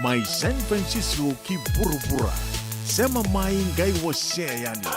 Mai San Francisco ki bura-bura. Sema mai ngai wase yani.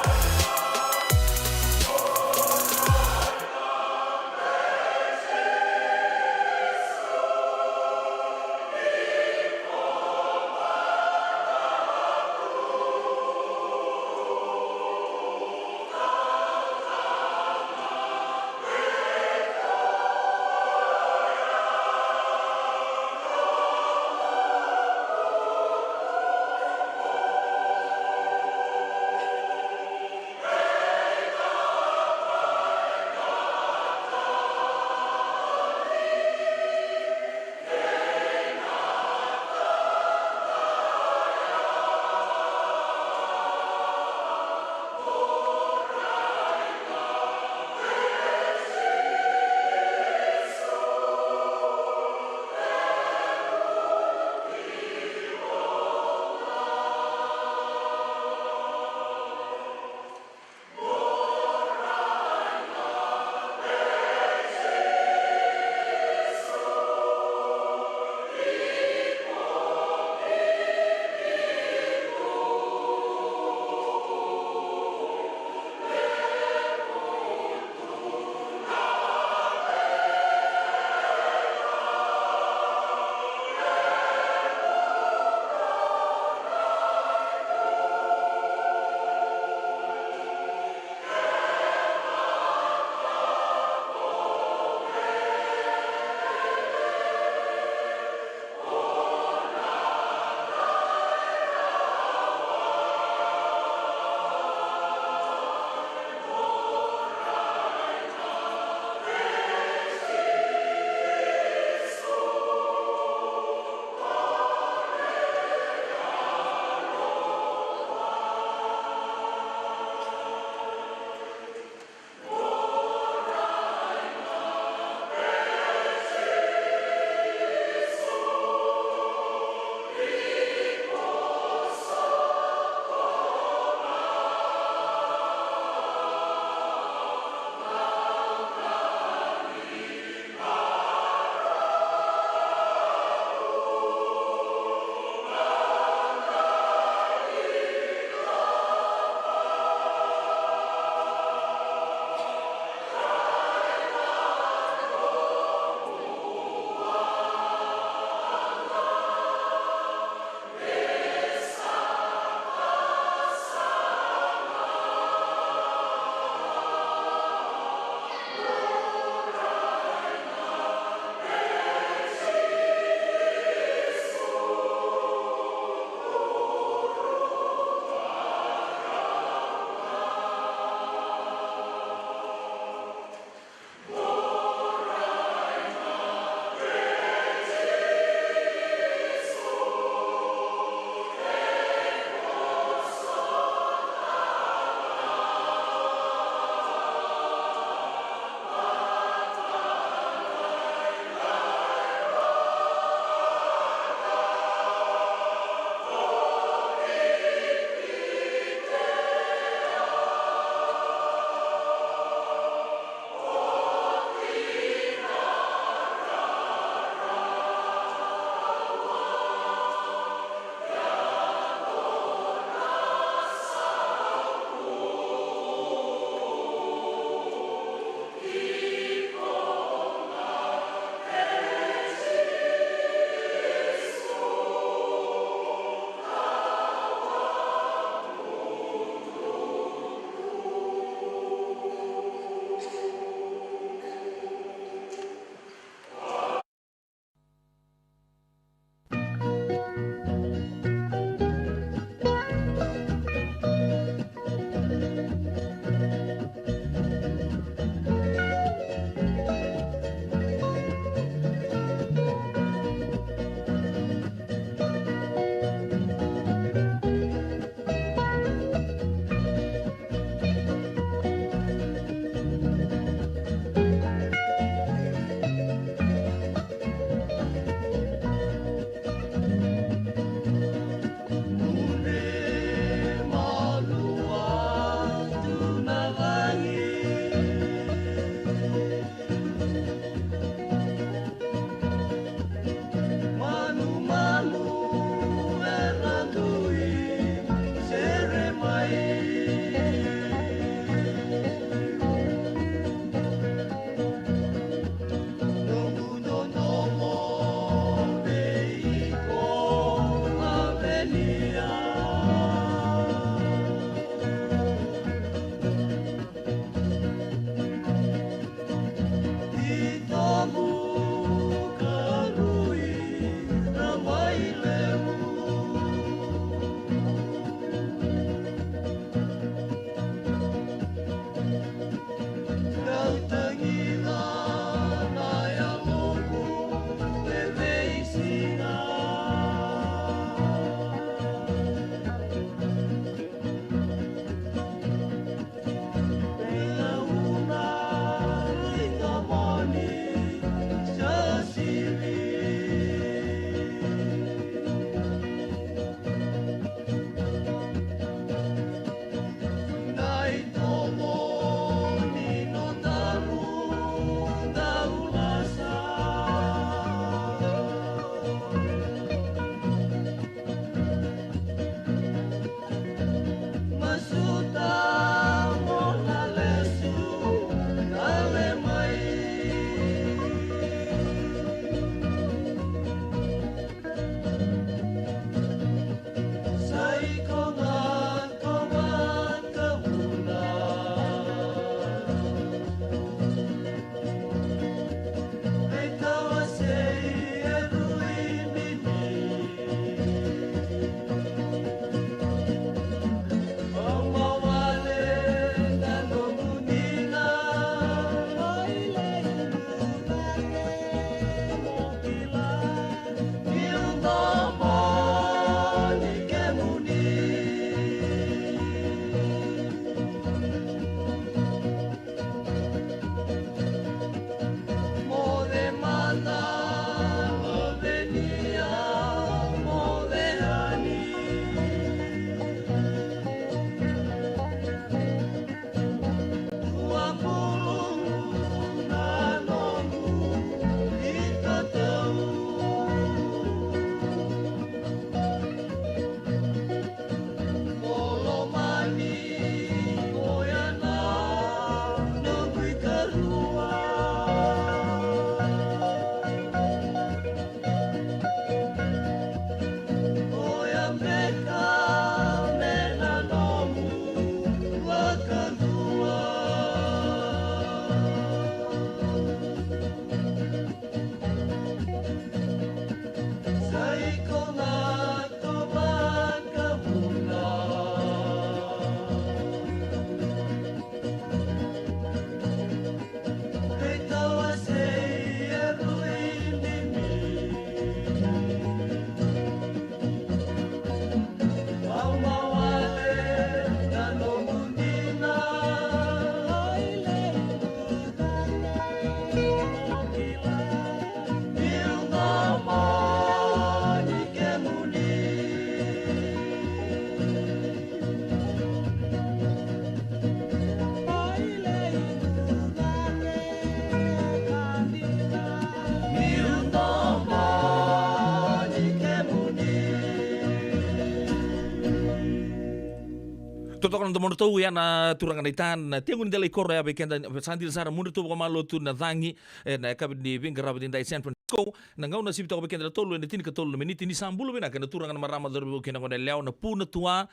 Totoo na mondo tau yana turanga na itana tiangu ni dela ikora ya bekenda sandil sara mundo tu kamalo tu na dhangi na kabid ni vinga rabit in San Francisco na ngau na sibita ko bekenda tolu na tin ka tolu meniti ni sambulo bena kana turanga na marama dorbo kena ko leo na puna tua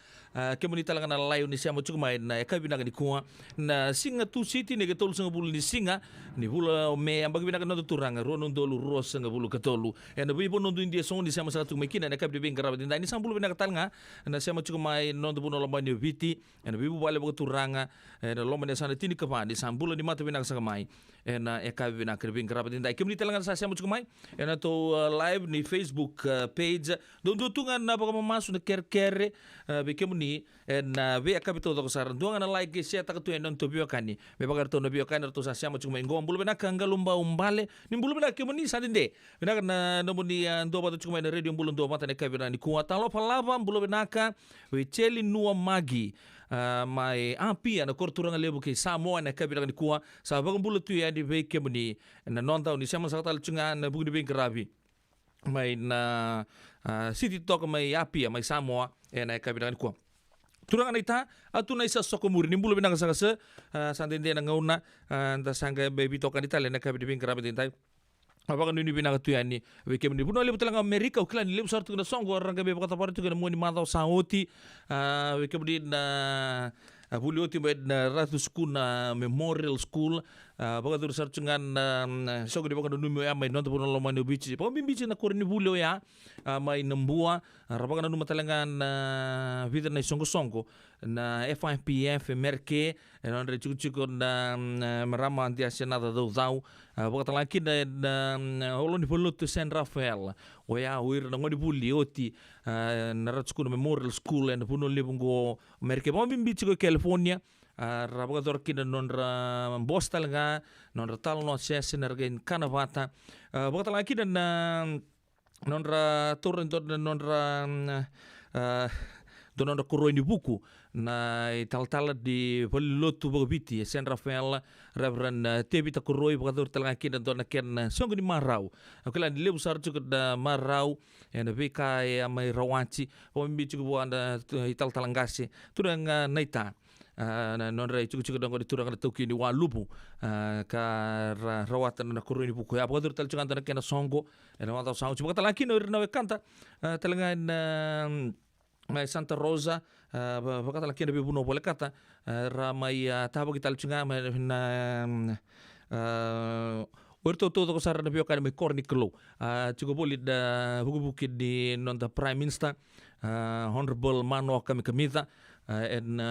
kemunita langa na layo ni siamo chukuma na kabid na ni kuwa na singa tu city ne tolu sanga bulu ni singa ni bulu me ambagi bena kana turanga rono dolu ros sanga bulu ka tolu na bibo no india so ni siamo sanga tu mekina na kabid vinga rabit in sambulo bena ka talanga na siamo chukuma no do buno lomba ni viti na bibu bale bo turanga na lomba ne sana tini kapa di sambulo ni mata bena sanga mai na kabid bena ka vinga rabit in kemunita langa sa siamo chukuma na to live ni Facebook page do tunga na baka mamasu na kerkere bekemuni na be akabito do saran duanga na like share ta tu non to biokani be bagar to no biokani to sa siamo chukuma ngom bulu bena kanga lumba umbale ni bulu bena kemuni sadinde bena na no ni ndo ba chukuma na radio bulu ndo mata ne kabina ni kuata lo palava bulu bena ka we cheli nuwa magi mai api ana korturanga lebu ke Samoa na kabila ni kuwa sa bagam bulu tu ya di be kemuni na nonta ni sama sakata chunga na bugi be gravi mai na city talk mai api mai Samoa na kabila ni kuwa turanga na ita atu na isa sokomuri ni bulu binanga sakasa sandende na ngauna nda sanga baby toka ni tale na kabila be gravi dintai apa kan ini bina tu yani wekem ni puno lebu telang Amerika uklan lebu sartu na songo orang gabe kata paru tu kan mo ni madau saoti wekem di na bulioti na ratu school na memorial school baka tu sartu ngan songo di baka numi ya mai nonto puno loma ni bici baka bici na korni bulio ya mai nembua rabaka na numa telangan vida na songo na FIPF merke na andre cucu na merama anti asenada do dau baka talaki na olo ni polo tu San Rafael o ya uir na ngoni buli oti na ratskuna memorial school and puno lebungo merke mo bimbichi ko California rabaka dorki na nonra bostal nga nonra tal no sesen ergen kanavata baka talaki na nonra torrent nonra dononda kuroi ni buku na tal di pelotu berbiti San Rafael Reverend Tebita kuroi bakadur telang kina dona ken songni marau akala di lebu sar cukup da marau na beka ya mai rawanci pombi cukup anda tal talangasi turang naita na nonra cukup dong di turang toki ni walubu ka rawatan na kuroi ni buku ya bakadur tal cukup dona ken songo na wata songo cukup talaki na kanta telangan mai Santa Rosa bakata lakina be buno boleh kata ramai tabo kita lucunga na Orto to ko sar na biokan me korni klo cukup boleh da buku di nonta Prime Minister Honorable Mano kami kamita en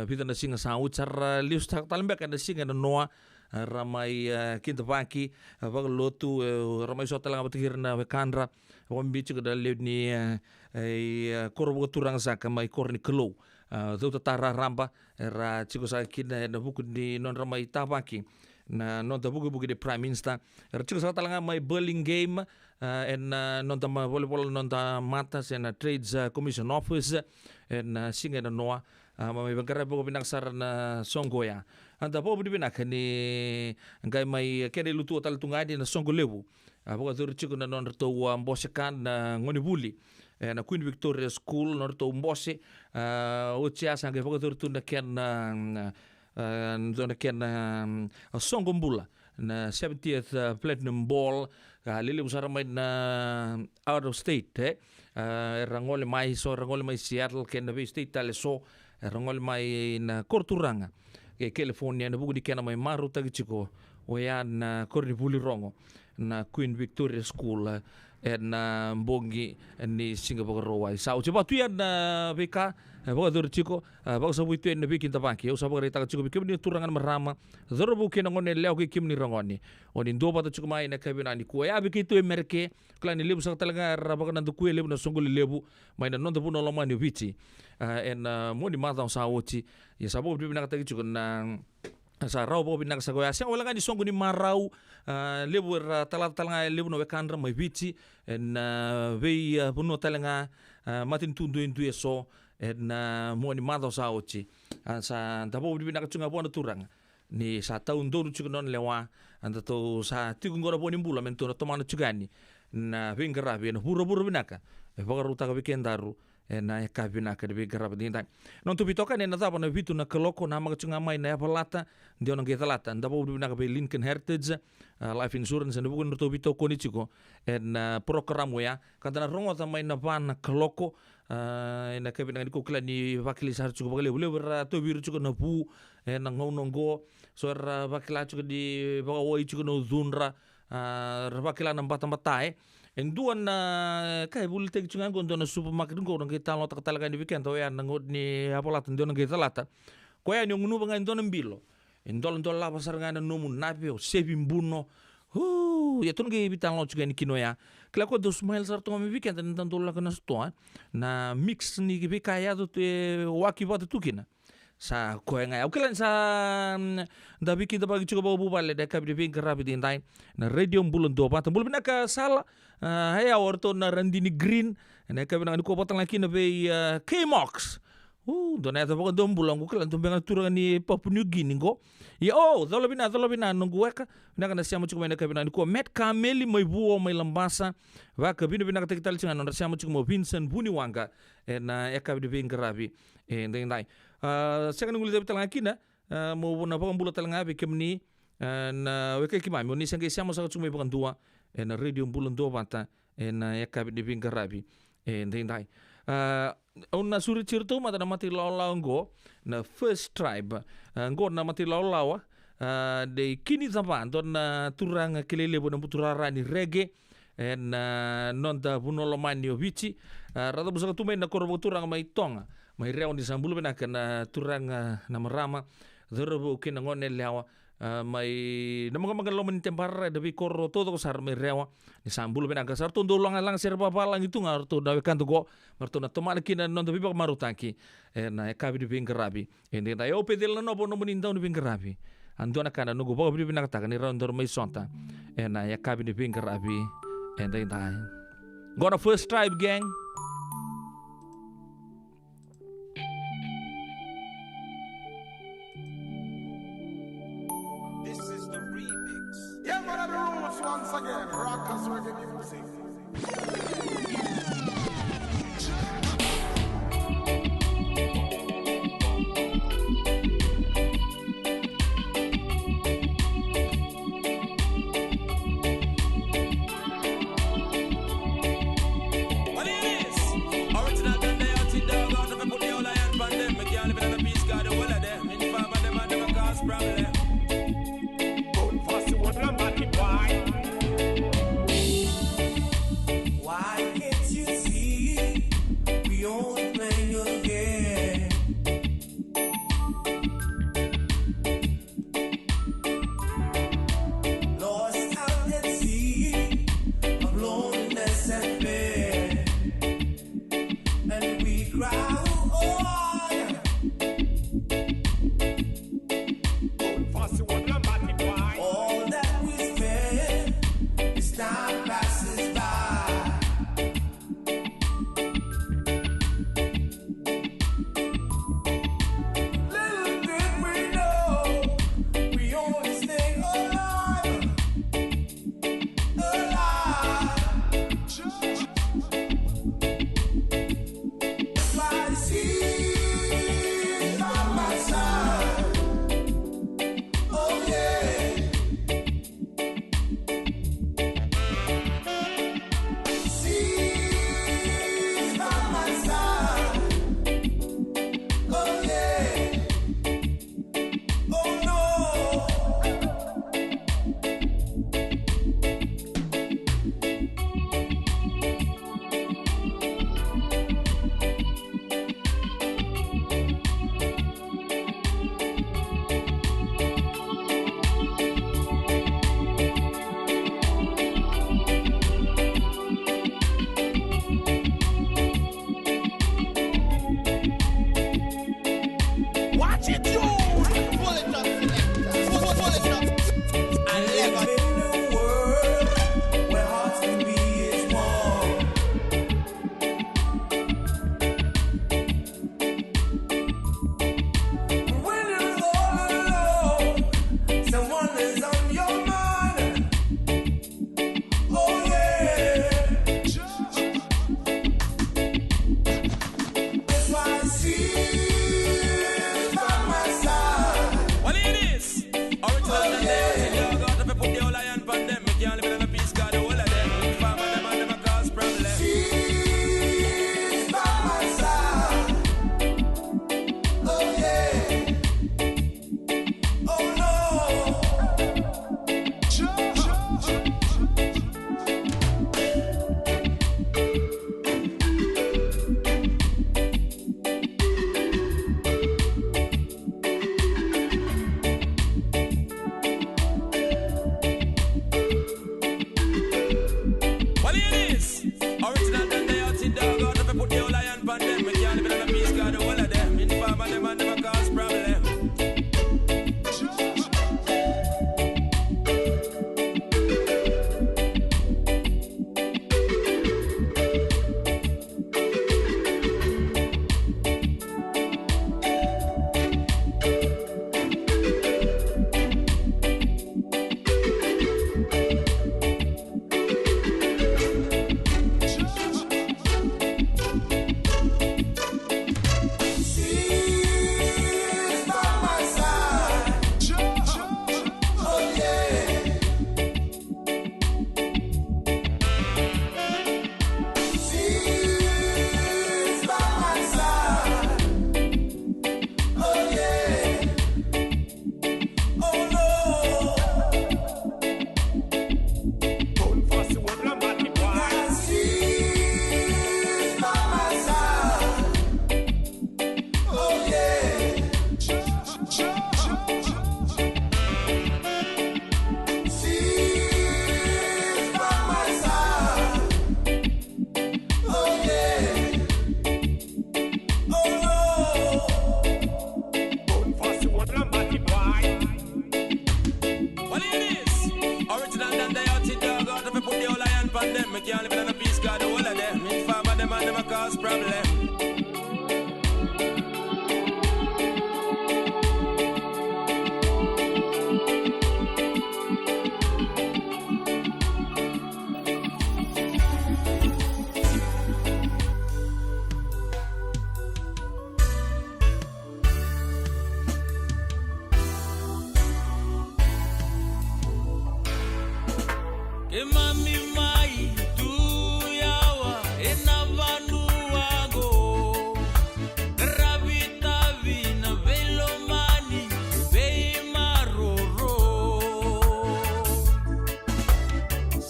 vida na singa sa ucar lius tak talembe kan singa na noa ramai kinta paki bag lotu ramai so talang batikir na bekandra wambi cukup da ni korbo turang saka mai korni klo do tara ramba ra cukup sa kina na buku di non ramai tabaki na nonta buku di Prime Minister cukup sa talang mai bowling game en nonta volleyball nonta matas en Trades Commission Office en singa na noa mai bangkara buku binaksar na songoya anda po budi binak ni ngai mai kene lutu tal tungadi na songo lebu buku tur cukup na non to bosekan na ngoni buli na Queen Victoria School nor to mbose ocia sange buku tur tunda ken dona ken songo mbula na 70th Platinum Ball lili usara mai na out of state rangole mai Seattle ken na state tale so rangole mai na Korturanga ke California na buku di ken mai maru tagi chiko oya na korni buli rongo na Queen Victoria School na mbongi ni Singapore rowai sa uci batu ya na beka baka dur chiko baka sabu itu na bikin tabaki ya usah baka rita chiko bikin ni turangan merama zoro bukin ngone leo ke kim ni rongoni oni ndo bata chiko mai na kabina ni kuya ya bikin itu merke klani lebu sak talaga rabaka na kuya lebu na songoli lebu mai na nonto puno loma ni vici en mo ni mata sa uci ya sabu bikin na katagi chiko na sa rau bo binak sa goya sia wala ngani songo ni marau lebu talat talanga lebu no bekandra mai vici en vei puno talanga matin tundu indu eso en mo ni mado sa ochi sa tabo binak chunga bona turang ni sa taun do chugon lewa anda to sa tigungora boni bula mento to mana chugani na vingara ben buru binaka bagaru ta weekend daru na kabina ka de garabadinda non tu bitoka ne na tapa na vitu na kaloko na magachunga mai na palata ndio na getalata ndabo na be Lincoln Heritage Life Insurance na bugun to bito konichiko na programo ya kada na rongo ta mai na van kaloko na kabina ni ko kla ni vakili sar chuko bagale bule ra to biru chuko na pu na ngonongo so ra vakila chuko di bagawoi chuko no zunra vakila na batambatae en duan na kai bul tek chungan kon dona supermarket ko nang kita lotak talaga ni weekend to ya nangod ni apolatan dona kita lata ko ya nyong nu bangan dona mbilo en dol la pasar ngana no mun napi o sebi mbuno ya ton ge bitan lo chugan kino ya kla ko dos miles sarto mi weekend en tan dola kana sto na mix ni ge kaya do te waki bot tukina sa ko nga ukilan sa da biki da bagi chuko babu bale da kabri bin rapid in time na radio bulun do pa bulun ka sala haya orto na randini green na kabri na ko potang laki na be K-Mox do na ta ko dom bulong ko lan tumbenga turangan ni Papua New Guinea go ya zalobina nungu weka na kana siamo chuko na kabri na ko met kameli mai buo mai lambasa wa kabri na ka tektal chinga na siamo chuko mo Vincent Buniwanga na kabri bin rabi ndeng dai sekarang nguli talang akina mo na pangbulat talang abi kemni na weke kimai mo ni sangke siamo sa chumai pakan dua na radio bulan dua bata na yakabit di pinggir rabi ndai na suri cirto mata na mati law ngo na first tribe ngo na mati law de kini zaman don na turang kelele bona puturara ni reggae na nonda bunolomani obici rata busaka tumai na korbo turang mai tonga mai rewa di sambulu bena kena turang na marama dorobo kena ngone lewa mai namaga maga lomen tempar debi korro todo sar mai rewa di sambulu bena kasar to ndolong lang serba palang itu ngarto dawe kanto go marto na tomale kina non debi bak marutanki na kabi di pingkerabi ende tayo pedel no bono menintau di pingkerabi andona kana no go babi bena kata ni rondor mai sonta na kabi di pingkerabi ende tai gonna first tribe gang. Once again, rockers reggae music. What it is? Original done they out in dog out of a put the whole iron pan them. Me can't live in a peace God, the whole of them. In farm of them and them a cause problem. Why can't you problem. Que mami mai tu yawa enavanu wago gravita vina velomani vei maroro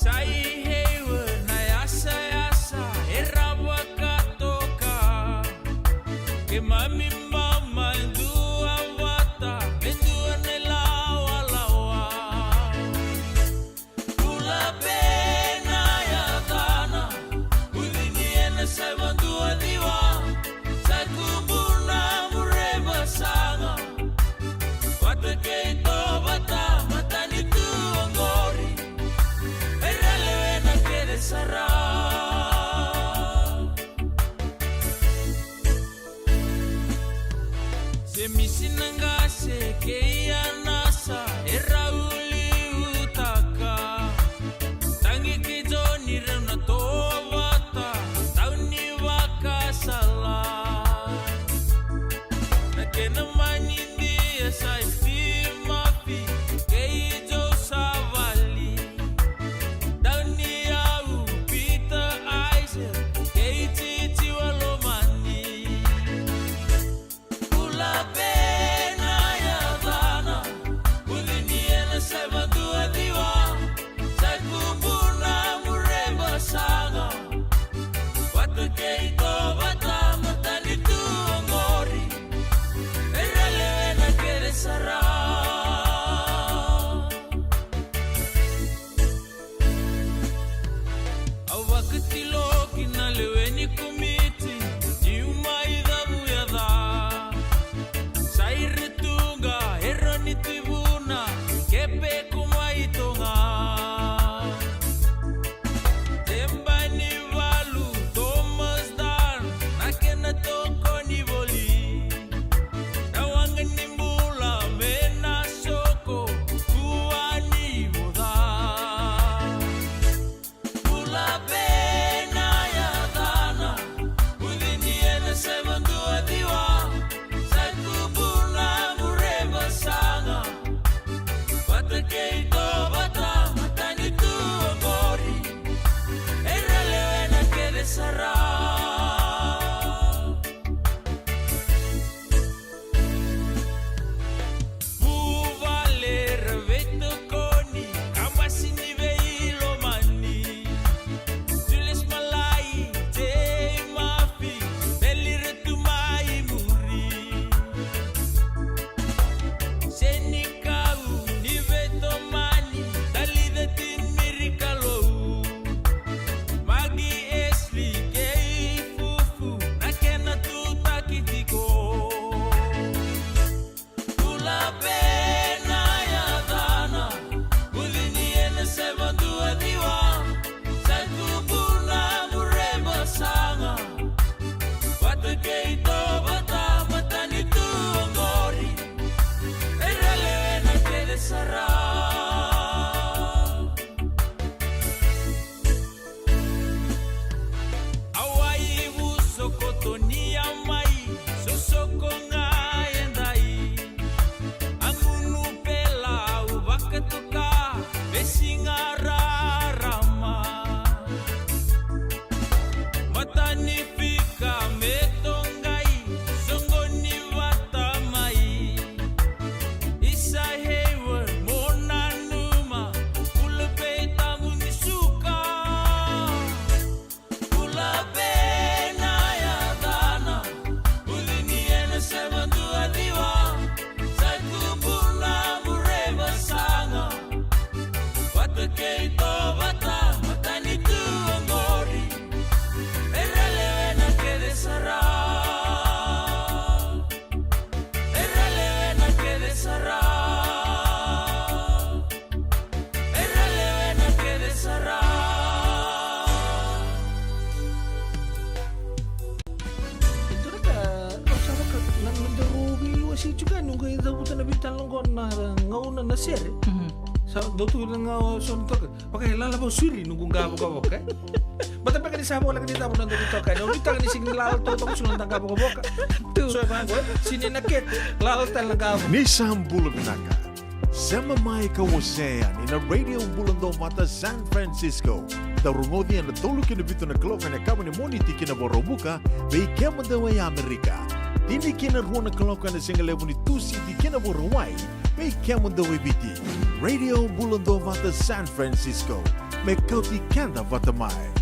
sai hewa na yasa yasa erawa katoka que mami mama du awata bendua nelawa lawa Pula pena ya dana Udiniene sai mandua diwa Sai kubuna mureba sanga Wate keito bata matani tu angori Erelewe na kere sara Se misinanga se keia nasa Erauli utaka Tangi ki Johnny rena toa wata Tauni waka sala Na kena manindi esa ifi mafi Kei jo savali Tauni au Peter Isaac Kei titi walomani Pula pena ya dana na bitan long na ngauna na sere. Sa dotu na nga son to. Pakai lala ba suri nung gabo ka boka. Bata pa kanisa mo lang dito na dito ka. No bita ni signal to to sunod ang gabo ka boka. So ba sini nakit lalo talaga. Ni Sambula Binaka. Sema mai kawasean in a radio bulando mata San Francisco. Tarungodi na tolu kina bito na kloka na kama ni moniti kina borobuka bei kema dawa ya Amerika. Dini kina ruona kloka na singalevu ni tusi di kina borowai bei kema dawa biti. Radio bulando mata San Francisco. Me kauti kanda vatamai.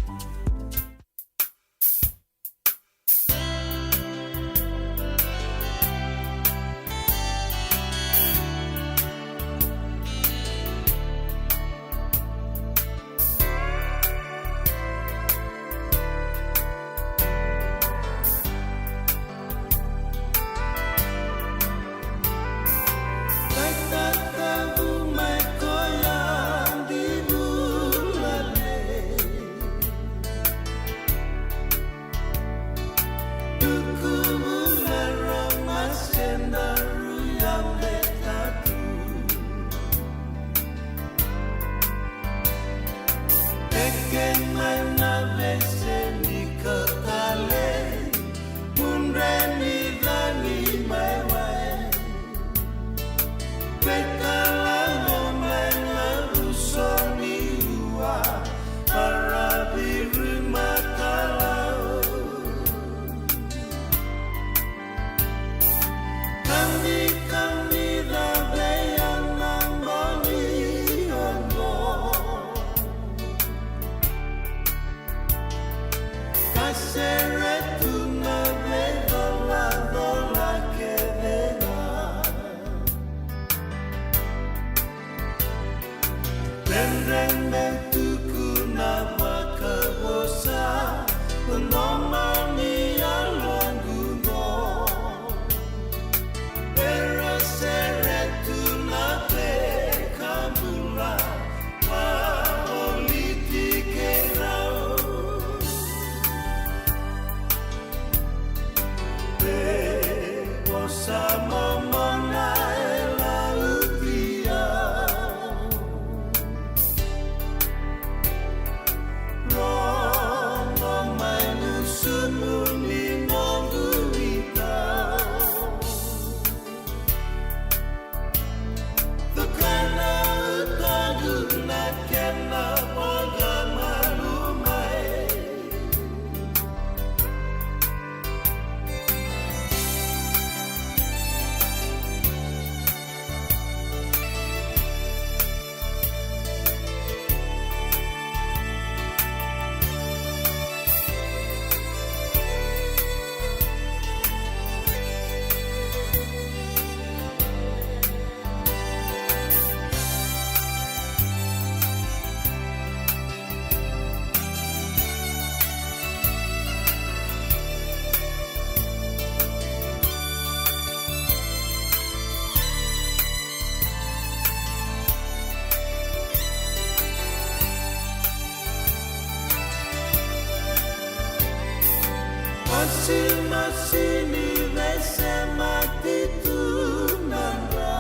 Masini vesema titunanga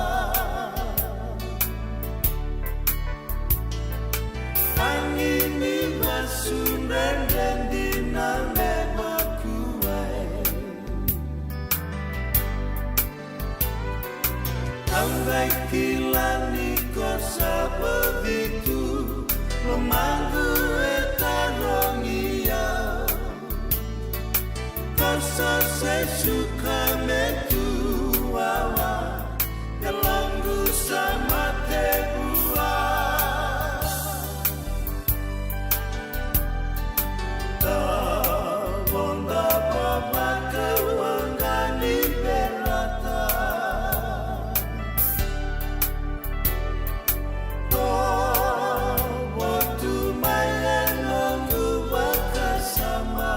Angini vasundan diname makuai Ambai kilani kosa begitu Lemanggu etarongia Kosa sesuka metuawa Kelanggu sama tebua Tabonda pamaka wangani berata Waktu mayan nunggu bakasama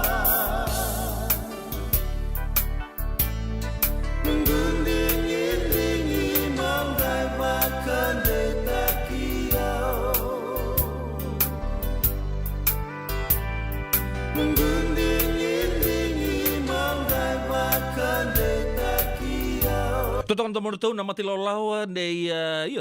Totokan tomo tau na matilaw nei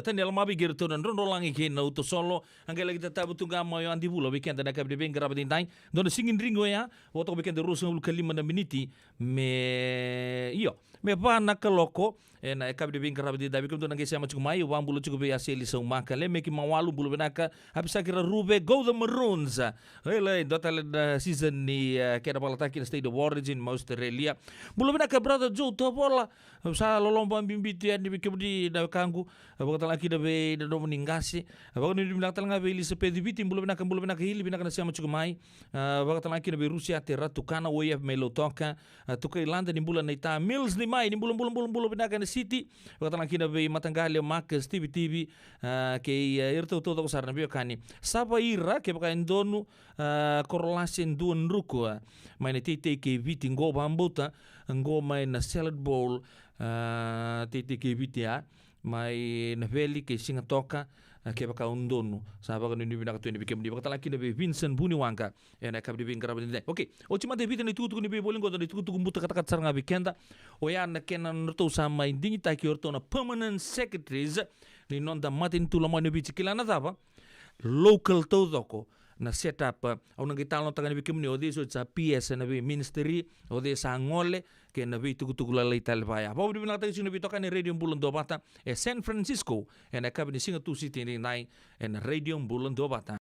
tani alamabi gir tau nan rondo langi ke na uto solo angke lagi tatabu tunga mo yo andi bulo weekend na kabde ben graba din dai don singin ringo ya woto weekend ruso ul kalima na miniti me pa na kaloko na kabde ben graba din dai bikum don ngese amachu mai wan bulo chugo be aseli so makale me ki mawalu bulo benaka habisa kira rube go the maroons hele dotal season ni kena balata ki state of origin Australia bulo benaka brother Joe topola sa lolomba bimbiti ni bikabdi da kangu bakata laki da be da do meningasi bakata ni bilang talanga be li sepedi biti bulo benaka hili benaka na siama chukumai bakata laki da be Rusia terra tukana oya melotoka tukai landa ni bulan ita mills ni mai ni bulo benaka na city bakata laki da be matangale makas TV ke irto to sarna be kani sapa ira ke baka indonu korelasi duan ruko mai na tete ke biti ngo bambuta ngo mai na salad bowl tete ke vitia mai na veli ke singa toka ke baka undono sa baka ni bina ka tu ni bikem di baka laki be Vincent Buniwanga ena ka di bin garab ni okay o chima de vita ni tutu ni be bolingo de tutu kumbuta kata kata saranga weekenda o ya na kenan to sama indingi ta ki orto na permanent secretaries ni nonda matin tu lama ni bici kilana tapa local to doko na set up au nang italon tangan bikim ni odi so sa PS na be ministry odi sa ngole ke na be tugu la ital baya ba bi na ta sino bi tokan radio bulan do bata San Francisco and a cabin singa tu city ni nai and radio bulan do bata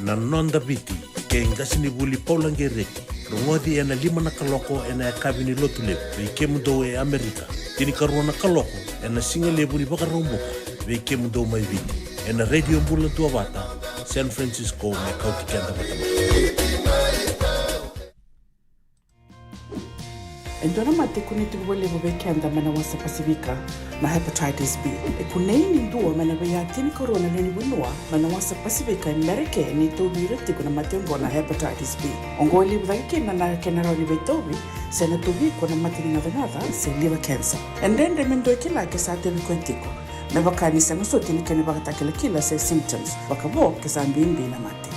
na nonda biti ke ngasini buli paulangereki rungodi ena lima na kaloko ena kabini lotule ke mundo e Amerika tini karona kaloko ena singa lebu ni baka romboka ke mundo mai biti ena radio bulan tua bata San Francisco me kauti kenda batama Endona mate kuni tuwele bobe kenda mana wasa Pasifika na hepatitis B. E kunei ndua mana baya tini corona nini winua mana wasa Pasifika Amerika ni tobi rete kuna mate na hepatitis B. Ongoli bwaike na kenara ni betobi sena tobi kuna mate ni ngadangada se liver cancer. Endende mendo kila ke sa tebi kwentiko. Na bakani sa ngusote ni kene bakata kila se symptoms. Bakabo ke sa mbimbi na mate.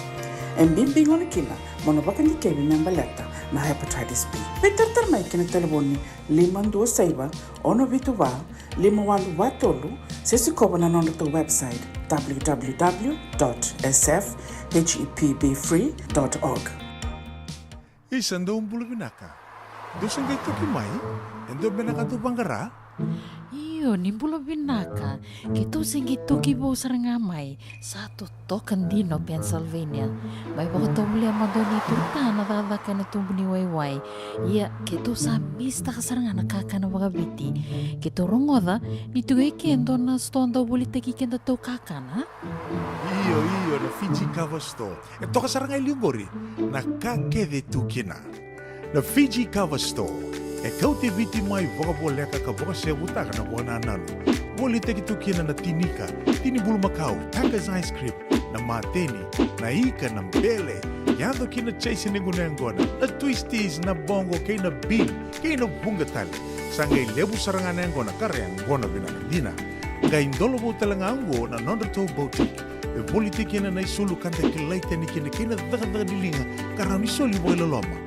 Mbimbi ngone kila mono bakani kebi membaleta na hepatitis B. Peter mai kena telefoni 527 ono vituva 51 sesi koba na nondo to website www.sfhepbfree.org. Isando umbulu binaka dosen gai toki mai endo benaka tu bangara Iyo, nimbulo binaka. Kito singi toki bo sarangamay sa tutokan dino Pennsylvania. May baka tumuli ang madoni turta na tadaka na tumuni wayway. Iya, kito sa mista kasaranga nakakana waga biti. Kito rongoda, nitugay kendo na stonda ulit kikenda to kakana. Iyo na Fiji Cover Store toka saranga ilingori na kakede tukina na Fiji Cover Store kauti viti mai voka boleka ka voka se butaka na bona nanu woli teki tukina na tinika tini bulu makau Tanga's ice cream na mateni na ika na mbele yando kina chase ningunengona na twisties na bongo kay na bean kay na bungatali sangay lebu saranga nengona karyang gona binakadina ngay ndolobo talangango na nondato boutique woli teki na isulu kanta kilaita ni kina daga dilinga karami soli boila loma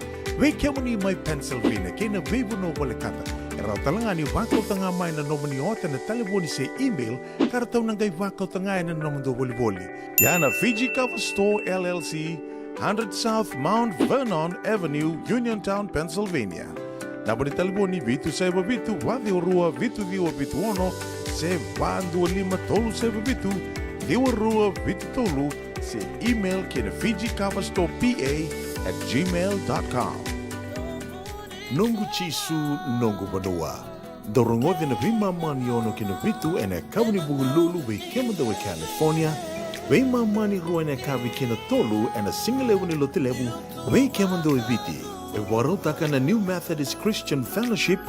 we kemani mai Pennsylvania kena vebu no bole kata era talanga ni wako tanga mai na nomani ota na telefoni se email kartau nangai wako tanga na nomando boli yana Fiji Cover Store LLC 100 South Mount Vernon Avenue Uniontown Pennsylvania naboni telefoni vitu seba vitu wadi orua vitu diwa vitu ono se bandu lima tolu seba vitu diwa rua vitu tolu se email kena Fiji Cover Store PA@gmail.com. Nungu chisu nungu banoa. Dorongote na vima mani ono kina vitu ene kabuni bugululu be kemada we California. We mani rua ene kabi kina tolu ene singalewu ni lotilewu we kemando we viti. E warotaka na New Methodist Christian Fellowship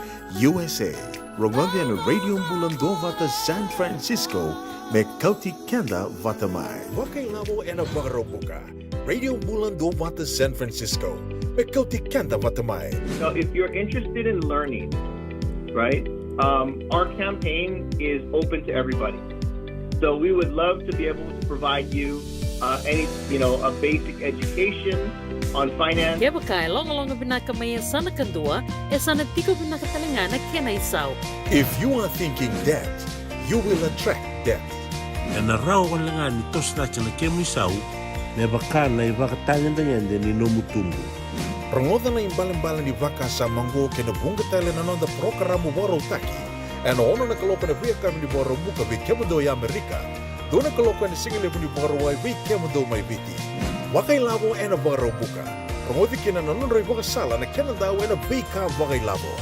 USA. Rongote ene radio mbulando vata San Francisco me kauti kenda vata mai. Wakai labo ene bagarobuka. Radio Bulando Vata San Francisco. me kauti kanda matamai. So if you're interested in learning, right, our campaign is open to everybody. So we would love to be able to provide you a basic education on finance. Kaya bakay, long binaka may sana kandua, sana tiko binaka talingana kena isaw. If you are thinking debt, you will attract debt. Na rao ko lang nga nito sa na kemisaw, na baka na ibakatangan na yan din inomutumbo. Rongoda na imbalan-balan ni Vaka sa Mango kinabunga tayo na nonda programo waro taki. And ono na kaloka na via kami ni waro muka vi kemado ya Amerika. Doon na kaloka na singile ni waro wai vi kemado may biti. Wakay labo na waro muka. Rongodi kina na nonda ibaka sala na kenadaw na vika wakay labo.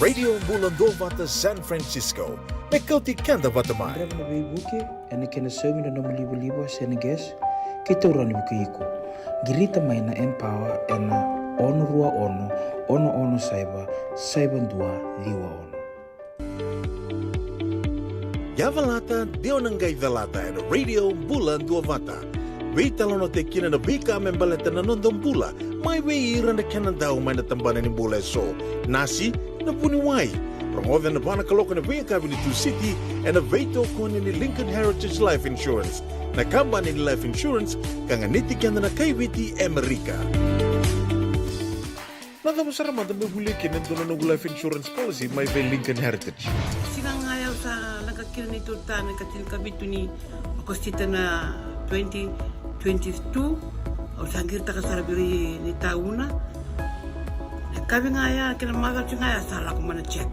Radio Bulando Vata San Francisco. May kauti kanda Vatamai. Breve na buki, ane kena somi na libo-libo Senegas, kita urani buki iku. Girita may na empower ena ono rua ono saiba dua liwa ono. Yavalata, deo nangai velata and Radio Bulando Vata. Wait no te kina na bika membaleta na nondong bula. May way ira na kenadaw may natambana ni bula so. Nasi na puniwai. Promover na bana kaloka na Via Cabinet City and a veto kone ni Lincoln Heritage Life Insurance. Na kambani ni Life Insurance kanga nitikan na kaibiti Amerika. Nada masarama da may hulikin na doon ng Life Insurance Policy may by Lincoln Heritage. Silang ayaw sa nagkakil nito ta nagkatil kabito ni Agostita na 2022 o sangir ta kasarabiri ni tauna. Kami ngaya kina maga ngaya salah ko mana check.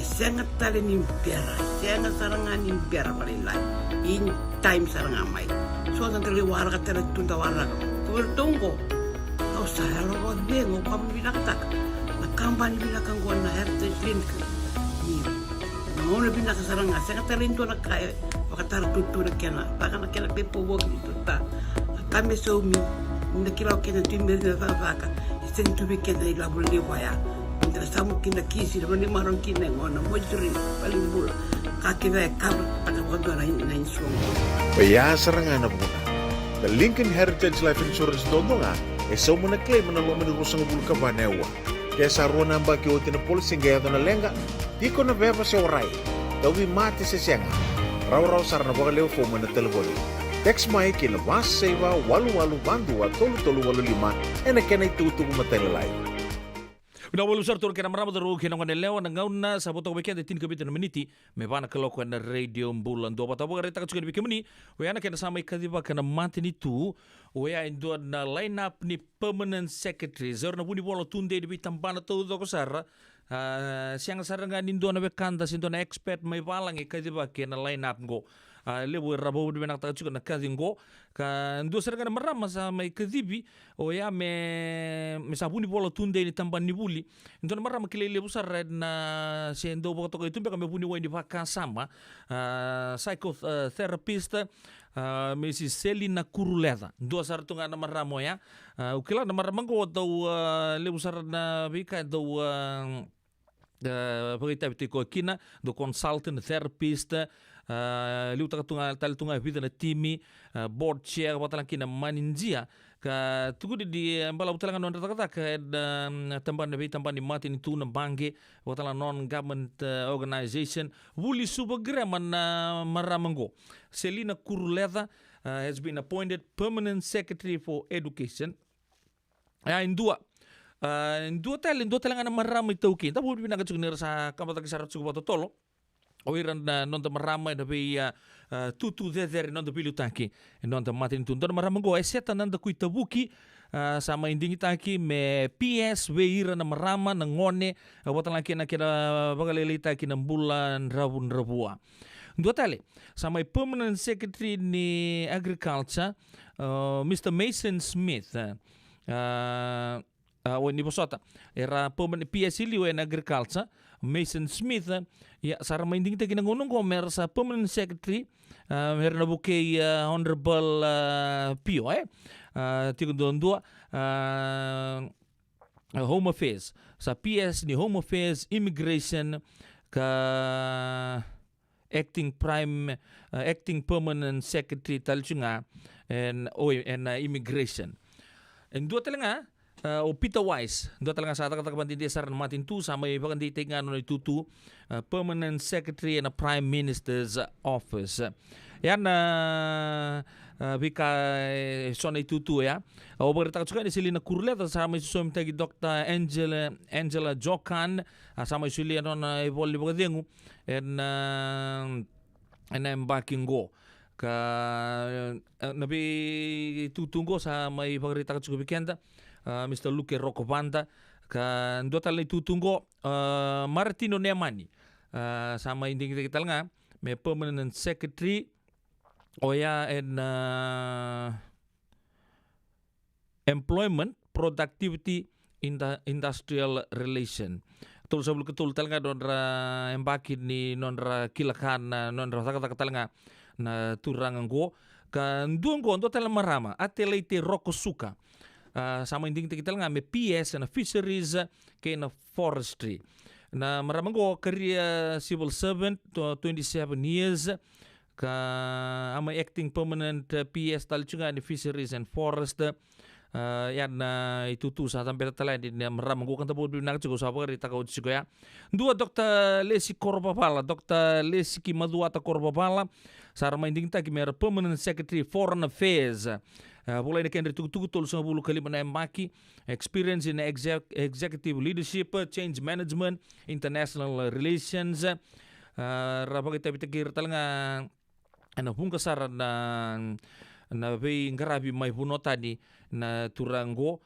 Sangat tali ni biara, sangat sarangan ni biara balilai. In time sarangan mai. So ang tali warga tali tunda warga. Kau tunggu. Kau saya lo bengo kau bilang tak. Nak kampanye bilang kau na heritage link. Ni, mau na bilang sarangan. Sangat tali itu nak kaya. Wakatar tutur kena. Bahkan kena pepo bog itu tak. Kami sumi. Nak kira kena timber na faka. Isentu bikin dari labul liwaya. Samu kina kisi na ni maron kina ngona mojuri paling bula kakina kabel pada waktu na insuang. Kaya sarangan na muna. The Lincoln Heritage Life Insurance doon nga so muna claim na lo manurusang bulu ka banewa. Kaya sa ruwan ang baki o tinapulsing gaya na lenga di ko na beba si oray. Dawi mati sa siya nga. Raw sar na baka leo po mo na telefoni. Text mai kina mas seva walu bandu at tolu lima na kenay tutugo matalalay. Nawalo sar tur kena marama daru kena ngone lewa na ngauna sa boto weekend tin kabita na miniti me bana kaloko na radio bulan do bata bogare ta kachukeni bikemuni we ana kena samai kadiba kena mati ni tu we a indo na line up ni permanent secretary zor na buni bolo tunde di bitambana to do kosara siang saranga nindo na we kanda sindo na expert mai balang e kadiba kena line up go lewo rabo di benak ta kachukena kadingo ka ndo saranga na marama sa mai kadibi o ya me sabuni bolo tunde ni tamban ni buli ndo na marama kilele busar na sendo boko to itu kami buni wai di vaka sama psychotherapist Mrs. Selina Kuruleta ndo sar tunga na maramo ya ukila na marama go to le busar na bika do pagita bitiko kina do consultant therapist liu tunga vida na timi board chair watalang kina maninjia ka tugu di bala utalangan non rata ka tamban ni mati ni tu na bange watalang non government organization wuli subagraman na maramango. Selina Kuruleta has been appointed permanent secretary for education. Indua talangan na maramay taukin tabu binagad sugnir sa kamata kisarat sugubato tolo. Oiran na non maramay na bay tutu there non pilu taki non matin tun don maramang go eseta nanda kui tabuki sama inding taki me PS weira na marama na ngone watan laki na kina bagalelita kina bulan rabua. Dua tali sama permanent secretary ni agriculture Mr. Mason Smith ni bosota era permanent PS iliu en agriculture Mason Smith ya sarang mainding ta ginangunong ko mer sa permanent secretary mer na bukay honorable Pio tigun dua home affairs sa PS ni home affairs immigration ka acting permanent secretary talchunga and immigration en dua talanga o Peter Wise ndo talaga sa taka bandindi sar matin tu sama ibagan di tengan no tutu Permanent Secretary in the Prime Minister's Office. Yan bika sona tutu ya. O berita juga di Selina Kurlet sama isu tagi Dr. Angela Jokan sama isu lian on evoli bagengu en embarking go ka nabi tutunggo sa may pagrita ka juga bikenda Mr. Luke Rocovanda ka ndota le tutunggo Martino Neamani sama inding kita nga may Permanent Secretary oya en Employment Productivity Industrial Relation tul sebelum ketul talanga donra embakin ni nonra kilakan nonra taka talanga na turangango kan duango ndo tala marama ateleite rokosuka sama inding kita nga me PS na fisheries ke na forestry na maramango career civil servant to 27 years ka ama acting permanent PS tal juga ni fisheries and forest yan itu tu sa sampai tala di maramango kan tabu binak juga sa pagari takau juga ya dua Dr. Lesi Korbapala Dr. Lesi Kimaduata Korbapala sarma inding ta ki mer Permanent Secretary Foreign Affairs mulai ni kendri tugu tol sa bulu kali mana maki experience in executive leadership change management international relations rabag ita bitakir talanga ana pungkasar na be ngarabi mai punota ni na turango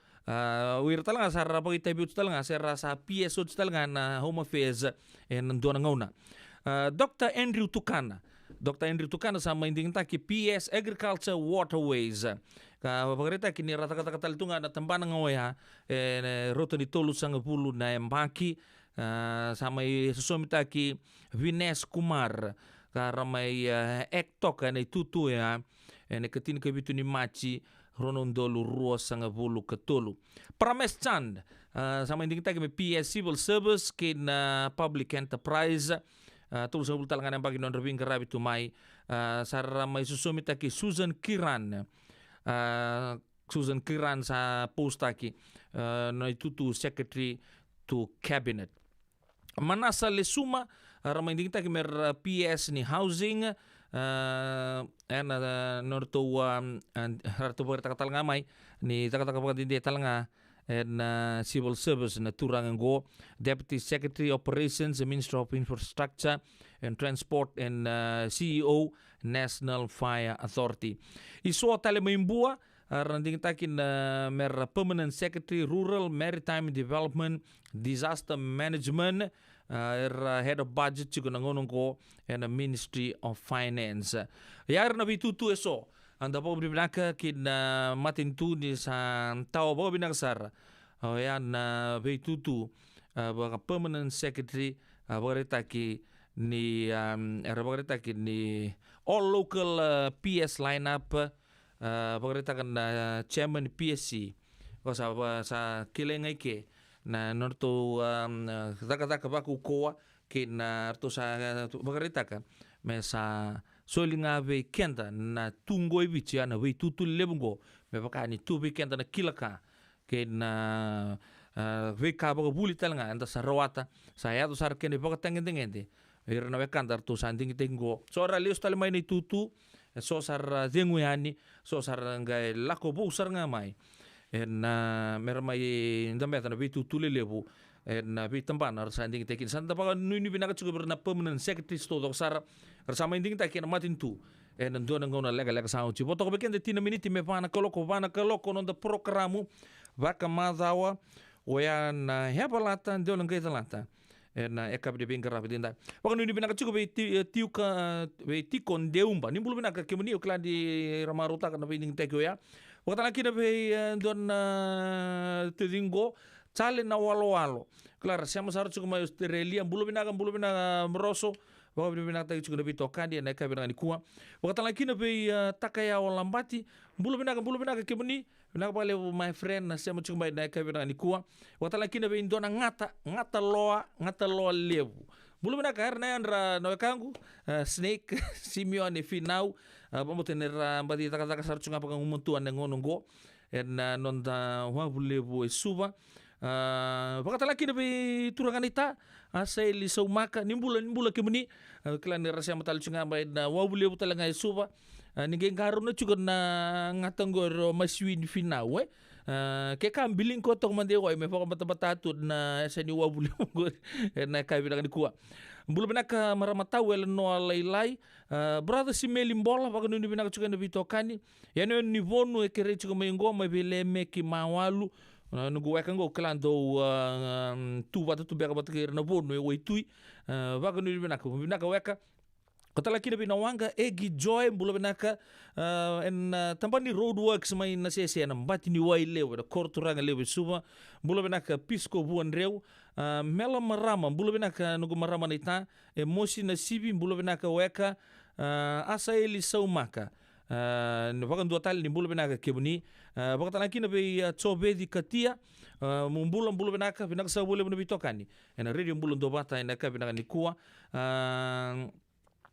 wir talanga sa rabag ita biut talanga sa rasa PSO talanga na Home Affairs en dona ngauna Dr. Andrew Tukana sama inding taki PS Agriculture Waterways ka pagrita kini rata kata kata tunga na tambana ngoya roto ni tolu sang pulu na embaki sama susomita ki Vines Kumar ka ramai ektok na tutu ya ne ketin ke bitu ni machi ronondolu ruo sang pulu ketolu Prames Chand sama inding taki PS Civil Service kin Public Enterprise tulus sebul talangan yang bagi non rebing kerabi tu mai sarra mai susumita ki Susan Kiran sa posta ki no itu tu secretary to cabinet Manasa Lesuma ramai ding ki mer PS ni housing norto harto berta talanga mai ni taka bagi di talanga and civil service na Turangango, Deputy Secretary Operations, Minister of Infrastructure and Transport and CEO National Fire Authority. Iso tale maimbua randing takin mer Permanent Secretary Rural Maritime Development Disaster Management Head of Budget juga nangonong ko and Ministry of Finance. Yar na bitutu eso anda po binaka kin matin tu ni sa tao po binaksar yan beitutu baga Permanent Secretary bagarita ki ni all local PS lineup bagarita kan chairman PSC ko sa kilengai ke na norto taka baku koa kin to sa bagarita kan mesa solinga ve kenda na tungo ibichi ana ve tutu lebungo me bakani tubi kenda na kilaka ke na ve ka baga buli talanga anda sarawata saya to sar kene baga tangende ir na ve kandar to sanding tengo so ra lios tal mai ni tutu so sar dengu yani so sar ngai lako bu sar ngamai en mermai ndameta na ve tutu lebu na bi tambana sanding tekin sanda baga nuni binaka juga berna Permanent Secretary sto sar bersama inding tak kena matin tu ndo ngona lega sao ci boto ko bekende tina miniti me pana koloko non da programu vaka madawa oya na hebalata ndo ngai talata na ekab de bingara bedinda wakon ni binaka cukup tiu ka tikon deumba ni bulu binaka kemuni okla di ramaruta kana binding teko ya wakon laki na be don tidingo chale na walo claro siamo saru cukup Australia bulu binaka meroso bawa binatang juga lebih tokan dia naik kabin ni kuah. Waktu lagi nabi takaya walambati bulu binatang kemuni binatang balik my friend nasi macam cukup naik kabin ni kuah. Waktu lagi nabi indona ngata loa lebu. Bulu binatang karena yang naik kanggu snake Simeon finau pemutin bati taka sar cunga pakai umuntuan yang ngononggo na nonda wabulevo e suva Pakatalaki na be turangan ita asa ili sa umaka nimbula kemuni klan rasa matal chunga ba na wabule talaga suba ninguém garo na chuga na ngatangor maswin finaw ke kambiling ko tong mande ko me paka bata na sa ni wabule na kabila ni kuwa mbula benaka maramatau el no lailai brother si melimbola paka ni benaka chuga na bitokani yano ni vonu e kere chuga mengo ma bele me ki mawalu nugu weka ngo klando tu wata tu beka batke na bono e waitui vaga nu binaka weka kotala kina bina wanga egi joy mbula binaka en tampani roadworks mai na sese na mbati ni wai lewe da korturanga lewe suba mbula binaka pisco buan reu mela marama mbula binaka nugu marama na ita emosi na sibi mbula binaka weka asa eli saumaka Vakan dua tali ni mbula benaka kebuni vakan tanaki na be chobe di katia mumbula benaka sa bule buna bitokani ena radio mbula do bata ena ka benaka ni kuwa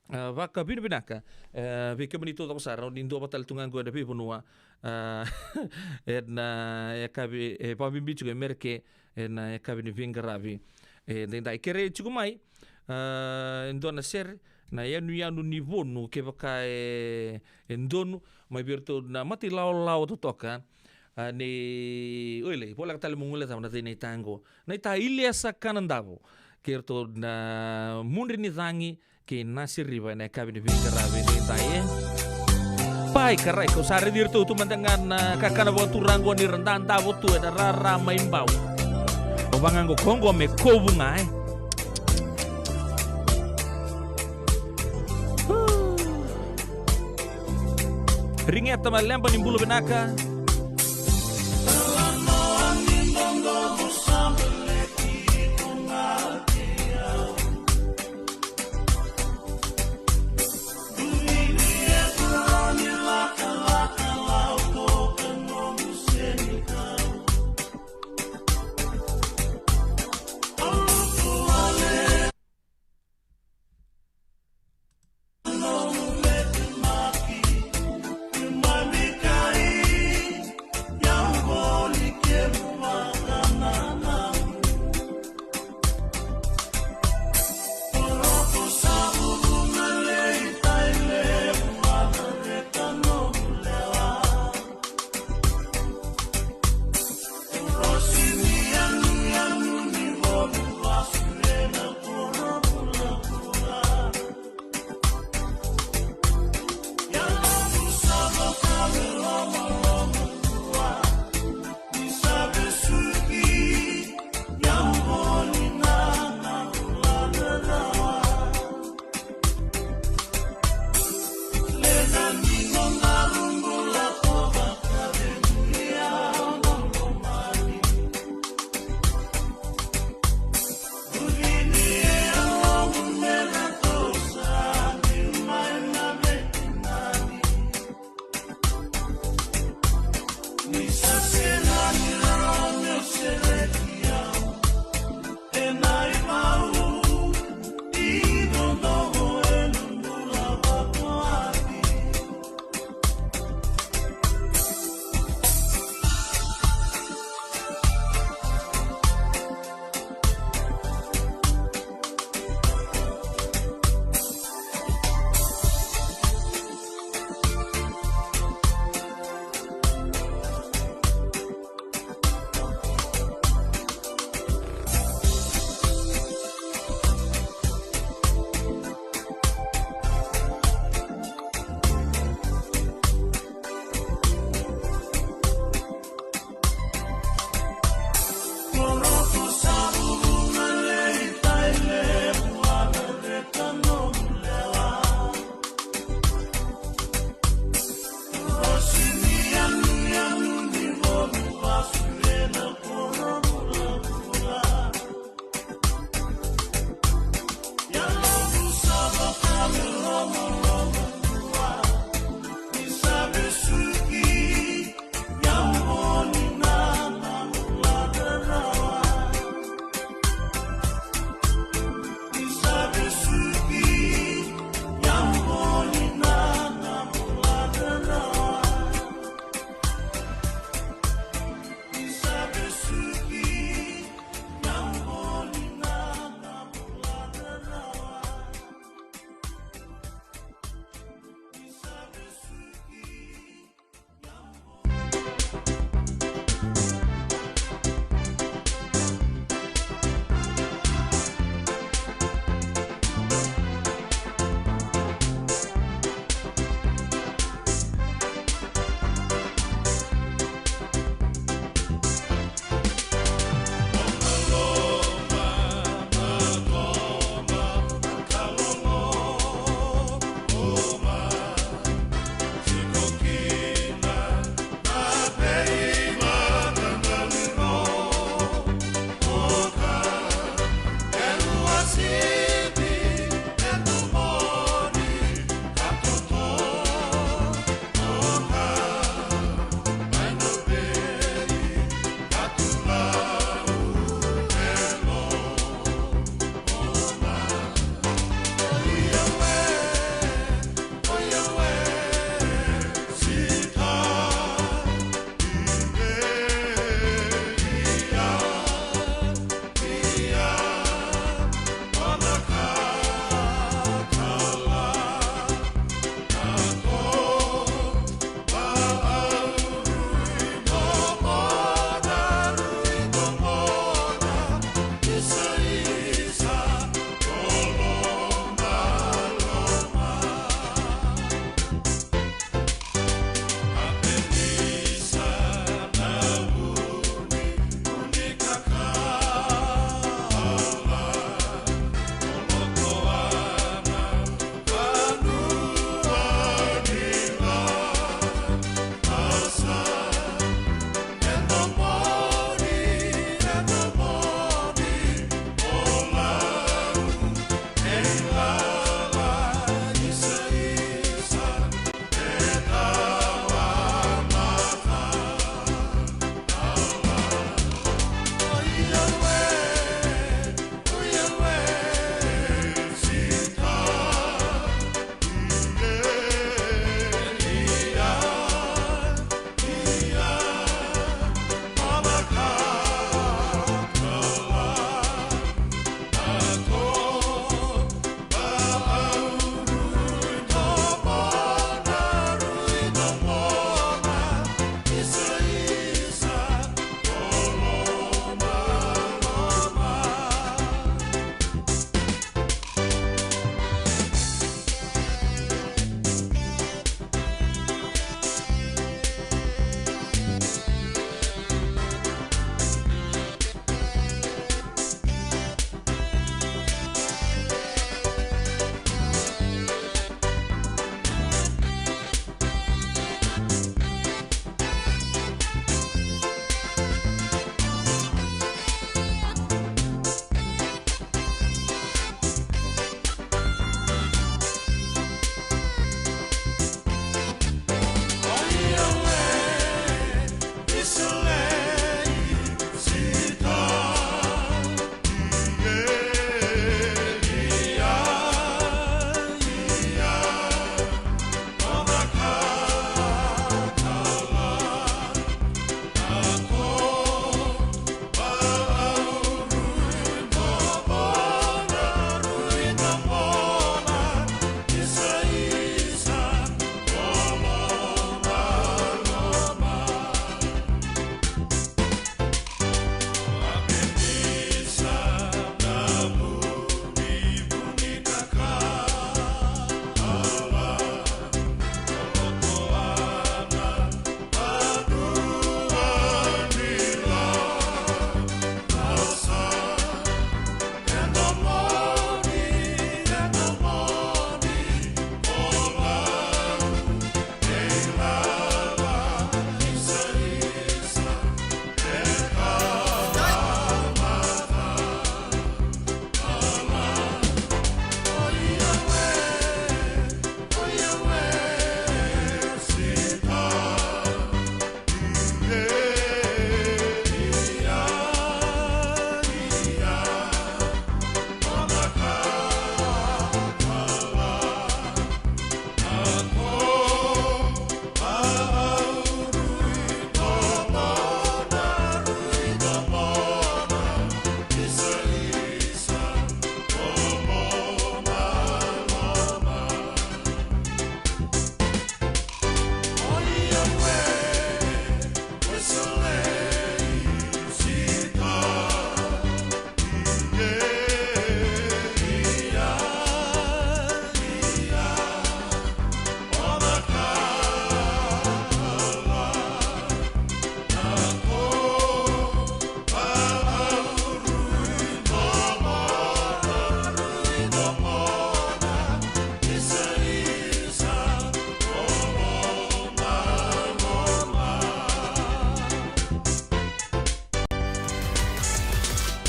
vaka bina benaka be kebuni to sara ni do bata tungan go da be bunua ena ya ka be pa bimbi chuge merke ena ya ka be ni vingaravi dai kere chugumai ndona ser na yanu ni vonu ke baka ndonu mai birto na mati lao to toka ne oile pola tale mungule ta na tene tango na ita ile asa kanandavo kerto na mundri ni zangi ke nasiriva na kabine vingarabe ne tae pai karai ko sare dirto tu mandangan kakana bo turango ni rendan tavo tu da rara maimbau obangango kongo me kobunga Ringet teman lempa nimbulu benaka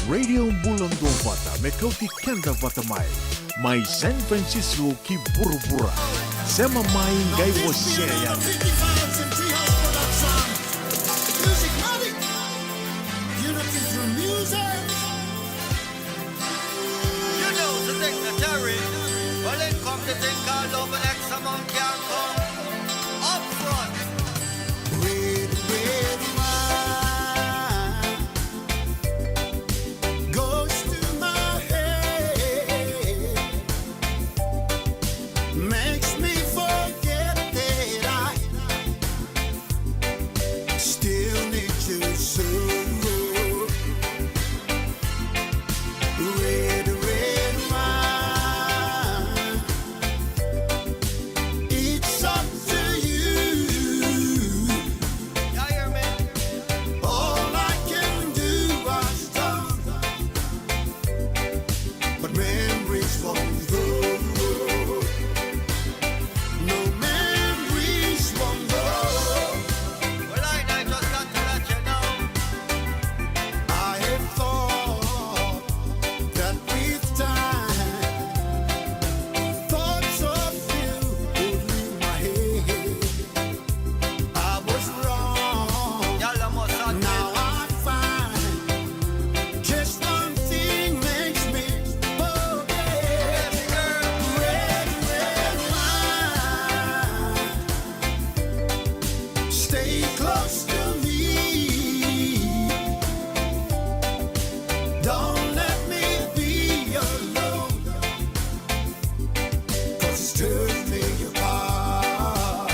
Radio Bulondong Vata me kauti kenda vata mai San Francisco ki burubura sema mai ngai wosea Well, it come to think all over X amount can come up front. Red wine goes to my head, makes me forget that I still need you so. Red wine, it's up to you. You hear me? All I can do is talk, but memories won't go. No memories won't go. Well, I just got to let you know, I had thought that with time, thoughts of you would leave my head. I was wrong. Now I find just one thing makes me forget. Red wine, stay close to me. Don't let me be alone, 'cause it's tearing me apart.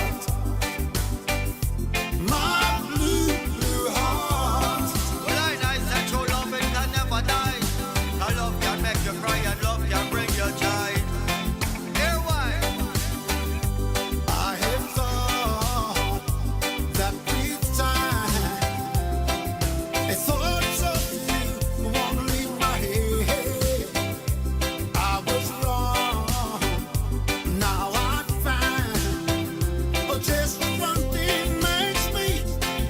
My blue, blue heart. Well, I said true love it can never die. Our love can make you cry and love can bring you joy. Hear why? I have thought that with time, a thoughts of you won't leave my head. I was wrong. Now I find, oh, just one thing makes me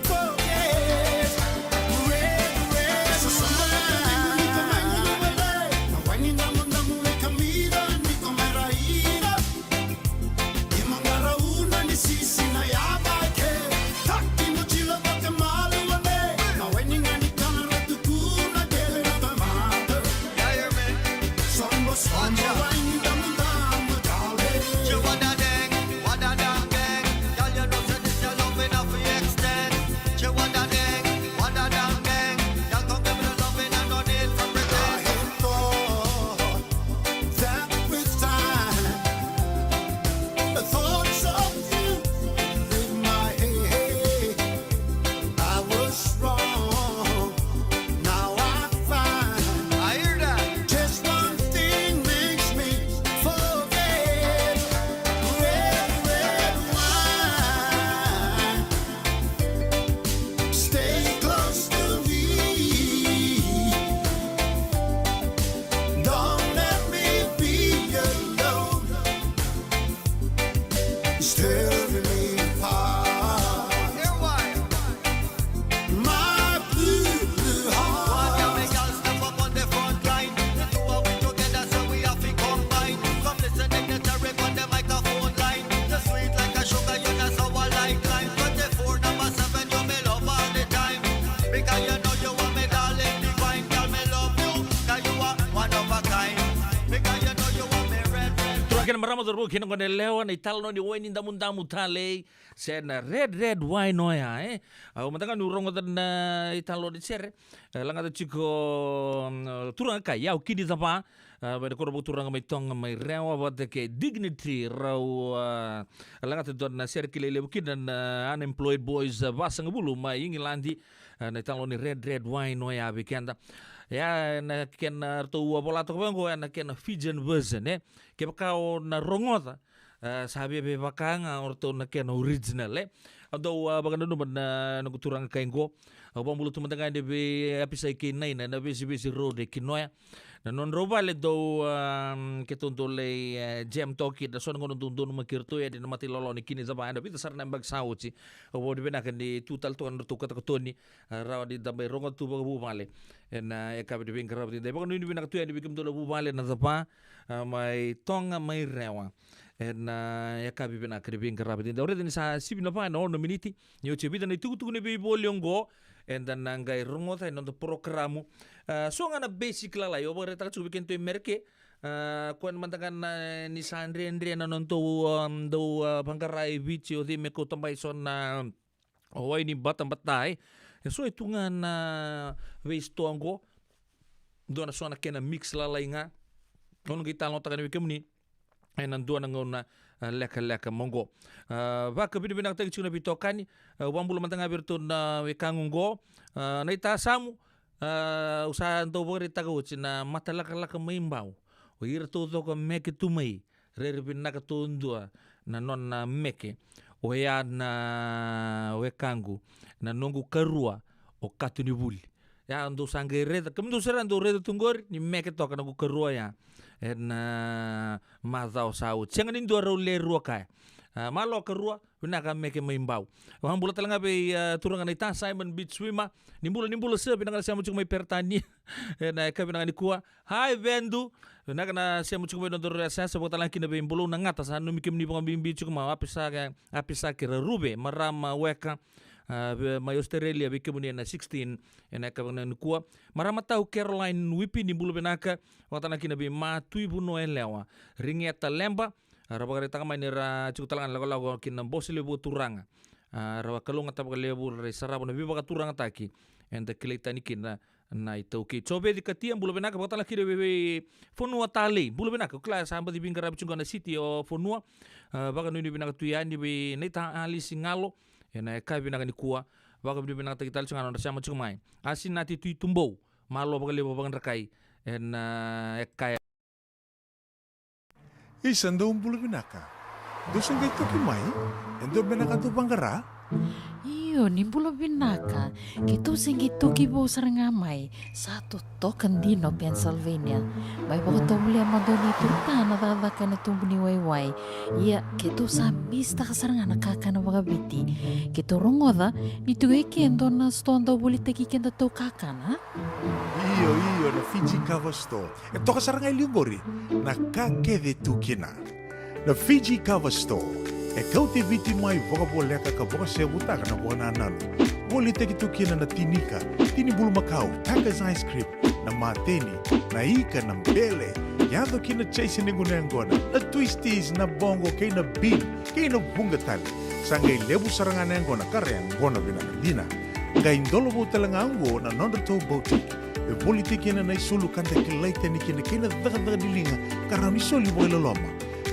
forget. Red, red that with time, the thoughts of you leave my head. I was wrong. Now I find, I hear that, just one thing makes me forget. Red, red wine, stay close to me. Don't let me be alone. It's tearing me apart. Hear why? My blue, blue heart. One can make us step up on the front line. The two of we together, so we have to combine. Come listen to the Tarek on the microphone line. You're sweet like a sugar, you're not sour like lime. 24 number 7, you me love all the time. Because you know you are me darling divine. Girl, me love you, 'cause you are one of a kind. Because you know you are me red, red. Turakan maramo dorbo kina kone leo na italo ni weni ndamu tale sena red wine oya matanga ni urongo na italo di sere langa chiko turanga kai yau kidi tapa ba korbo turanga mai tonga mai rewa wat ke dignity rau langa te don na sere kilele kina na unemployed boys basang bulu mai ingilandi na italo ni red wine oya bikenda ya na ken to bola to bango na ken Fijian version ke bakao na rongota sabi be bakanga orto na ken original ado baganda no na nuturang kaingo bambulu tumatanga de be episode ke 9 na be road kinoya Na non robale do ketundole jam toki da son ngono dundun makirto ya di mati lolo ni kini zaba anda pita sarna mbag sauci o di bena kan di tutal to kan to kata toni rawa di dambe rongo tu bu male na e kabe di bin karab di ba ni bena tu ya di bikim to bu male na zaba mai tonga mai rewa na e kabe bena kan di bin karab di da ore ni sa sibina pa no miniti ni o chebida ni tu ni be boliongo and then nangai rongo tai no programu so ngana basic la yo bare ta chu weekend to merke kon mantangan ni sandre na non to do bangkarai bici o di me ko tambai son na o ni batam batai so itungan we stongo dona sona kena mix la inga non kita lo takan weekend ni nan do na ngona leka mongo va ka bidi binak tagi chuna bitokani wambulu mantanga bertun wekangungo na ita samu usaha ndo bori taga uchina mata laka maimbau o ir todo ko meke tumai re binaka tundua na non na meke o ya na wekangu na nongu karua o katuni buli ya ndo sangere kamdo sera ndo re tungori ni meke toka na karua ya na mazao sau chenga ni ndo le ruaka malo karua binaka meke maimbau wambula talanga be turangan ita Simon Beach swimmer nimbula se binaka siamu chuk mai pertani na ka binaka ni kuwa hai vendu binaka na siamu chuk mai ndor sa sa botala kina be mbulu na ngata sa no mikim ni bimbi chuk ma apisa kira rube marama weka mai Australia bikim ni na 16 na ka binaka ni kuwa marama tau Caroline Wipi nimbulu binaka watana kina be ma tuibu no elewa ringeta lemba rawa kare tanga mainera cukup talangan lago kina bosi lebu turanga rawa kalunga tapa lebu re sarabo na biba turanga taki enda kelita ni kina na itu ki cobe di katia bulu benaka batala kire bebe fonua tali bulu benaka kla samba di bingara bicunga na city o fonua baka nuni benaka tuyani be neta ali singalo ena ka benaka ni kuwa baka bi benaka kita cunga na sama cumai asin nati tui tumbou malo baka lebu baka rakai ena kaya Isan daw bulu binaka. Dosan kay toki mai, endo binaka to bangara. Iyo, ni bulo binaka. Kito singi toki bo sarangamay. Satu token dino Pennsylvania. May baka tumuli ang madoni turta na dadaka na tumbuni wayway. Iya, kito sa mista ka saranga nakaka na wakabiti. Kito rongoda, nituwe kendo na stondo buli kenda to kaka na. Iyo na Fiji Cover Store. Ito ka sarangay limbori. Nakakede tukina. Na Fiji Cover Store. Kau te viti mai voka leka ka voka sebutaka na buana nanu. Boli te tukina na tinika. Tini bulu makau. Takas ice cream. Na mateni. Na ika na mbele. Yado kina chase ninguna ngona. Na twisties na bongo kay na bean. Kay na bungatali. Sangay lebu sarangan ngona karya ngona binakadina. Ngay ndolo bo talangango na nondoto boutique. E politiki na naisulu kanta kilaita ni kina daga dilinga karena ni soli mo loloma.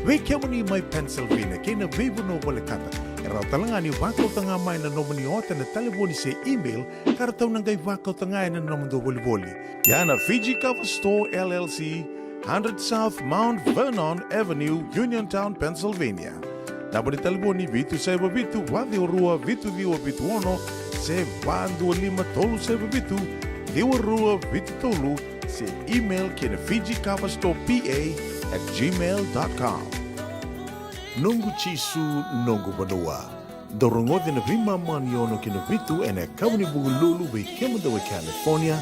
We kemo ni mai Pennsylvania kina vebu no bole kata. Era talanga ni wako tanga mai na nomoni ota na telefoni se email karena nang gai wako tanga na nomondo boli. Yana Fiji Cover Store LLC, 100 South Mount Vernon Avenue, Uniontown, Pennsylvania. Daboni telefoni vitu seba vitu wadi orua vitu diwa vitu ono se bandu lima tolu seba vitu. Diwarua Vitolu se email kina FijiCoverStorePA@gmail.com. Nungu chisu nungu banua. Dorongo de na vima maniono kina vitu ene kawni bugululu be kema dawe California.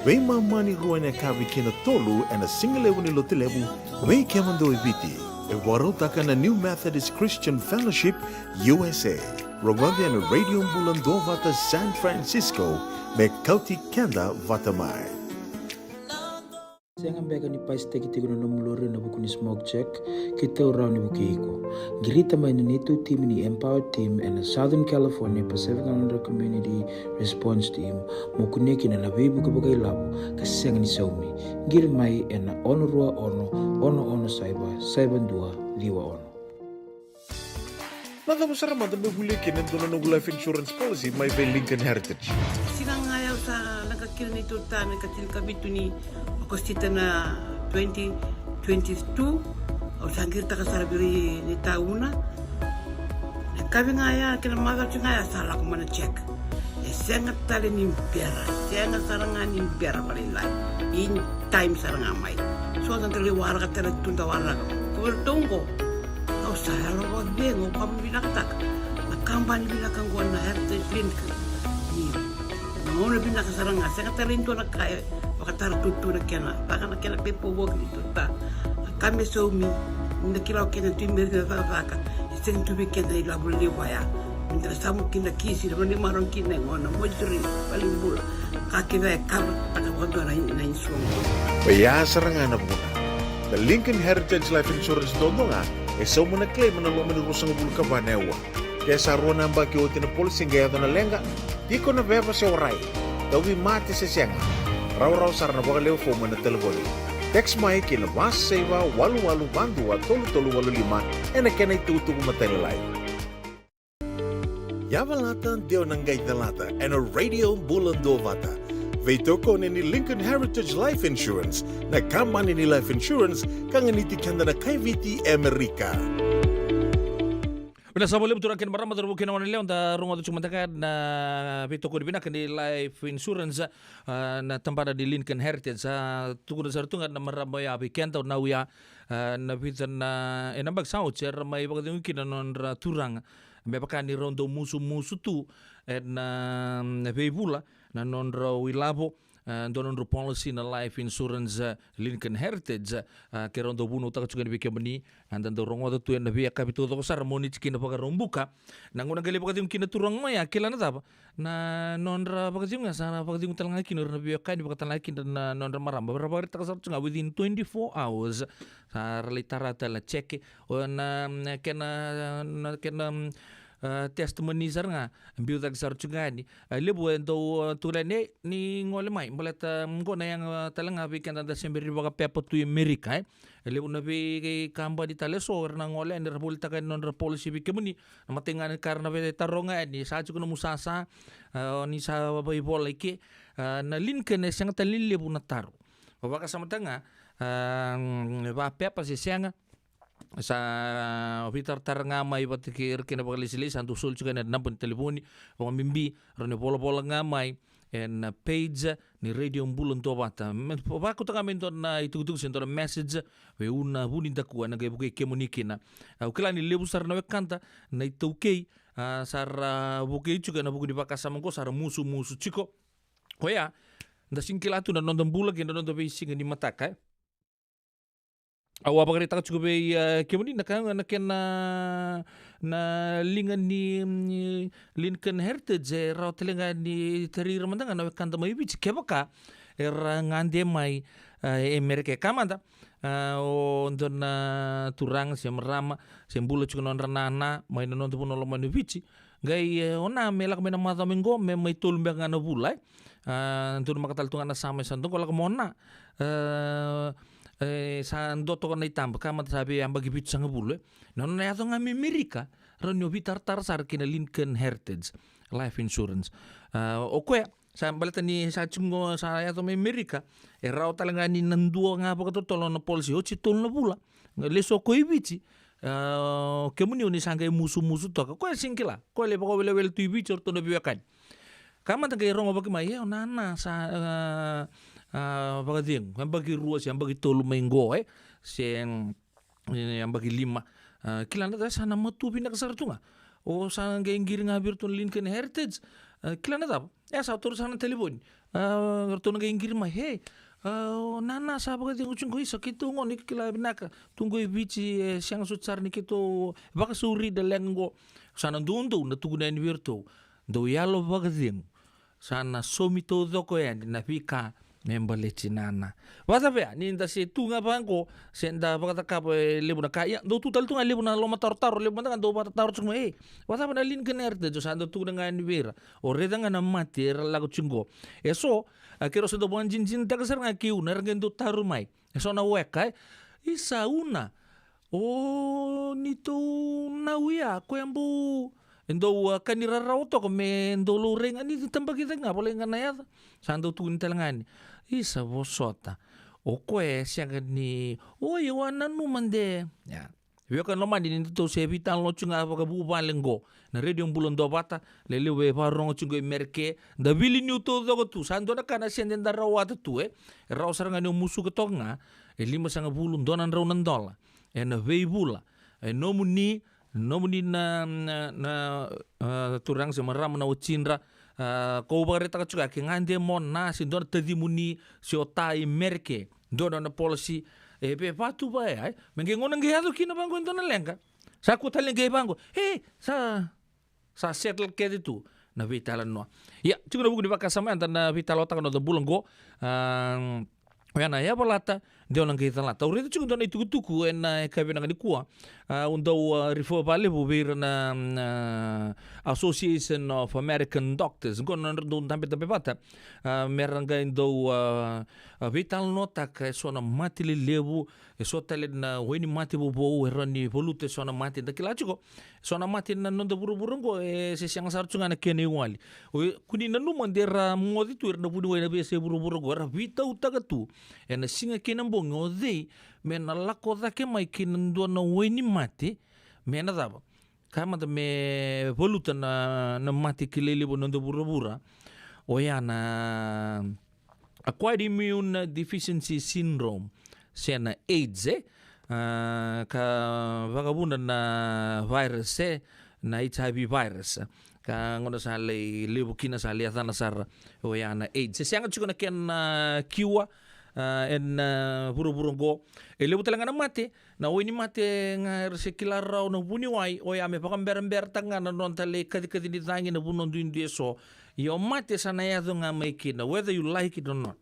Vima mani rua ene kavi kina tolu ene singalewu ni lotilewu be kema dawe viti. E waro taka na New Methodist Christian Fellowship USA. Rongode ene Radio Bulando vata San Francisco. Mekauti kenda vatamai. Siang ambega ni pais teki tigo na nomulore na buku ni smoke check kita urau ni buku iko. Girita mai nitu team ni Empower Team and Southern California Pacific Islander Community Response Team mokuneki na nabi buku bagai labu kasiang ni saumi. Gir mai ena ono rua ono saiba dua liwa ono. Nada mo sarama da bebuli kina dono no life insurance policy may be Lincoln Heritage. Sinang ayaw sa nagkakil ni Turta, nagkakil kabitu ni Agostita na 2022 o sangir ta kasarabiri ni tauna. Nagkabi nga ya, kinamagal siya nga ya, sala ko man na check. Sengat tali ni pera, sengat nga sarangan in pera palilay. In time sarangamay. So ang taliwara ka tala tuntawara. Kuwertongko. Kau saya lo bengo kamu binaktak. Nakamban binakang ko na heritage link. Ngono binaka saranga. Saya katalinto na kaya. Bakatara tutu na kena. Baka na kena pepo wog dito ta. Kami so mi. Nda kilaw kena timber na faka. Sen tubi kena ilabul liwaya. Nda samu kina kisi na ni maron kina ngona mojri palimbula. Kakina kar tagawado na insuwa. Kaya sarangan na muna. The Lincoln Heritage Life Insurance dono nga, so muna claim na lo manurusang bulka banewa. Kaya sa ruwan ang bagi o tinapolsing gaya na lenga, di ko na beba siya oray. Dawi mati sa siya nga. Raw-raw sar na baka leo fo mo na telefoni. Text mai kina mas seva walu-walu bandu at tolu-tolu walu lima na kena itutugo matelelay. Yavalata deo nanggay dalata and a radio bulandovata. Veitoko ni Lincoln Heritage Life Insurance na kampanya ni Life Insurance kang nitikan na KVT Amerika. Bila sa boleh betul akan marama terbukin awal leon da rungo tu cuma takkan na Veitoko dibinakan di Life Insurance na tempat di Lincoln Heritage tugu dasar tu na marama ya bikin tau na uya na bitan na enambak sau cer mai bagai mungkin non turang bebakan ni rondo musu-musu tu na veibula na non-raw ilabo donon ro policy na life insurance Lincoln Heritage ke rondo buno ta chugan bike bani andan do rongo to en via kapito to sar moni chikina paga rombuka nanguna gali paga tim kina turang maya kila na tapa na non-ra paga tim ngasa paga tim talanga kina na via kan paga talanga kina na non-ra maramba berapa ta kasar chunga within 24 hours sa litara ta la check na kena testimony sar nga ambil tak sar chungani lebu endo tulane ni ngole mai balata ngona yang talanga bikin tanda semberi baga pepo tu Amerika lebu nabi kamba di taleso na ngole ni republika kan non policy bikemuni matingan karena be taronga ni sa chukuno musasa ni sa babai bola ke na Lincoln sang talin lebu na taro baka sama tanga ba pepa si sianga sa vitar taranga mai batikir kina bagalisili santu sul juga na nampun telefoni o mimbi rone bola nga mai en page ni radio mbulon to bata ba ko tanga mento na itu sento message we una buninda ku na gebu ke kemunikina au kila ni lebu sar na kanta na itu ke sar buke juga na buku di bakasa mangko sar musu chiko koya nda singkilatu na nondon bula ke nondon be singa ni mataka awa bagari tak cukup kemudian na lingan ni Lincoln Heritage raw telinga ni teri ramandang na kanta mai bici kebaka ngande mai Amerika kamanda o don turang si merama sembulu cukup non ranana mai non tu puno lomani bici gai ona melak mena mata minggo me mai tulumbe ngana bulai tur makatal tungana sama santung kolak mona sa ndoto ko na itamba kama sabi ang bagi bit sa ngabulo nono na yato nga Amerika ranyo bitar sar kina Lincoln Heritage Life Insurance o kaya sa balita ni sa chungo sa yato Amerika raw talaga ni nanduwa nga pa katotolo na policy o chitol na bula leso ko ibici kemuni ni sangkay musu to ko singkila ko le ko wel tu ibici orto na biwakan kama tagay rongo bagi mai nana sa bagading yang bagi ruas yang bagi tolu minggo yang bagi lima kilana ta sana matu pinak sartunga o sana ngengir ngabir tun Lincoln Heritage kilana ta ya sa tur sana telepon tun ngengir ma he nana sa bagading ucung ko isa kito ngon kila binaka tunggu bici siang sutsar ni kito baka suri dalengo sana dundu na tugunan wirto do yalo bagading sana somito doko yan na pika membale cinana wasa pe ni nda se tunga bangko se nda bakata kapo lebu na kaya do tutal tunga lebu na loma tar lebu na do bata tar cuma wasa na Lincoln Heritage sa do tunga nga niwera o reda nga na mater lago chingo eso kero se do bon jinjin ta kasar nga kiu na rengendo tarumai eso na weka isa una o nito na uya ko yambu endo kanira rauto ko me endo lureng ani tamba kita nga boleh nga na ya sando tun telangani isa bosota o kwe siya ni o iwanan numande ya Vio kan lo mandi ni to se vital lo chunga pa bu balengo na radio bulan do bata le we pa rongo chunga merke da bili ni to do tu sando na kana senden da rawa tu raw saranga no musu ke tonga e lima sanga bulun donan raw nan dola e na vei bula e no muni na turang se maram na uchindra ko bare ta chuka ke ngande mon na sin don tadi muni si otai merke don na policy e pe patu ba ai menge ngona nge hado kina bango ndona lenga sa ku tale nge bango sa settle ke ditu na vitala no ya chuka buku di bakasama na vitala ta no do bulango Yana ya balata dia orang kita lah. Tahu itu juga dona itu tuku en kevin dengan dikua untuk refer balik bubir na Association of American Doctors. Gon nondon tampe bata meranga indo vital nota ke sona mati lebu so tele na weni mati bobo erani volute sona mati dakila chuko sona mati na nonda buru-buru go se siang sar chunga na kene wali kuni na numan dera modi tu na buni wena be se buru-buru go ra vita utagatu ena singa kenambo ngode mena lako dake mai kinando na weni mati mena daba kama da me voluta na mati kilele bo nonda buru-bura oyana acquired immune deficiency syndrome sena AIDS ka vagabunda na virus na HIV virus ka ngona sa le lebukina sa le athana sar oyana AIDS sianga chuko na ken kiwa en buru-buru go e lebu talanga na mate na oini mate nga resekilar raw na buni wai oya me pakamber-ber tanga na non tale kadi ni tangi na bunon du indi so yo mate sana ya nga maikina whether you like it or not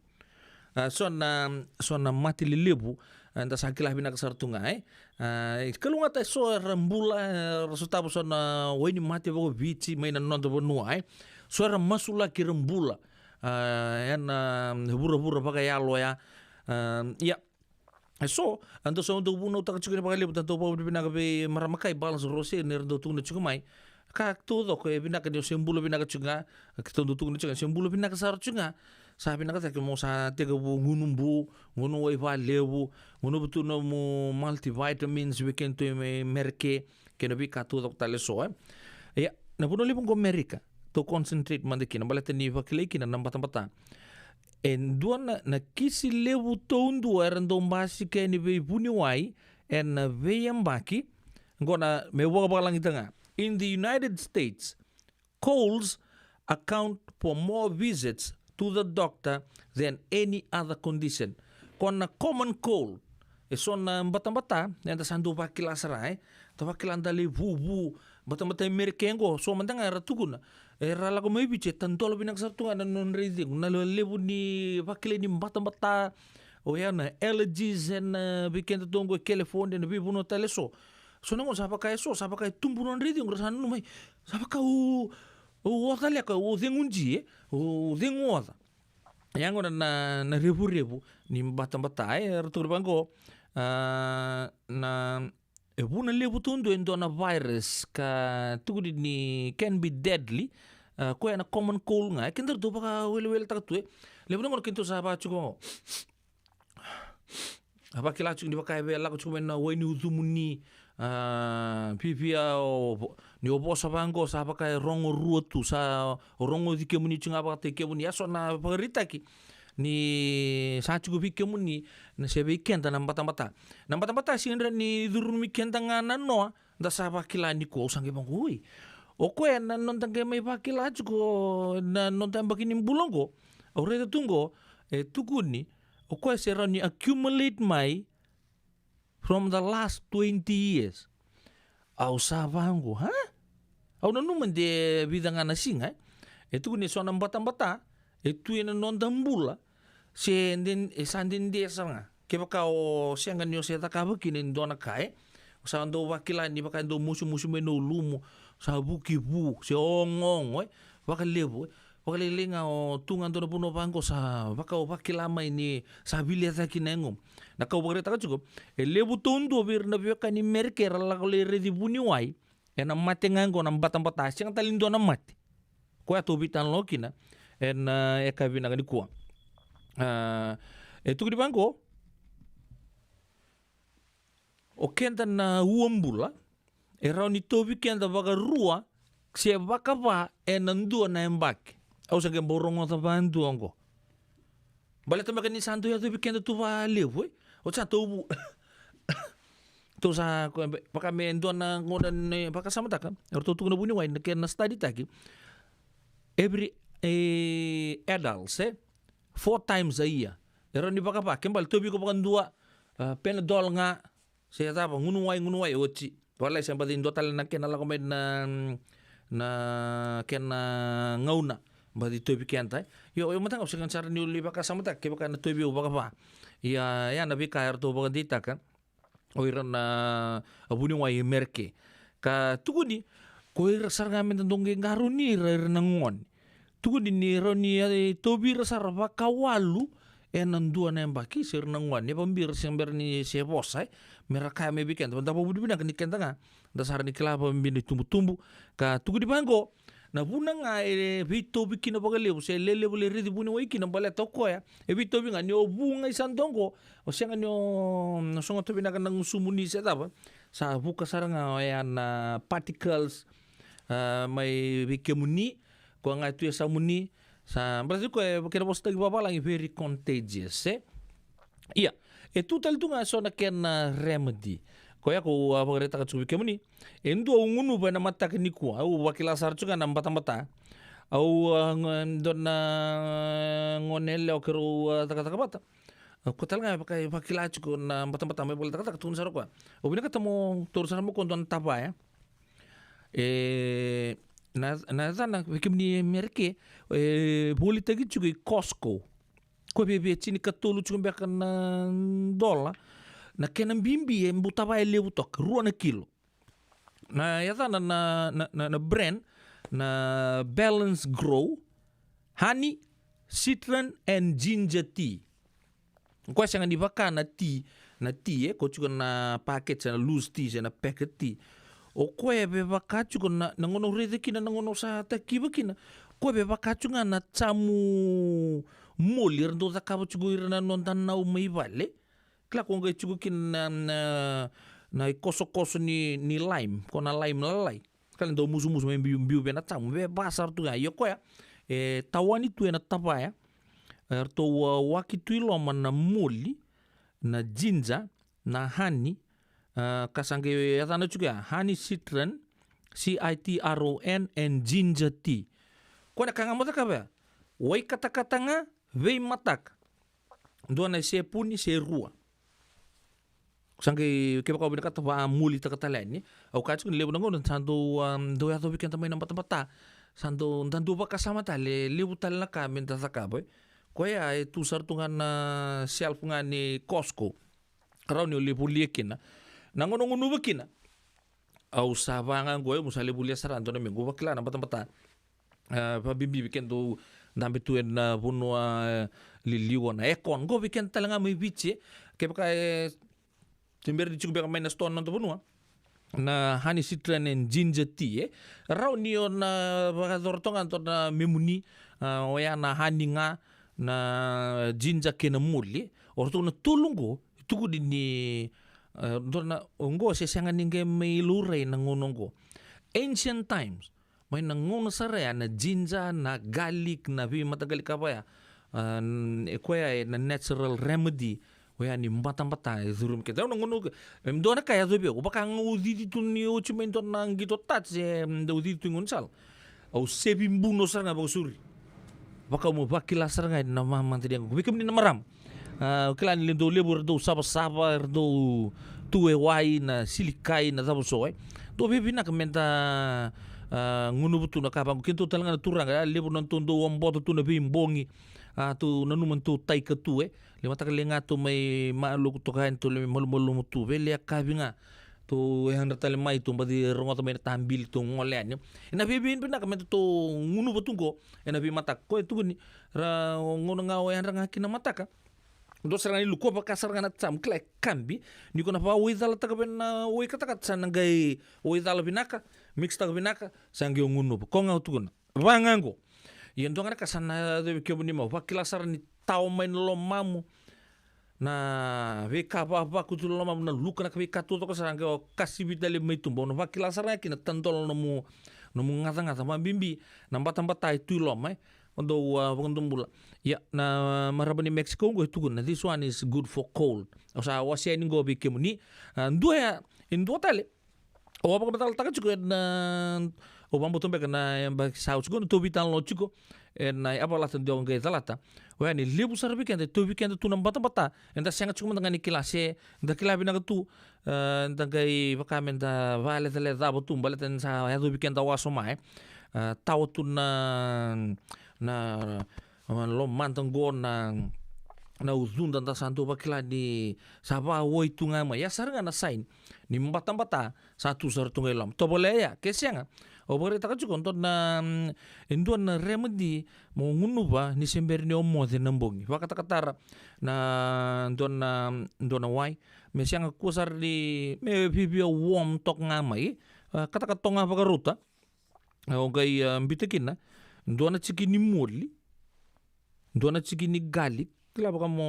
so na mati lilebu anda sakilah bina kasar tungai kalau ngata so rembula resultado so na weni mati bago bici maina nonto bonua so masula ki rembula en bura-bura pakai alo ya ya so ando so do buno tak chukene pakai lebu tanto pa bina kabe maramakai balance rose nerdo tungna chukumai ka todo ko bina ka dio sembulo bina ka chunga kitondo tungna chunga sembulo bina ka sar chunga sabi na kata mo sa tega bu ngunumbu ngunu wai va lebu ngunu betu no mo multivitamins weekend to me merke kena bi katu dok tale so ya na puno lipong ko Amerika to concentrate mande kina balata ni vakile kina nambata en duan na kisi lebu to undu erando mbasi ke ni be buni wai en ve yambaki ngona me wo balang itanga in the United States colds account for more visits to the doctor than any other condition. Kona common cold, na bata-bata, yang sandu pakila sarai, pakila andali bubu, bata-bata merkengo, so mantanga ratukuna. Rala ko may biche, tantolo pinagsartungan na non-reading, nalalebu ni pakila ni bata-bata, o yan, allergies and weekend tongo California, na bibuno teleso. So namo sapa kay tumbu non-reading, rasan no may, sapa ka o talia ka o dengunji o dengoda yango na rebu ni bata retur bango na ebuna lebu tundo endona virus ka tugudi ni can be deadly ko na common cold nga kinder do baka wel ta tu lebu ngor kinto sa ba chugo apa kila chung di baka be la ko chugo na weni uzumuni pipia ni obosa bango sa pakai rongo ruotu sa rongo di kemuni chunga ba te kemuni aso na paritaki ni sa chugo bi kemuni na sebe kenta na bata sinra ni durumi kenta ngana no da sa pakila ni ko sange bango ui o ko na non tange mai pakila chugo na non tamba kini bulongo ore tungo tukuni o ko sera ni accumulate mai from the last 20 years. Au sabango, ha? Au nanuman de bidang anasinga. Itu ni so nang bata-bata, itu yan non dambula. Si din sandin de sanga. Kaya ka o siang ganyo sa takaba kinin do na kai. Sa ando wakila ni baka ando musu meno lumo sa buki si ongong, baka lebu. Wakalilinga o tungan do na puno bangko sa baka o wakilama ini sa bilia ta kinengom. Nakau bagre taka cukup. Lebu tondo bir na biya kani merke rala ko le redi buni wai. En mate ngango nam batang-batang siang talindo na mate. Ko ato bitan lokina en eka bina kani kuwa. Itu di bangko. o kenda na uambula e rau ni tobi kenda waka rua se waka wa e nandua na embake au sa gen borongo ta bandu ongo bale tamaka ni santo ya tobi kenda tu wa lewe o cha tobu to sa baka me ndua na ngoda ne baka samataka orto tu na buni wai na ken na study taki every adults 4 times a year era ni baka pa kembal tobi ko baka ndua Panadol nga saya tapa ngunuwai ochi wala sa badin dotal na ken ala ko na ken ngauna badi tobi kenta yo matang opsi kan cara ni uli baka samata ke baka na tobi baka pa ya na bi kair to baka dita kan oiran na abuni wai merke ka tuguni ko ira sarga men dongge ngaruni ira nangon tuguni ni roni tobi rasar baka walu nandua na embaki sir nangwan ni pambir sember ni se bosai meraka me biken tanda po budi kan iken tanga dasar ni kala pambini tumbu ka tugu di bango na buna nga vito bikina bagale se lele bole ridi buni wiki na bale toko ya vito binga ni obunga isandongo o senga ni no songa to binaka nang sumuni se taba sa buka saranga ya na particles mai bikemuni ko nga tu sa muni sa berarti ko kira posta gi baba lang very contagious iya tutal tu nga so na ken remedy ko ya ko abagreta ka tsubi kemuni endo ngunu ba na mata ni ko au wakila sar tsuga na mata au don na ngonel o kero taka bata ko tal nga pa wakila tsugo na mata me bol taka tun sar ko o bina katamo tor sar mo kon don tapa ya na zana kemni merke boli tagi juga Costco ko bebe chini katolu chuga bekan dola na kenan bimbi mbutaba lebu tok ruana kilo na yazana na brand na Balance Grow honey citron and ginger tea ko sanga di bakana tea ko chuga na packet na loose tea na packet tea o koe be bakachu na ngono rede kina ngono sa ta kibakina koe be bakachu na tamu molir ndo zakaba chugo irna nondan na umai vale kla ko ngai chugo kina na koso ni lime kona lime lalai kala ndo musu me biu be na tamu be basar tu ga yo koe tawani tu na tapaya to waki tu loma na moli na ginger na honey kasange yatana juga honey citron CITRON and ginger tea ko na kanga mata ka wai kata nga vei matak ndo na se puni se rua sange ke ko bina kata ba muli ta kata lani au ka tsun lebu ngo sando do ya to bikin tamai na mata sando ndandu ba kasama ta lebu tal na ka men ta ka boy ko ya tu sartungan shelf ngani Costco karau ni lebu liekina nangono bakina au sabanga goe musale bulia sarando na mengo bakla na bata pa bimbi biken do nambe tu na bunwa liliwa na ekon go biken talanga mai biche ke baka timber di chugo baka na stone na bunwa na honey citron and ginger tea raw ni na baka dortongan to na memuni oya na honey nga na ginger kena muli orto na tulungo tugu ni dorna ongo se sanga ninge mai lurai na ngonongo ancient times may nangono sarea na ginger na garlic na vi matagalik ka ya kuya na natural remedy waya ni mata zurum ke daw nangono do na kaya zobi ko baka ngudi tu ni o chimento nang gito tat se do di tu ngonsal au sebimbu no sanga bosuri baka mo bakila sanga na mama tadi ko bikem ni maram klan lindo lebur do saba do tuwe wai na silikai na tabo soe do bebi na kamenta ngunu butu na kabang kinto talanga na turang lebur non tondo wamboto tu na bimbongi tu nanuman tu tai ka tuwe le mata kalenga tu mai malu to kain tu le molu tu vele kabinga tu yang datale mai tu badi rongo to mai tambil tu ngolean ina bebi pina kamenta tu ngunu butu go ina bi mata ko tu ni ra ngono ngawe yang ranga kina mata ka do sarang lu ko baka sarang na tsam klek kambi ni ko na pa wizal ta ben oi kata san ngai wizal binaka mix ta binaka sangi ngunu ko ngau tu na wangango yendo ngara kasana de ke buni ma wakila sarang ni tau main lo mamu na veka apa ku tu lama na luka na veka tu ko sarang ko kasibita le mai tumbo no vakila sarang kina tantol no mu ngata mambimbi na mbata itu lama ondo pangtumbula ya na marabani Mexico go itu na this one is good for cold osa wasia ni go bikemuni ndua indua tale o apa betal taka cuko na o bambo tombe na yang bak saus go to bitan lo cuko na apa la tan dong ke talata wa ni lebu sar weekend to weekend tu nambata bata enda sanga cuko dengan kilase enda kilabi na tu enda kai vakamenta vale tele da botum vale tan sa ya do weekend awaso mai taw tu na lo mantang go na uzunda da santo bakila di saba woi tunga ma ya saranga na sign ni mbata satu sar tunga lam to boleh ya kesianga o bore ta kacu konton na endo na remedy mo ngunu ba ni sember ni omo de nambongi wakata katara na ndo na wai me sianga kusar di me bibio warm tok ngamai kata katonga bagaruta o gai mbitekin na ndo na chikini moli ndo na chikini garlic kila baka mo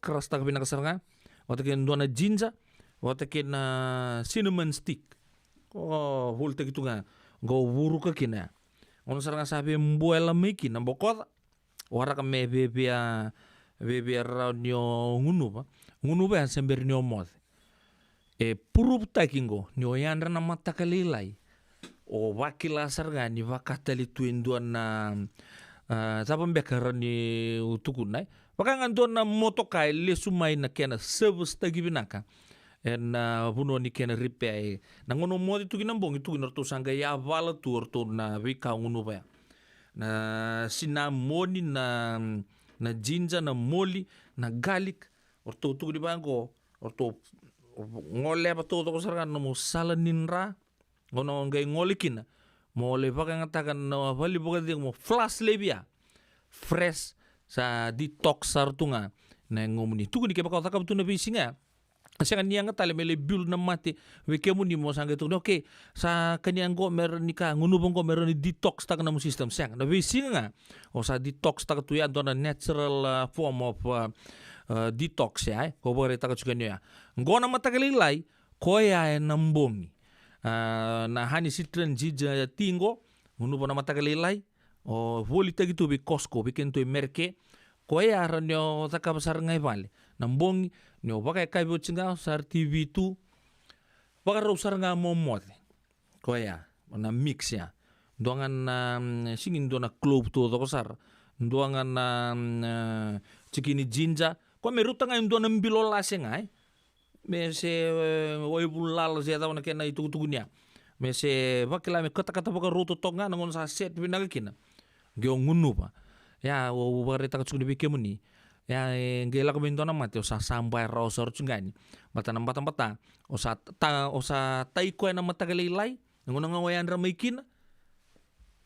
keras tak pinakasaranga watakin ndo na ginger watakin cinnamon stick ko hulte gitu nga go wuru ka kina ono saranga sabi mbuela miki na bokot wara ka me bebia raunyo ngunu ba sember nyo mod purup takingo nyo yandra na matakalilay o wakila sarga ni wakatali tuinduan na sabang bekaran ni utukunay wakangan doon na motokai le sumay na kena service tagibinaka en puno ni kena repair nangono modi tu kinambong itu kinorto sangga ya vala tu orto na wika ngunu ba na sinamoni na ginger na moli na garlic orto tu di bangko orto ngole pa to ko sarga no salaninra ngono ngai ngolikin mo le baka ngatakan no vali boga di mo flash lebia fresh sa detox sartunga na ngomuni tu ni ke baka takap tu na bisinga Kasi kanya nga tali mele build na mati weke mo ni mo sangga tu okay sa kanya go meron ni ka ngunubong ko meron ni detox tak na mo system sang na bisinga nga o sa detox tak tu ya do na natural form of detox ya ko bore tak tu kanya ngo na matagalilay ko ya nambongi na hani sitren jija tingo ngunubong na matagalilay o voli tagi tu bi Costco bikin tu merke ko ya ranyo takabasar ngai vale nambongi nyo baka kai bo chinga sar TV tu baka ro sar nga momot ko ya na mix ya dongan singin dona club tu to sar dongan cikini jinja ko me ruta nga dona mbilola sengai me se oi bulal se ta na kena itu tugunya me se bakila me kata-kata baka ruto tonga ngon sa set binaga kina gyo ngunu pa ya wo bare ta tsuni bikemuni ya ngela komento na mate osa sampai rosor chungani bata osa tai ko na matagalilay ngono nga wayan ramaikin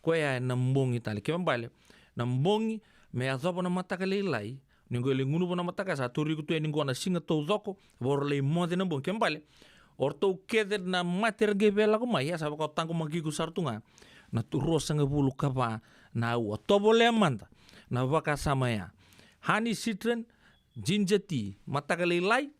ko ya nambong itali kembali nambong me azopo na matagalilay ningole ngunu na mataka sa turi ko tu ningo na singa to zoko borle mo de nambong kembali orto keder na mater gebela ko maya sa ko tangko magiku sartunga na turo sanga bulu kapa na wa tobole manda na vaka samaya hani citron ginger tea matagalilay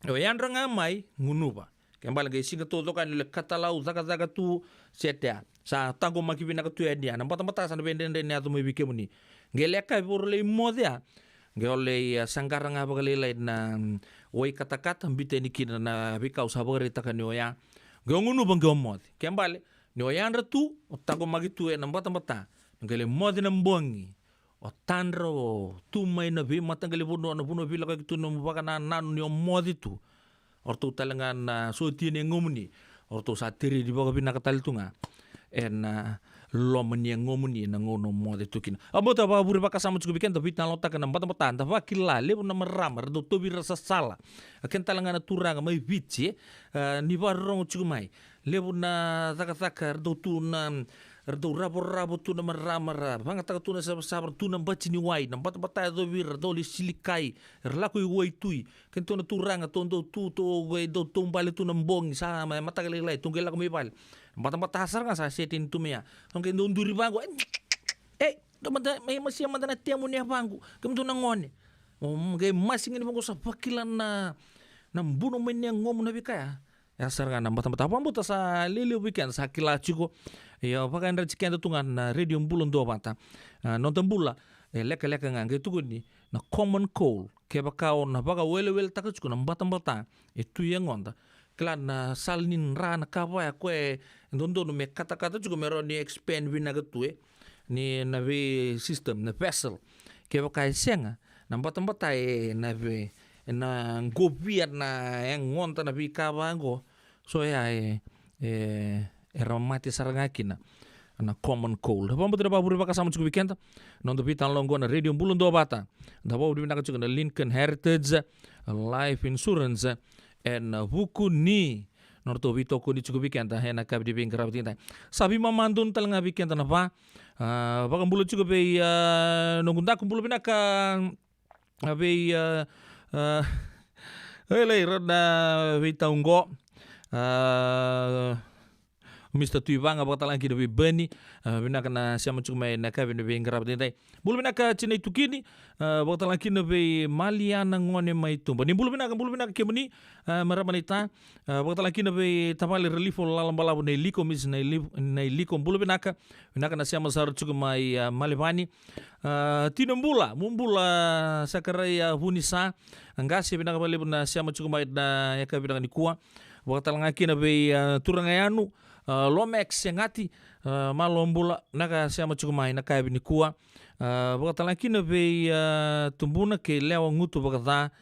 o yan ranga mai ngunuba kembali ga singa to kan le katalau zaga tu setia sa tango makibina ka tu edia na bata sa benden den ya to mai bikemuni ngele ka borle modia ngole sangkaranga bagalilay na oi kata-kata mbite ni kina na bikau sabore takanyo ya ngunu bang gomod kembali no yan ratu tango magitu na bata ngele modi na mbongi o tanro tu mai na bi matangali buno na buno bila ka tu no baka na nanu ni modi tu orto talangan na so tiene ngomuni orto satiri di baka binakatal tunga en lo meni ngomuni na ngono modi tu kina abota ba buri baka sama cukup bikin tapi nalo tak na bata ta ba kilale na maramar do to bi rasa sala ken talangan na turanga mai bici ni ba rong cukup mai lebu na takar do tu na Rado rabo tu na maramara banga taka tu na sabar tu na baci ni wai na bata do wir do li silikai relaku i wai tui ken tu na turanga tu tu wai do tumbale tu na mbong sa matagalilay tunggel ako may bal bata hasar nga sa setin tu mea ken do nduri bango do may masya madana tiamo ni bango kem tu na ngone Mga masing ini mga sa pakilan na buno men yang ngom na bikaya. Ya sarga na mata-mata pambuta sa lili weekend sa kila chiko. Ya pakai ndra chiken tungan na radio bulon do bata. Nonton bula leka-leka ngang itu ni na common cold ke bakao na baka wel takachko na bata-bata itu yang onda. Klan na salnin ra na kawa ya kwe ndondo no me kata-kata juga mero ni expand wina gatue ni na vi system na vessel ke baka senga na bata-bata na vi na gobiat na yang ngonta na vi kawa go so ya era mati sarangakina na common cold. Apa betul apa buri baka sama cukup weekend non tapi tan longo na radio bulun do bata. Da ba buri na cukup na Lincoln Heritage Life Insurance and buku ni norto bito ko ni cukup weekend na kab di bingkara tinta. Sabi mamandun talanga weekend na ba baka bulu cukup be nongunda kumpul binaka be hele rada vitanggo Mr. Tuivanga bakal lagi lebih bani bina kana siapa cuma na Kevin lebih ngerap dintai bulu bina ka cina itu kini bakal lagi lebih Maliana ngone mai tu bani bulu bina kemuni meramanita bakal lagi lebih tapali relief lalam balabu na liko mis na liko bulu bina kana siapa sar cuma mai Malivani tinumbula mumbula sakaraya hunisa angasi bina bali bina siapa cuma mai na ya kabina ni kuah bakal lagi lebih turangayanu Lomex yang ngati malombula naga siapa cukup main naga bini kuah bakal lagi nabe tumbuna ke lewa ngutu bakal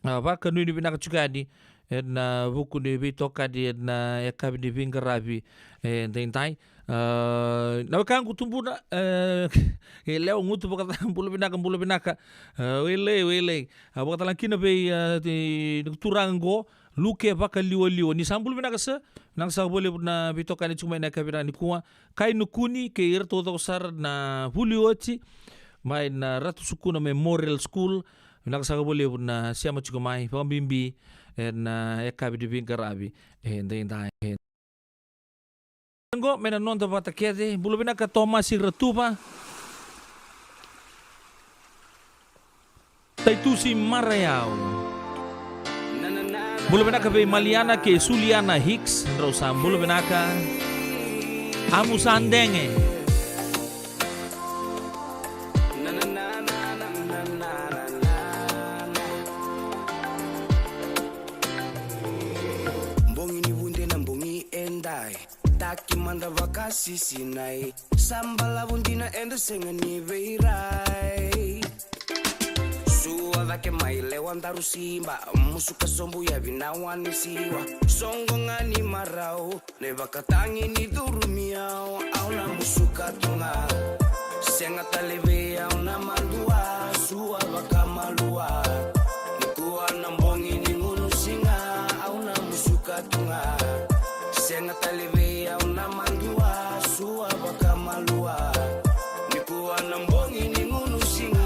bakal nuni bina cukup adi na buku ni bitoka di na ya kabini bingkarabi dentai na kan kutumbuna lewa ngutu bakal bulu binaka wele bakal lagi nabe turango luke baka liwa ni sambul bina kasa nang sa boleh na bitoka ni cuma na kabira ni kuwa kai nukuni ke irto to sar na huliochi mai na ratu sukuna memorial school nang sa boleh na siama cuma mai pambimbi na ekabi di bingkarabi ndai ngo mena non ta bata kede bulu bina ka Thomas Ratuba Taitusi Marayau Bulu benaka be Maliana ke Suliana Hicks Rosa bulu benaka Amu Sandenge Mbongi ni bunde na mbongi endai Taki manda vakasi sinai Sambala bundina enda senga ni veirai Vake maile wandaru simba musuka sombu ya binawani siwa songonga ni marau ne bakatangi ni durumiao au na musuka tunga senga talebe au na mandua suwa bakamalua nikuwa na mbongi ni ngunu singa au na musuka tunga senga talebe au na mandua suwa bakamalua nikuwa na mbongi ni ngunu singa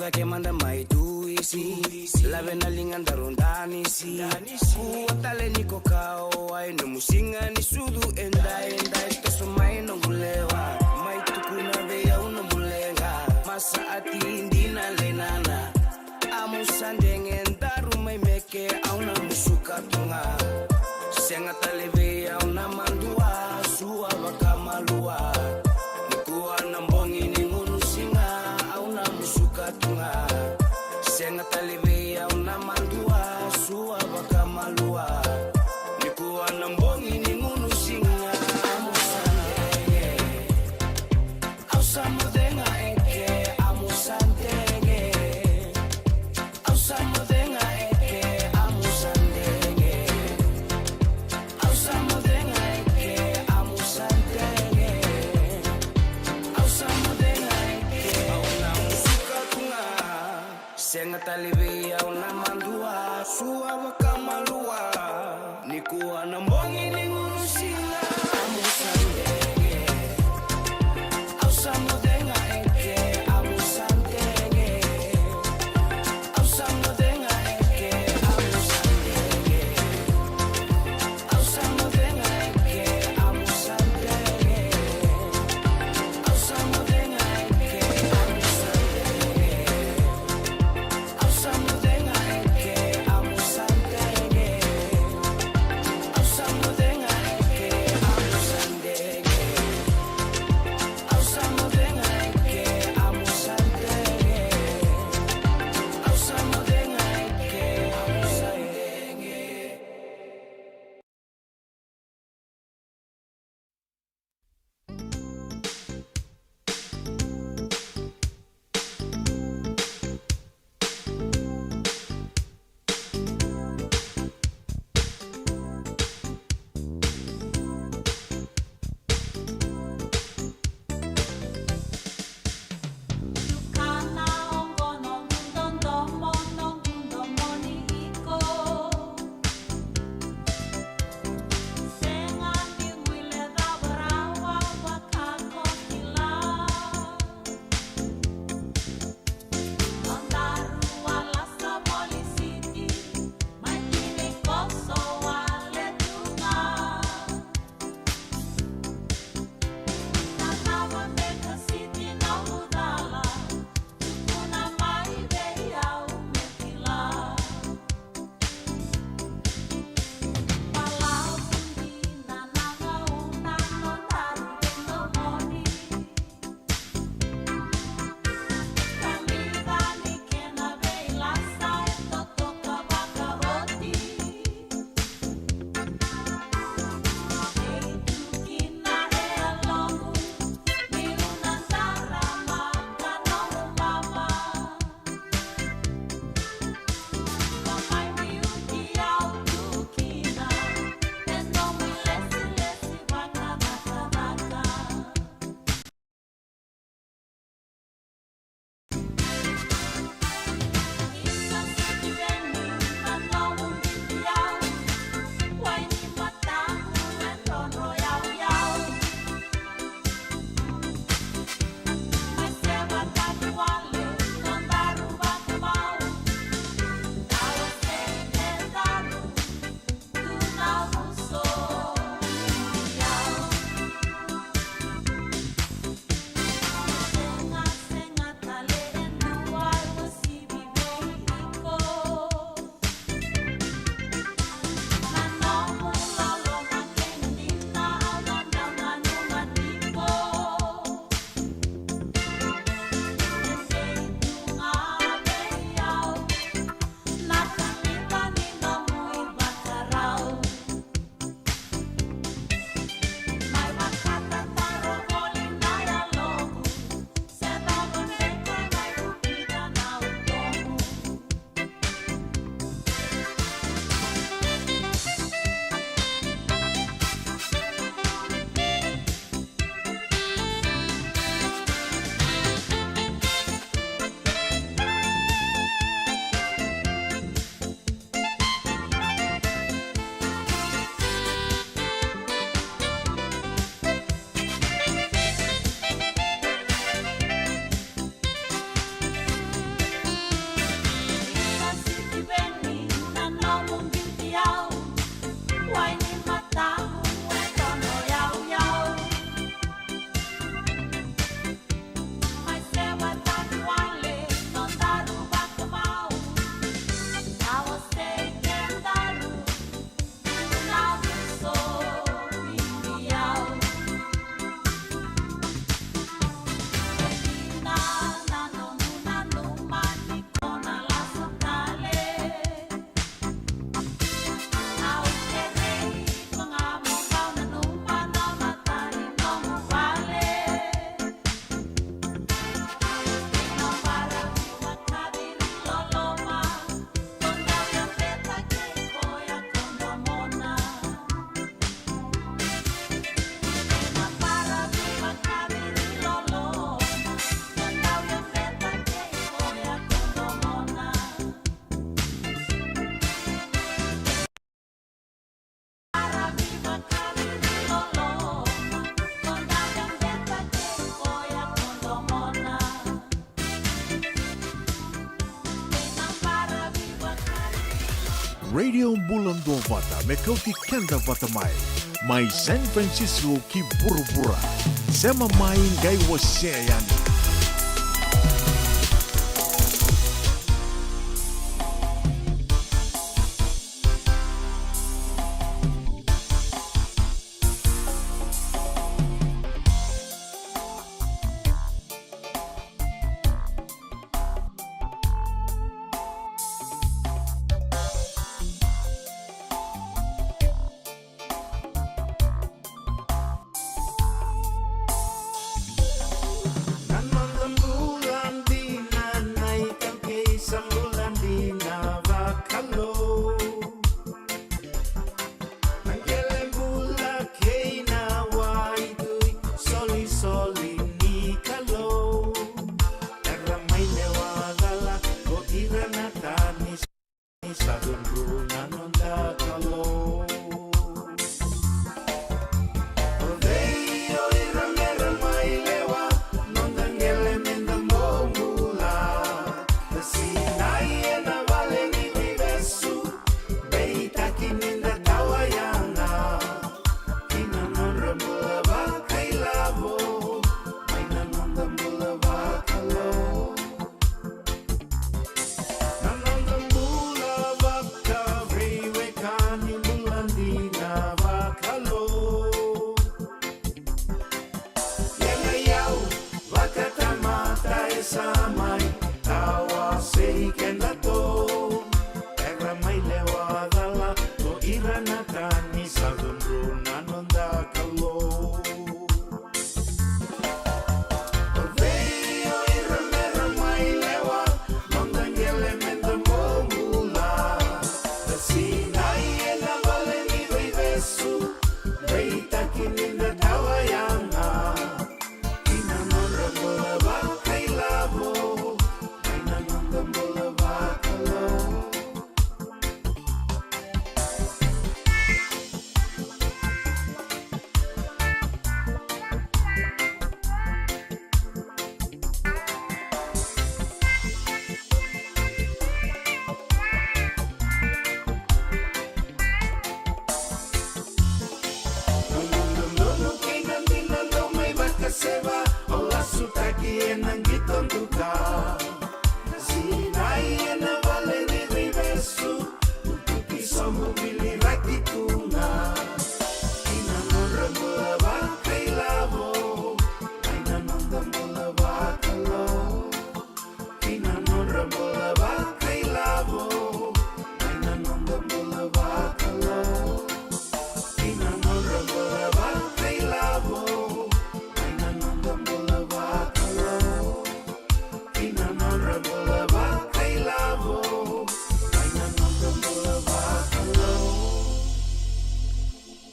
Que manda mai duisi la benalingan darondani si kuatale ni kokao ai no musinga ni sudu endai to somai no gulewa mai tukuna ve au no mulenga masa ati indina lenana amusandenge ndaru mai meke au na musuka tunga senga taleve au na mandua suwa bakamalua nikuwa na mbongi ni ngunu singa au na musuka tunga senga taleve au na mandua suwa bakamalua nikuwa na mbongi ni ngunu singa amusandenge au samudenga eke amusandenge au samudenga eke amusandenge talibia una mandua sua wakamalua nikuwa na mbongi ni ngurusila amusandege au samodenga eke amusandege au samodenga eke amusandege au samodenga eke amusandege au samodenga eke amusandege au samodenga Radio Bulando Vata me kauti kenda vata mai San Francisco ki burubura sema mai ngai wase yani.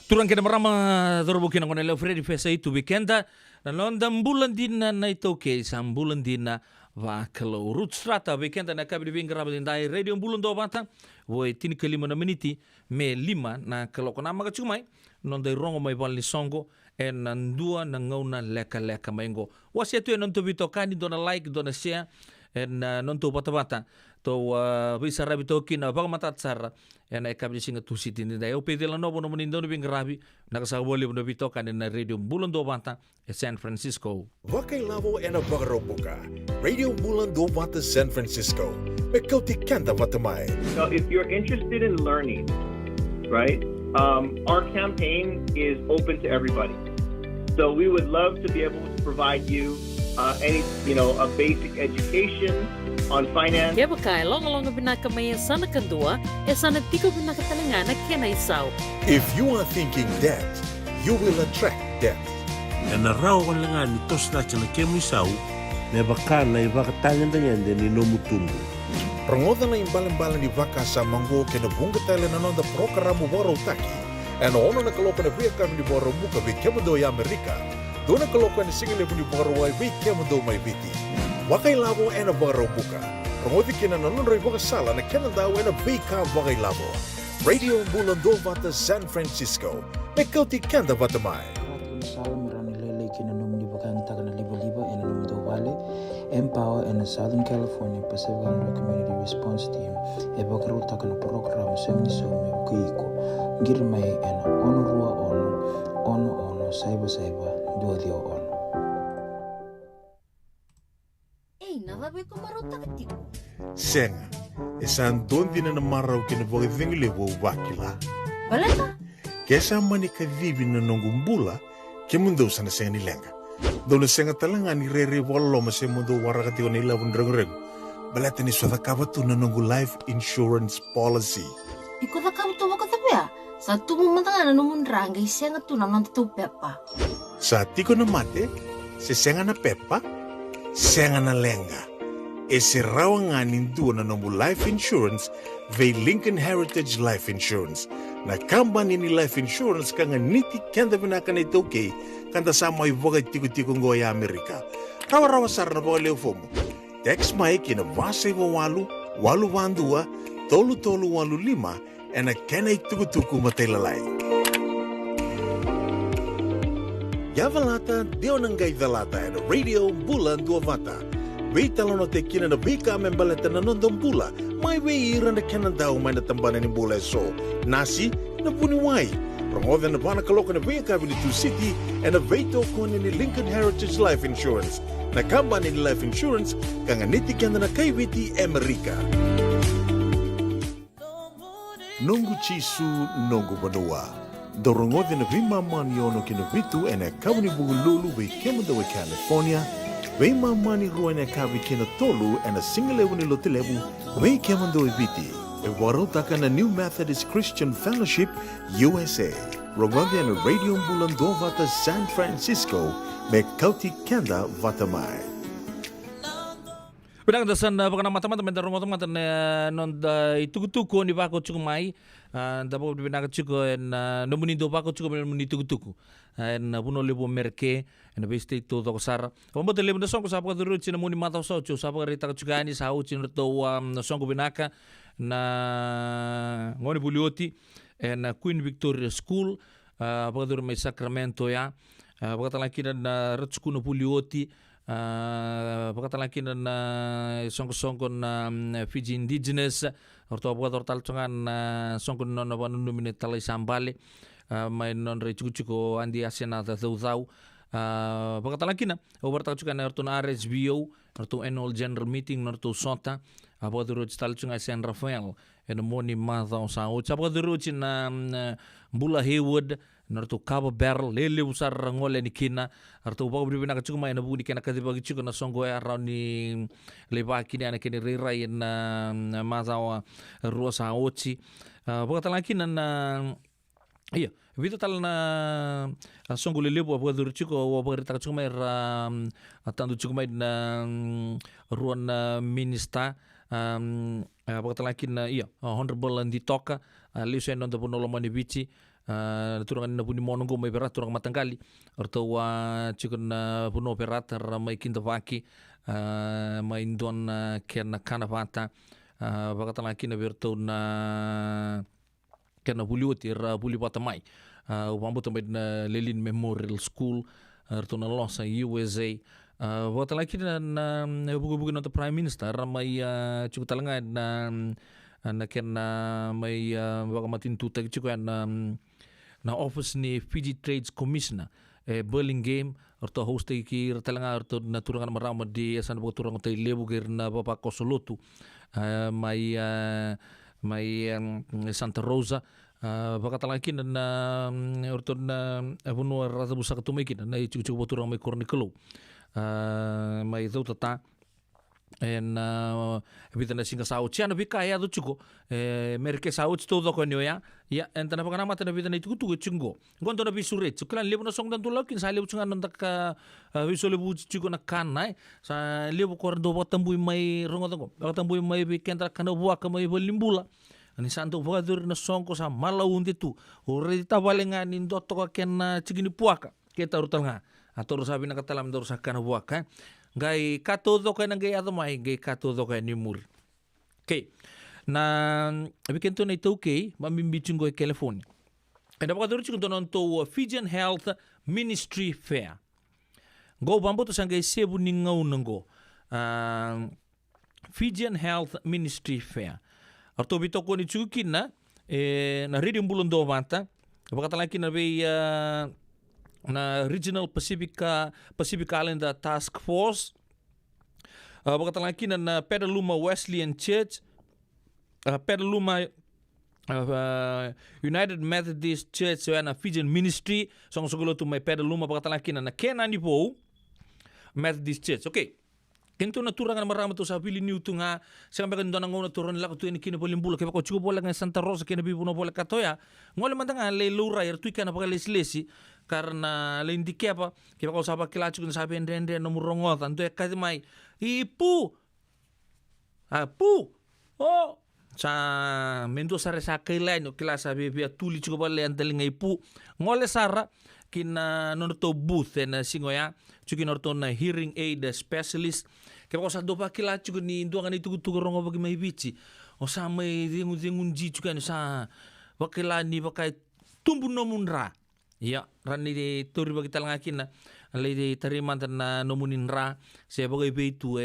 Turang kena marama dorobo kina kone leo Freddy Fesa itu weekenda na londa bulan dina na ito ke sam bulan dina va kalau root strata weekenda na kabi di vingra dai radio bulan do bata voi tini kelima na meniti me lima na kalau kona maga cumai nonda rongo mai bali songo en nandua na ngauna leka maingo wasia tu non to vito kani dona like dona share en non to bata to bisa rabi to kina baga mata tsara en ai kabi singa tu siti ni dai ope de la nobo no monindo ni bingrabi na sa boli no vito kani na radio bulan do bata e San Francisco Wakai lavo ena bagarobuka Radio Bulan do Vata San Francisco me kauti kenda vata mai. So if you're interested in learning, right, our campaign is open to everybody. So we would love to be able to provide you a basic education on finance. Kaya bakay, long binakamayan sana kandua, sana tiko binakatalangana kena isaw. If you are thinking debt, you will attract debt. E na rao kan langa ni tos na chana kemu isau, me baka na ibakatangan danyan de ni nomutungu. Rangoda na imbalan-balan di vaka sa manggo kena bunga tele na nonda programo boro taki. En ono na kaloko na via kami di boro muka vi kemado ya Amerika. Dona kaloko na singile ni boro wai vi kemado mai viti. Wakai labo ena boro muka. Rangodi kena na nonroi baka sala na kena daw ena vika wakai labo. Radio Bulan do Vata San Francisco. Me kauti kenda vata mai. Salam rani lele kina nom ni bakang taga na liba-liba ena nom do wale Empower and the Southern California Pacific Islander Community Response Team e bakaruta kana program semni some kuiko ngir mai and ono rua ono saiba dua dio ono. Nada be ko maruta katiko. Senga, esan dondi na marau kina voga vingile vo wakila. Baleta? Kesa mani ka vivi na nongumbula, ke mundo sana senga ni lenga. Dona senga talanga ni rere walo ma se mundo warakati o nila vundrang. Baleta ni swada kabatu na nongu life insurance policy. Iko da kabatu waka tapia. Sa tumu matanga na numundrang ay senga tu na nontu pepa. Sa tiko na mate, se senga na pepa, senga na lenga. E se rawanganin dua na nombu life insurance ve Lincoln Heritage Life Insurance. Na company ni life insurance kanga niti kenda vinakana itoke kanda sama ivoga tiku ngoya Amerika. Rawa sarna boga leo fomo. Text mai kina vasa iwa walu vandua, tolu walu lima, ena kena ituku matelalai. Yavalata deo nangai dalata ena radio bulan dua vata. Wei talono te kina na bika membaleta na nondong bula. Mai wei ira na kena dao mai na tambana ni bula so. Nasi na puni wai. Rongoda na bana kaloka na wei kabili tu city and na wei to kone ni Lincoln Heritage Life Insurance. Na kambani ni life insurance kanga niti kenda na kaiwiti Amerika. Nongu chisu nongu banua. Dorongoda na vima mani ono kina vitu ena kawani bugululu wei kemunda wei California. Wei mamani ruana kavi kena tolu and a single level lotilebu wei kemando ibiti. E warotaka na New Methodist Christian Fellowship USA. Rongode na Radio Bulan Vata San Francisco me kauti kenda vatamai. Pedang dasan baka mata-mata mentar mata-mata non itu-tuku ni bako cukumai da bo binaga cuko en nomuni do bako cuko nomuni tuku-tuku en puno lebo merke en beste to to sar pombo de lebo songo sapa duru china muni mata so chu sapa rita cukani sa u chin to songo binaka na ngoni bulioti en Queen Victoria School baka duru mai Sacramento ya baka talakina na retskuno bulioti pagkatalaki na songko na Fiji Indigenous orto buat ortal chongan songko non numine talai sambale mai non re chuko andi asena da thau pagkatalaki na overtal chukan orto na RSBO orto annual general meeting orto sota about the road tal chunga San Rafael en moni madha sa o chapa the road na Bula Haywood narto Cabo Barrel lele usar ngole ni kina arto bago bibina ka chukuma ina buni kena kadi bagi chuko na songo around ni leba kini ana kini rirai na mazawa rosa ochi bago talakina na iya vito tal na songo lele bo bago chuko o bago ta chukuma ra atandu chukuma na ruan minista bago talakina iya honorable andi toka liusen on the bonolo mani bichi turangan na puni monongo mai berat turang matanggali orto wa chikon na puno berat ramai kinda vaki mai indon kena kana vata bakatala kina berto na kena bulioti ra buli bata mai upambuto mai na Lelin Memorial School orto na Losa USA bakatala kina na bugu na Prime Minister ramai chikutalanga na kena mai bakamatin tuta chikuan na office ni Fiji Trades Commissioner Burlingame orto host ki talanga orto na turangan marama di asan bo turang tay lebu gir na baba Kosolotu mai Santa Rosa baka talakin na orto na abuno rata busa katumikin na ichu bo turang mai Cornicolo mai do tata en evita na singa sao chiana bika ya do chuko merke sao todo ko nyoya ya entana pakana mata na vida na itu tu chungo gondo na bisure chuklan lebu na song dan tulakin sa lebu chungan ndak viso lebu chuko na kanai sa lebu kor do batambu mai rongo tango batambu mai bi kentra kana bua ka mai bolimbula ani santo voadur na songko sa malaundi tu ore ta balenga ni dotto ka ken chigini puaka keta rutalnga ator sabi na katalam dor sa kana buaka gai katodo ka nang gaya mai gai katodo ka ni mur okay na abikento na ito okay mamimbichung go California kada pa kaduro chikon tonon to Fijian Health Ministry Fair go bambo to sang gai sebu ni ngau nango Fijian Health Ministry Fair. Arto bitoko ni chukin na radio bulon do mata. Bakata laki na na Regional Pacific Islander Task Force. Bakata laki na Petaluma Wesleyan Church, Petaluma United Methodist Church, so na Fijian Ministry. Song sugulo tu may Petaluma bakata laki na Kenani po Methodist Church. Okay. Kento naturangan na marama to sa pili niyo to nga sa kambagan doon ang naturan nila ko to yung kinapalimbula kaya ko chuko bola ng Santa Rosa kinabibuno bola katoya ngole man nga le lura yer tu kana pagaleslesi karena le indike pa kaya ko sa pakilachi ko sabi ende no murongot anto e kasi may ipu oh sa mendo sa resa kailan no kila sabi bia tuli chuko bola ang daling ipu ngole sara kina no to booth na singoya chukin orto na hearing aid specialist kaya ko sa dopa kila chuko ni ndo nga ni tugu rongo bagi may bichi o sa may dingun ji chuko sa wakila ni bakai tumbu no munra ya rani de tori bagi talangakin na alay de tariman na nomunin ra se bagay be tu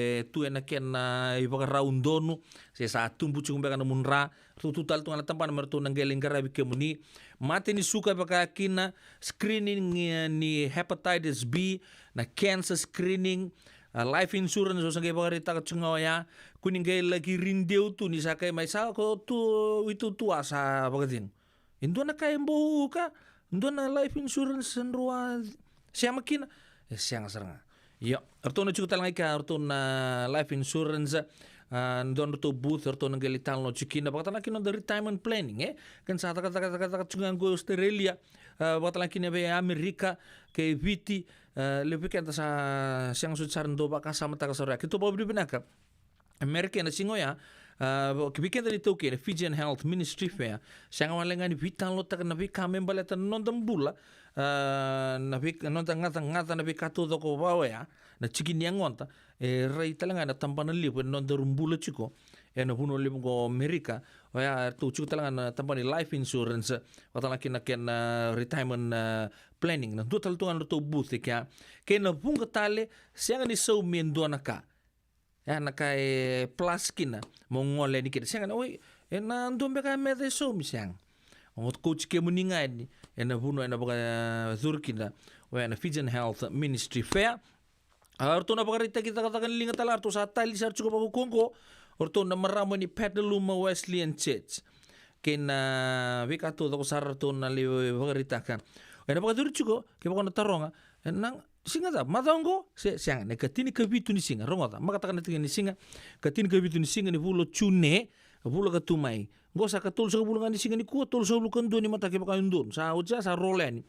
na ken na ibaga raundonu se sa tumbu chuko bega nomun ra total tu ngala tampan merto nang geling garabi kemuni mate ni suka baka kina screening ni hepatitis B na cancer screening life insurance so sangay bagarita ka chungawaya kuning gay lagi rindeu tu ni sakay may sa ko tu itu tua sa bagadin indo na kay mbo ka indo na life insurance nruwa siya makina siya nga yo arto na chukutal ngay ka arto na life insurance don to booth arto nang galitan no chikina bakata nakino the retirement planning kan sa ta chungan go Australia bakata nakino be Amerika kay viti lepikan ta sa siyang sutsaran do baka sama ta kasara kito ba binaka Amerika na singoya kibikan dali to ke Fijian Health Ministry Fair siyang walenga ni vitan lo ta na bi kamembaleta non dambula na bi non ta ngata na bi kato do ko bawa na chikin yang onta rai talanga na tampanan lipo non da rumbula chiko na huno lipo ko Amerika ya to chiko talanga na tampani life insurance watala kina ken retirement planning na total to ano to booth kya na bunga tale siya ni so mendo na ka ya na kay plus kina mongole ni kita siya na oi na ndombe ka mede so mi siya ngot coach ke muninga ni na huno na baka zurkina na Fijian Health Ministry Fair. Orto na pakarita kita katakan linga tala orto sa tali sa chuko pagkungko orto na maramo ni Petaluma Wesleyan Church kena vikato ko sarto na liwe pakarita kan na pakadur chuko ke pako na taronga nang singa da madango se siang ne katini kabitu ni singa ronga makatakan ni singa katini kabitu ni singa ni bulo chune bulo katumai go sa katul sa bulo ni singa ni ku tul sa bulo kando ni mata ke pako ndon sa uja sa roleni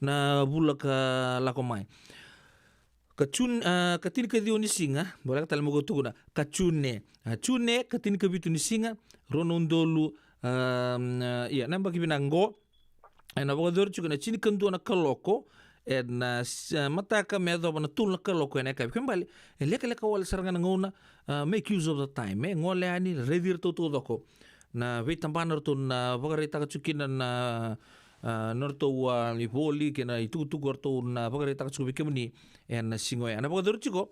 na bulo ka lakomai katin ka diyo ni singa boleh ka talamu gotu na kachune katin ka bitu ni singa ronondolu ya namba kibinango na bogador chuka na chini kandu na kaloko na mata ka medo na tul na kaloko na ka kembali leka wal sarangan ngona make use of the time ngole ani redir to doko na vitambanar to na bogarita ka chukina na norto wa ni poli kena itu gorto na pagarita ka chubi kemni en singoya na pagador chiko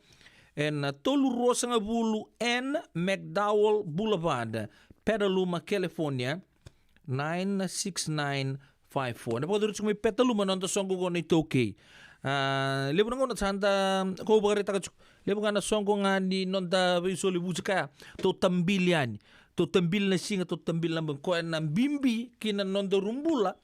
en tolu rosanga bulu en McDowell Boulevard Petaluma California 96954 na pagador chiko may Petaluma nonto songo ko ni Tokay lebo na santa ko pagarita ka chuko lebo nga na songo nga ni nonta visoli bujika to tambilian to tambil na singa to tambil na ko na bimbi kina nonto rumbula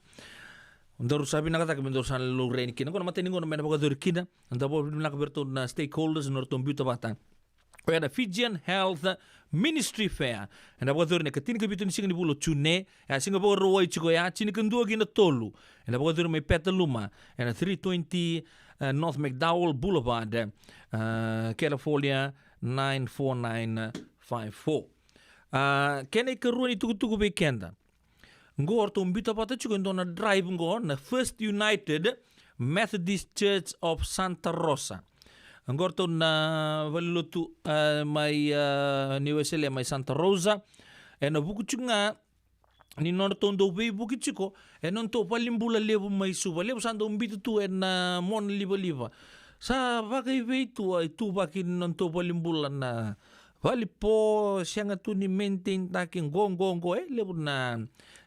Ndor sabi na kata kendo san lo reni kina kono mateni ngono mena bagador kina anda bo na kaberto na stakeholders nor tombuta bata o ya Fijian Health Ministry Fair anda bagador ne katin kabitu ni singa ni bulo chune ya singa bo roi chiko ya chini kendo gina tolu anda bagador me Petaluma and 320 North McDowell Boulevard California 94954 kene keruni tugu bekenda Ngo orto mbita pata chuko na drive ngo na First United Methodist Church of Santa Rosa. Ngo orto na valilotu may niwesele may Santa Rosa. Na buku chunga ni norto ndo be buku chiko non to palimbula lebu may suba lebu sando mbita tu na mon liba sa bagay itu ay tubakin non to balimbulan na vali po siya nga to ni maintain taking gong lebu na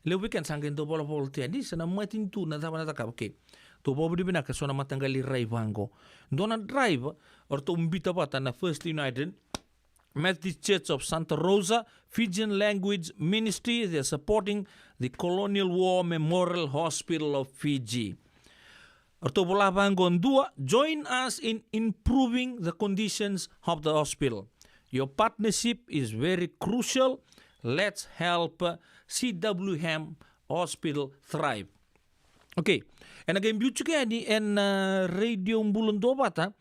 lebu weekend sangkin to bola tiyan di sana matin tu na tama na taka okay to bobo di binaka so na matanggali drive hango dona drive or to umbita bata na First United Methodist Church of Santa Rosa Fijian Language Ministry. They are supporting the Colonial War Memorial Hospital of Fiji. Join us in improving the conditions of the hospital. Your partnership is very crucial. Let's help CWM Hospital thrive. Okay. And again, juga ni en radio bulan dua bata.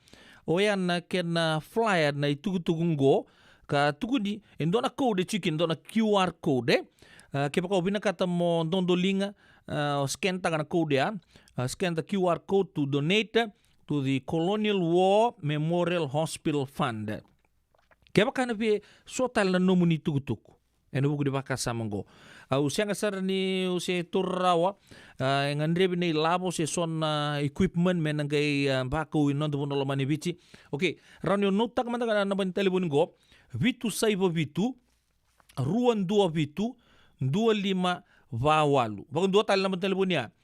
Oyan ken flyer na itugutugunggo ka tukudi endona code chicken dona QR code kepa ko binakata mo dondolinga scan ta kana code ya scan the QR code to donate to the Colonial War Memorial Hospital Fund kepa kana be sotal na nomuni tugutuk eno buku dibaka samango usia ngasar ni usia turrawa ngandre ni labo se son equipment menangai bako inon to bono mani bici okay ranyo notak manta kana na ban telefon go vitu saiba vitu ruan dua vitu 25 vawalu bakon dua tal na teleponia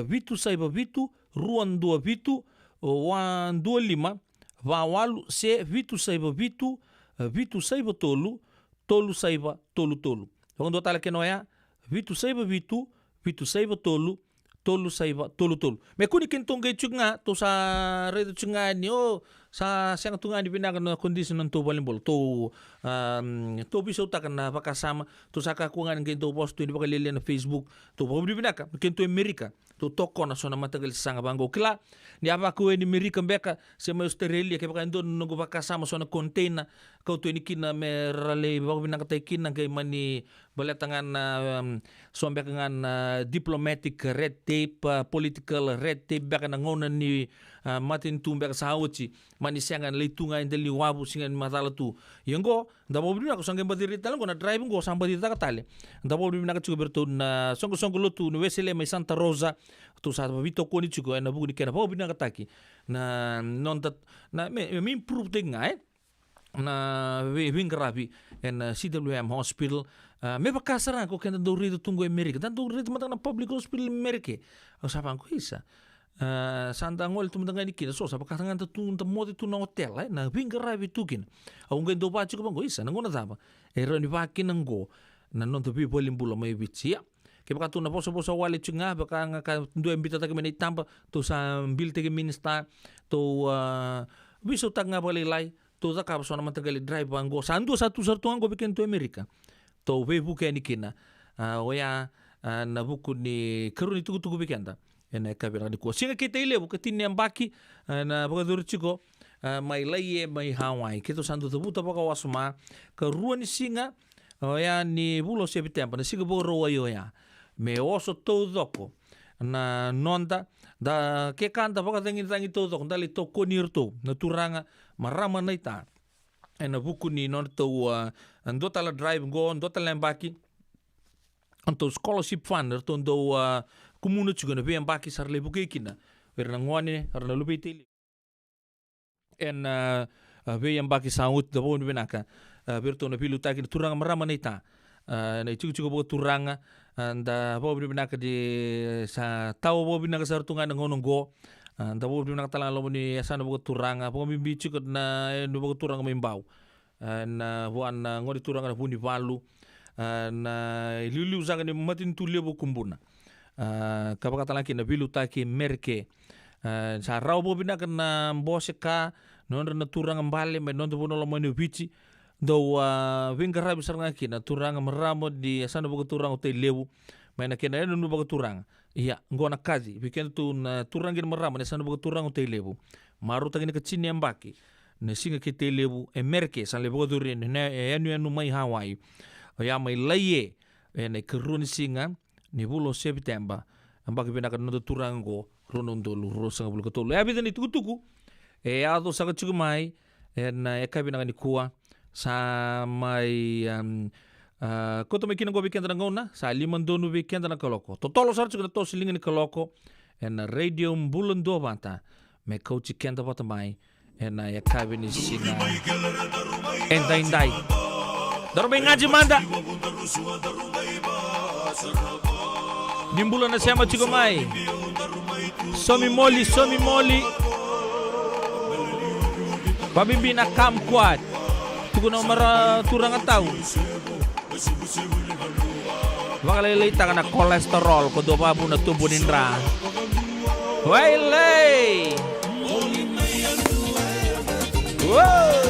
vitu saiba vitu ruan dua vitu 125 vawalu se vitu saiba vitu vitu saiba tolu saiba tolu bakon dua tal kenoya vitu saiba vitu saiba tolu saiba tolu me kuni kentonge chunga to sa redo chunga ni sa siang tunga di pinakan na kondisi ng to balimbol to biso takan na pakasama to saka kungan ng kento posto di pakalili na Facebook to pabri pinaka kento Amerika to toko na so na matagal sa bango kila ni apa ko ni Amerika beka sa may Australia kaya baka doon nung pakasama so na contain na kau to inikin na merale baka pinaka taikin na kay mani balatangan na sombek ngan diplomatic red tape political red tape baka nangonan ni matin tumbek sa hawchi manisiangan leitunga indeli wabu singan matala tu yengo ndabo bina ko sangem badiri talang ko na driving go sambadi ta katale ndabo bina ka chuberto na songo lotu no wesele mai Santa Rosa tu sa bito ko ni chugo na bugu ni kena bo bina kataki na non na me improve tinga na wingrabi en CWM Hospital me bakasara ko kena do rido tungo Amerika dan do rido matang na public hospital Amerika o sapan ko isa santa ngol tu mendengar ni kina so sa pakasangan tu moti tu na hotel na wingrabi tukin au ngen do bachu ko bango isa ngona taba era ni vakin ngo na non to people limbulo mai bicia ke baka tu na poso wale chunga baka nga do embita ta kemeni tampa to sa bil te minista to biso tanga balilai to za ka so na matagali drive bango sandu satu sartu ngo bikin to Amerika to we buke ni kina oya na buku ni keruni tugu bikenda ena kabira ni ko singa kita ile buka tinne ambaki na baka dur chiko mai laie mai Hawaii kito sandu to buta baka wasma ka ruani singa oya ni bulo September na singa bo royo ya me oso to doko na nonda da ke kanta baka tangi to doko dali to konirto na turanga marama naita ena buku ni non to andotala drive go andotala ambaki anto scholarship fund to do kumuna juga na biang baki sarle buke kina verna ngwane arna lupe tele en biang baki saut da bon benaka berto na pilu taki turanga marama nita na chugu bo turanga anda bo benaka di sa tao bo benaka sartunga ngonong go anda bo benaka tala lo ni asana bo turanga bo mimbi chugu na no bo turanga mimbau na buan ngori turanga na buni valu na lulu zaga ni matin tulia bo kumbuna kapakata laki na bilu taki merke sa raw bo binaka na mbose ka non na turang mbale me non bono lo manu bici do wingara bisar ngaki na turang meramo di asana bo turang hotel lewu me na kena no bo turang iya ngona kazi biken tu na turang gin meramo na asana bo turang hotel lewu maru tagini ka chini ambaki na singa kite lewu merke sa lewu durin na enu mai Hawaii ya mai laie na keruni singa ni bulo September ambak binaka no turang go ronon dolu rosanga bulu ketolu ya bidan itu tuku ado saga chugu mai na eka binaka ni kuwa sa mai koto me kinango weekend na ngona sa limandonu weekend na kaloko totolo sar chugu to silinga ni kaloko en radio bulan do banta me coach kenda patamai ena ya kabini singa endai darumay ngaji manda nimbula na sema chigomai somi moli pabimbi na kamkwat tuguna mara turang atau Wakalay taka na kolesterol ko do pa po na tubunin ra. Wailay! Whoa!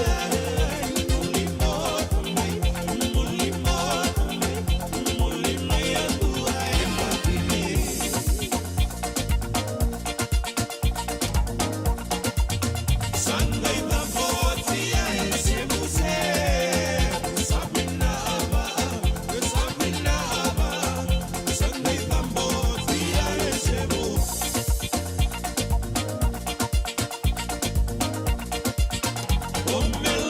Con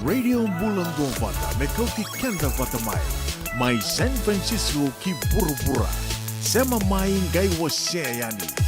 Radio Bulondong Vata me kau ti kenda vata mai San Francisco ki buru-bura sema mai ngai wase yani.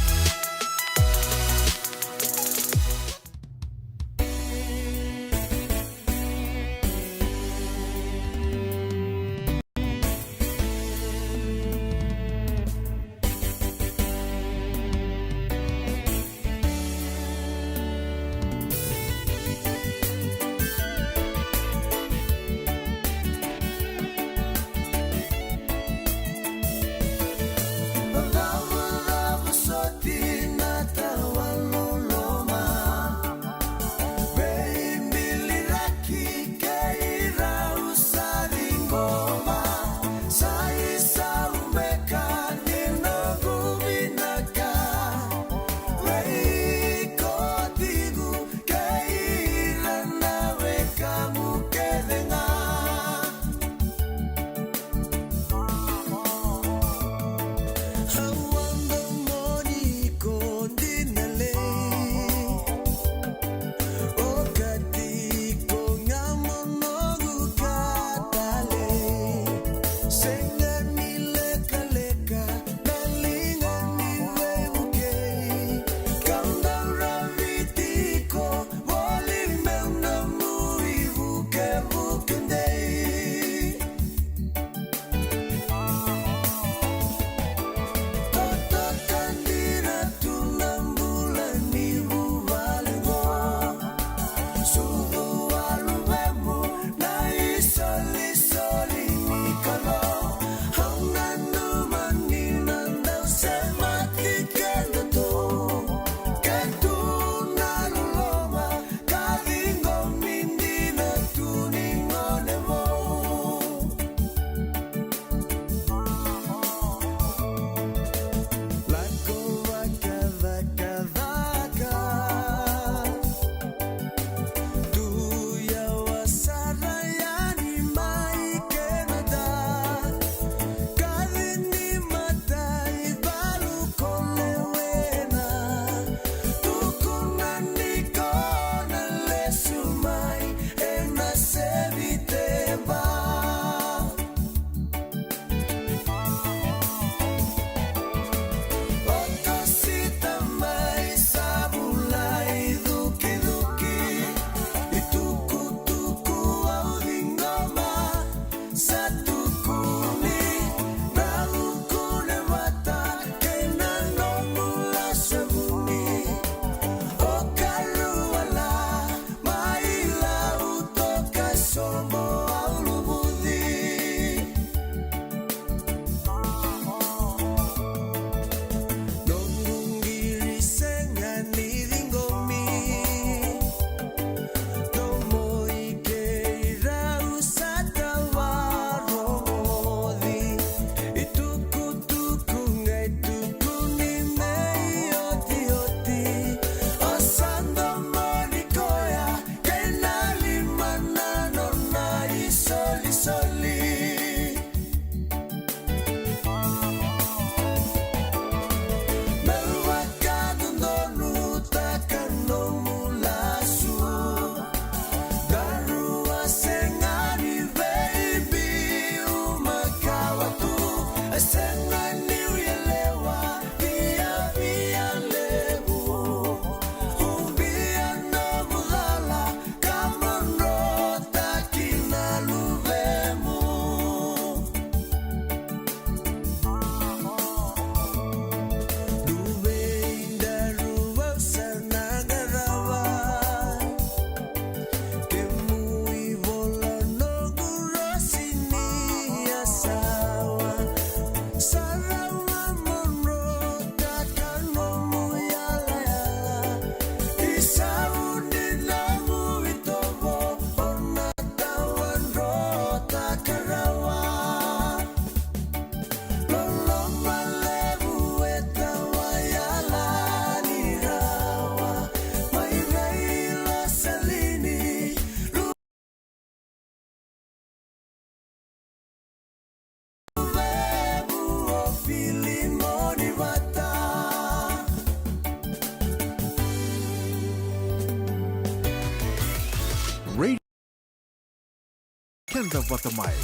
batamai.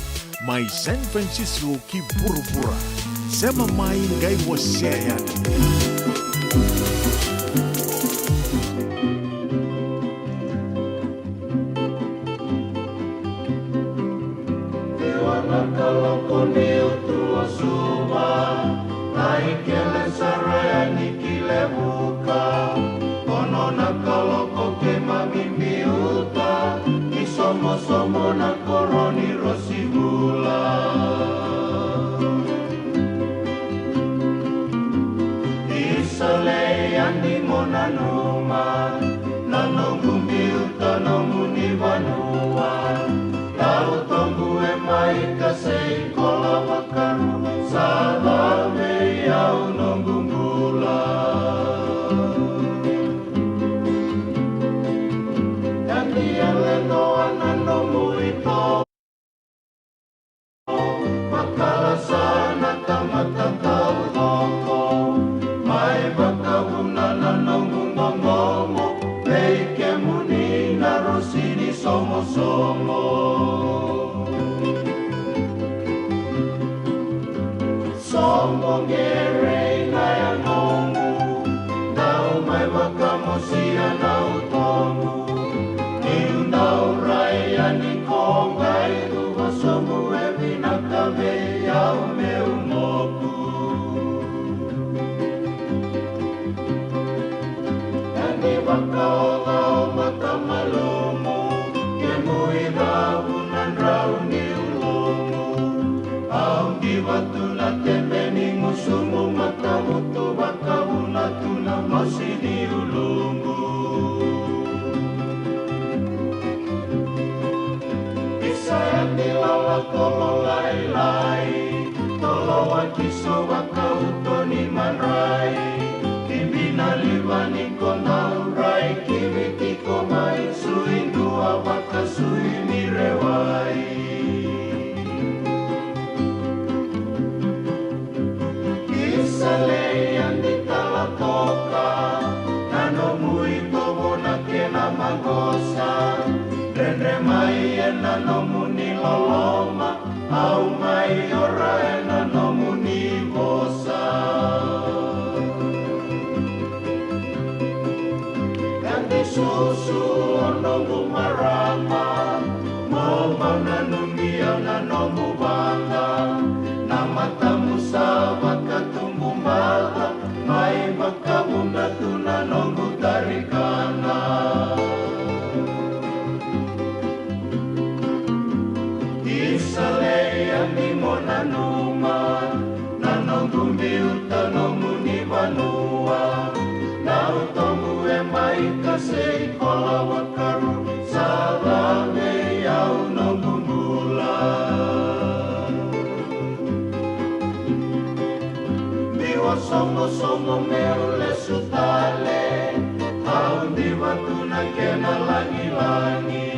Mai San Francisco ki burubura. Sema mai ngai wasea. Somo na koroni rosibula Isale andi mona numa Nanongu miuta nomu ni vanua Tau tongu e mai kasei kola wakaru Salame yau nongu ngula Yandi ale noa nanomu ito Makala sana tamata tau loko Mai bakawuna nanongu ngongomo Peike muni narosini somo-somo Somo ngere ngaya ngongu Tau mai wakamosia na utongu Niundau raya ni kongai Tuwa somu e vinakame yau me umoku Nani wakaola o mata malumu Kemu irahunan rau ni ulomu Au di watu na tembeni musumu Mata mutu wakawuna tuna masih di ulungu Sayang dilala tolo lai-lai Tolo wakiso wakauto ni manrai Kibina liwani kona urai Kibiti komai suindua wakasui mirewai Kisale yang ditalatoka Nanomu ito bona kena magosa Rendre mai ena nomu ni loloma Au mai ora ena nomu ni bosa Ganti susu onongu marama Mo mauna numbia na nomu banga Nama tamu sabaka tumbu mbaga Mai bakabuna tuna nongu tarikana Isale andi mona numa Nanongu miuta nomu ni vanua Nautomu e mai kasei kola wakaru Salame yau nongu ngula Biwa somo meule sutale Au di watu na kena langi-langi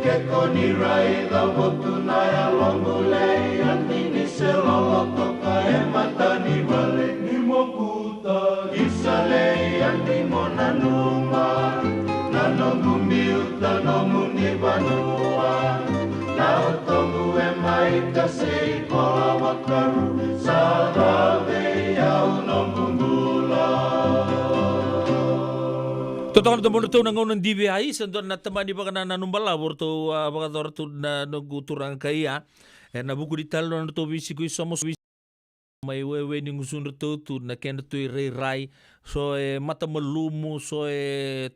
Keko ni rai da wotu na ya longule Antini se loloto ka e mata ni wale Ni mokuta Isale anti mona numa Nanongu miuta nomu ni vanua Nautomu e mai kasei kola wakaru Salave yau nongu ngula Totoo na mo na ngon DBI sendo na tamani baka na nanumbala borto baka dorto na nuguturang kaya na buku di talo na to bisi ko somos may wewe ning usun to na ken to rai so mata malumu so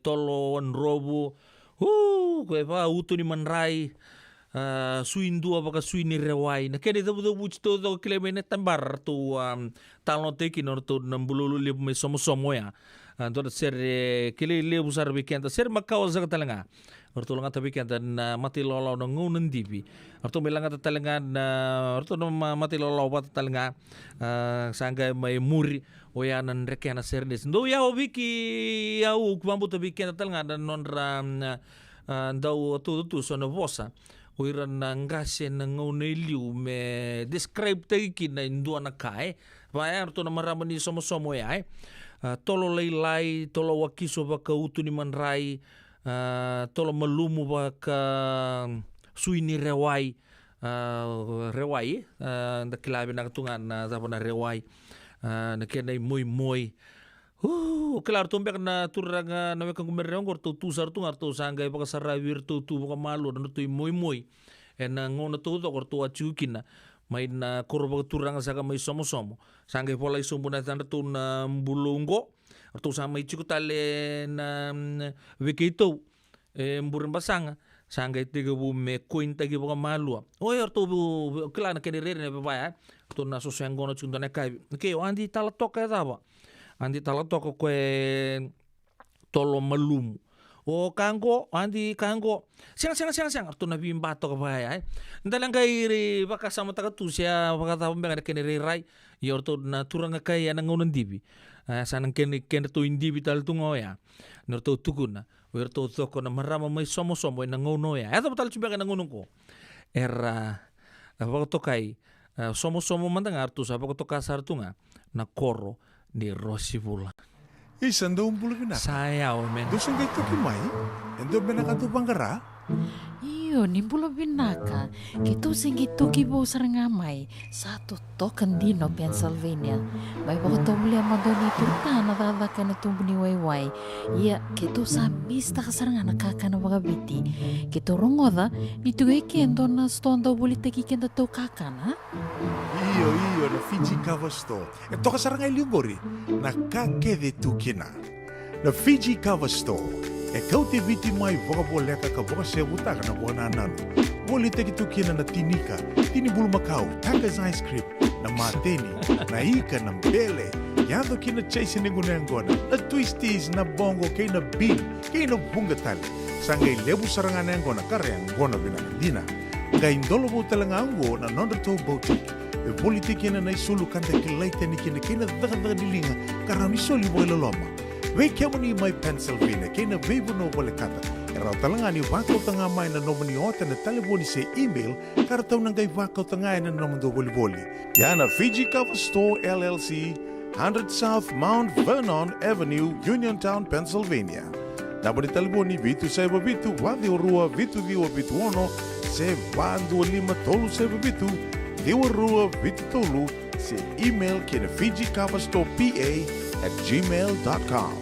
tolo on robo ko va uto ni manrai suindu apaka suini rewai na ken do busto do klemene tambar to talo teki no to nambululu le me somos ya Anto ser kili le busar bikenta ser makau sa talanga. Orto lang ta bikenta na mati lolo no ngunan dibi. Orto melang ta talanga na orto no mati lolo wat talanga sangga mai muri oyanan rekena serdes. Ndo ya obiki ya u kwambu ta bikenta talanga non ra ndau tu so no vosa. Oiran ngase na ngoneliu me describe teki na indua na kai. Vai orto na maramani somo ya. Tolo lai tolo wakiso baka utu ni manrai tolo malumu baka suini rewai rewai na kilabi na katungan na tapos na rewai na kena moy claro tombek na turanga na wekang kumereng kor tu sar tu ngarto sangai baka sarawir tu baka malu na tu moy na ngona tu kor tu achukina may na korba turanga saka may somo sangai pola isumbu na tanda tu na bulungo tu sa may chikutale na wekito mburin basanga sangai tiga bu me koin tagi baka malu oi tu kila na kene rere ne baya tu na so sengono chundane kai ke andi tala toka daba andi tala toka kue tolo malum kango andi kango siang tu na bimba toka baya ndalang kai baka sama taka tu sia baka ta benga kene rai yor tu na turanga kai ana ngonon dibi sanang kene tu indibi tal tu ngoya nor tu tukuna wer tu toko na marama mai somo na ngono ya eta betal cumba na ngono ko era baka tokai somo mandangar tu sa baka toka sartunga na koro ni Rosibula. Isang doon bulu binaka. Sayaw, men. Dusong kayo tukimay? Endo binaka tu banggara? Iyo, nimbulo binaka. Kito singito kibo sarangamay. Satu token dino Pennsylvania. May baka muli ang madoni turta na tatakan na tumbuni wayway. Iya, kito sabista ka saranga nakaka na bagabiti. Kito rongoda, ito gay kendo na stonda ulit kikenda to kakana. Iyo, na Fiji Cover Store. Ito ka sarangay liugori. Nakakede tukina. Na Fiji Cover Store. Kau te viti mai voka boleka ka voka se butaka na bona nanu. Woli te tukina na tinika, tini bulu makau, Taka's ice cream, na mateni, na ika na mbele. Yado kina chase ngona, na twisties na bongo kay na bean, kay na bungatali. Sangay lebu sarangan ngona karyang ngona binakadina. Ngay indolo mo talaga ango na nondato boutique. E politiki na naisulu kanta kilaita ni kina daga dilinga karami soli boy loloma. Wei kemani mai Pennsylvania kina veibu no bole kata. Era talanga ni wako tanga mai na nomani ota na telefoni se email karataw nangay wako tanga na nomando boli. Yana Fiji Cover Store LLC, 100 South Mount Vernon Avenue, Uniontown, Pennsylvania. Nabo ni telefoni vitu saiba vitu wadi orua vitu diwa vitu ono se bandu lima tolu saiba vitu Diwarua Vitolu se email kina FijiCoverStorePA@gmail.com.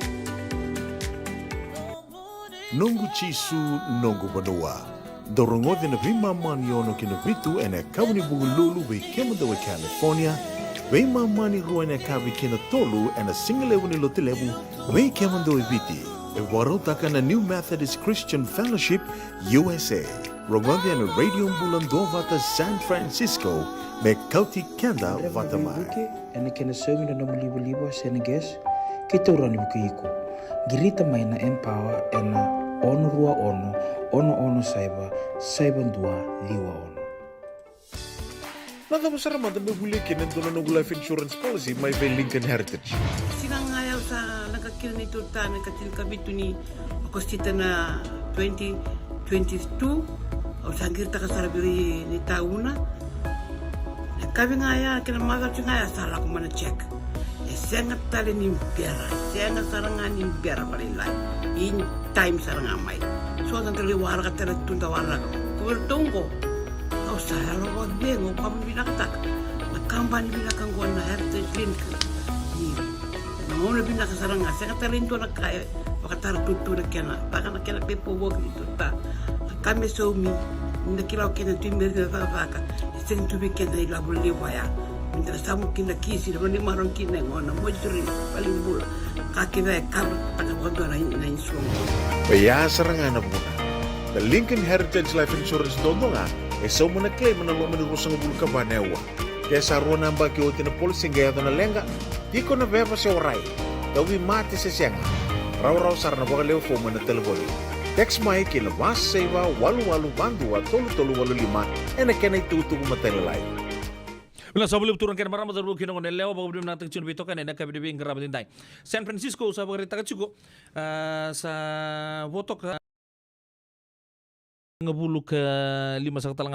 Nungu chisu nungu badua. Dorongo na vima mani ono kina vitu ene kawni bugululu we kemada we California. We mani rua ene kawi kina tolu ene singalewu ni lotilewu we kemada we viti. E warotaka na New Methodist Christian Fellowship USA. Rongode na Radio Bulando vata San Francisco me kauti kenda vata mai. Ene kena somi na libo Senegas kita urani bukiku. Girita mai na Empower ena ono rua ono saiba dua liwa ono. Nada besar mata berbuli kena dono life insurance policy mai ve Lincoln Heritage. Sinang ayaw sa nakakil ni Turta na katil kabitu ni Agostita na 2022 o sangir ta kasarabiri ni tauna. Kami ngaya kena magal ngaya salah ko mana check. Sengat tali ni biara, sengat sarangan ni biara palilai. In time sarangan mai. So dan tali warga tali tunda warga. Ko tunggu. Kau saya lo bengo kamu bilang tak. Nakamban bilang ko na heritage link. Ni. Namun bilang sarangan sengat tali itu nak kaya. Bakatar tutu nak kena. Baka nak kena pepo wog itu ta. Kami somi. Nakila kena timber na vaka. Sen tu bikin dari labu lewaya. Minta samu kina kisi na ni marong kina ngona mo juri paling bula. Kaki na kar taga wado na insuang. Baya sarangan na muna. The Lincoln Heritage Life Insurance dondonga so muna claim na lo manurusang bulu ka banewa. Kaya sa ruwa namba ki oti na polisi gaya na lenga. Di ko na beba sa oray. Dawi mati sa siyanga. Raw sarana baka leo fo mo na telefoni. Text mai kina was seva walu bandua tolu walu lima ena kena itu matelai. Bila sebelum turun kena marama terlalu kena ngone lewa bago bim natang cun bitokan ena kabi bing ngarabatin dai. San Francisco sa bagari taga cukup sa votok ngabulu ke 5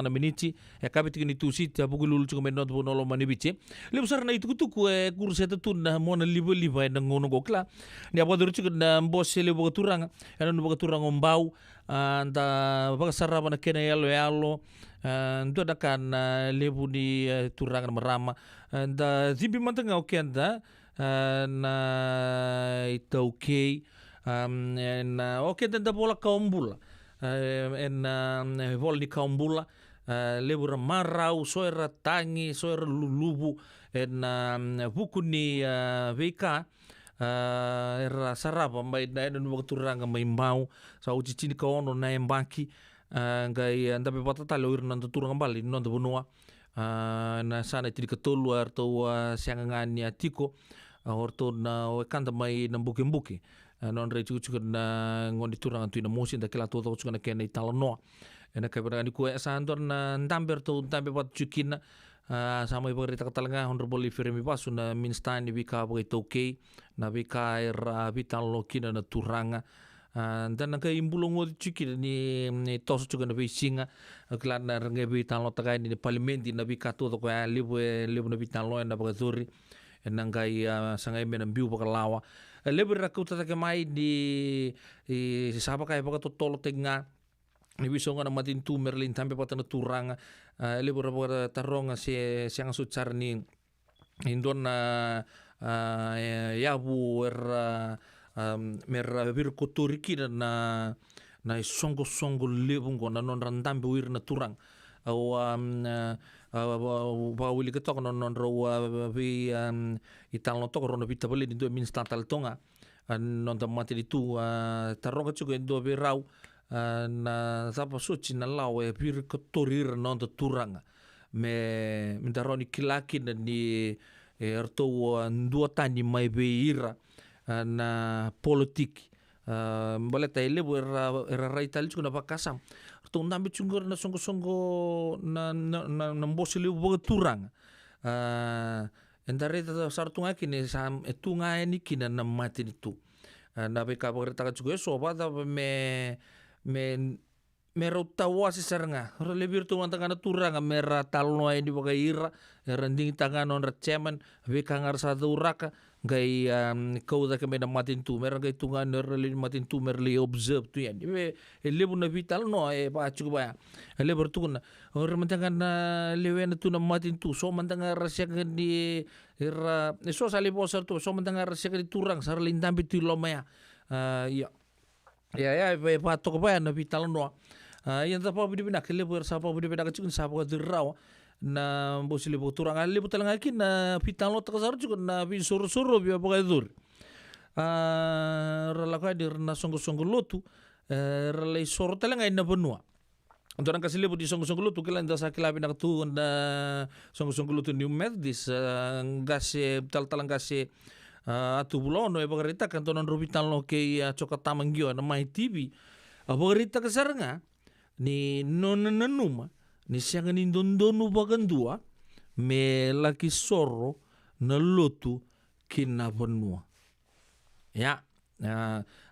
menit kabit kini tusi ta bugulul chuko menon to nolo manibiche le busar na itu tuku kurse ta tunna mona libo na ngono gokla ni abodur chuko na mbose le bogaturanga eno bogaturanga mbau anda bagasaraba na kena yalo ndo dakan lebu ni turanga marama anda zimbi mantanga okenda na ita okay na okenda da bola kaumbula vol ni kaumbula lebura marau soera tangi soera lulubu buku ni veka era sarapa mai na no turanga mai mau sa uci cini ka ono na embaki ngai anda be patata lo irna turanga bali no do bonua na sana tiri ka tolu arto siangangani atiko orto na kanda mai na buki non reju na ngondi turang tu na mosin da kela to na kena italo no ena ka berani ku sandor na ndamber to ndambe pat chukina sama ibu rita katalanga honorable Firemi Basu na minstani bika boito okay na bika era vital lokina na turanga dan na kay imbulong chukina ni tos chuka na bisinga klan na nge vital no taga ni parliament na bika to ko libu na vital no na bagazuri nangai sangai menam biu bakalawa lebih rakuta take mai di sapa kai baka totolo tenga ni bisonga na matin tu merlin tampe patana turanga lebih rabora taronga se siang sucar ni indon yabu merra bir koturiki na songo lebung na non randambe wir na turang au wili ketok non rawa vi ital no tok rono vita beli do min statal tonga non ta mati itu taronga chugo do be rau na sapa suci na lawe bir kotorir non ta turanga me daroni kilaki ni erto dua tani mai beira na politik baleta ele era raital chugo na bakasam to ndambe chungor na songo na mbosili boga turang endare ta sartunga kini sam etunga ni kina na mati itu na be ka berta juga soba ta me rota wasi seranga lebir tu mantanga na turanga mera talno ini boga ira rending tangan on recheman be kangar sa uraka gai kau da kemena matin tu mer gai tunga nerli matin tu merli observe tu yan be lebu na vital no ba chuba leber tu na or mantanga na lewen tu na matin tu so mantanga rasya di era so sali bosar tu so mantanga rasya di turang sar lindam bitu lomaya ya be pa to ba na vital no yan ta pa bidi bina leber sa pa bidi bina kachun sa pa dirraw na bosili turang ali butal ngaki na pitalo takasar juga na bi suru bi apa dur relaka dir na songo lotu relai soro talenga ina benua orang kasih lebu di songo lotu kala nda sakila bina tu na songo lotu New Methodist ngase talang ngase atu bulono e bagarita kantonan rubitan lo ke coka tamangio na mai TV bagarita kasarnga ni nonanuma ni siang ni dondonu bagandua me laki soro na lotu kina benua ya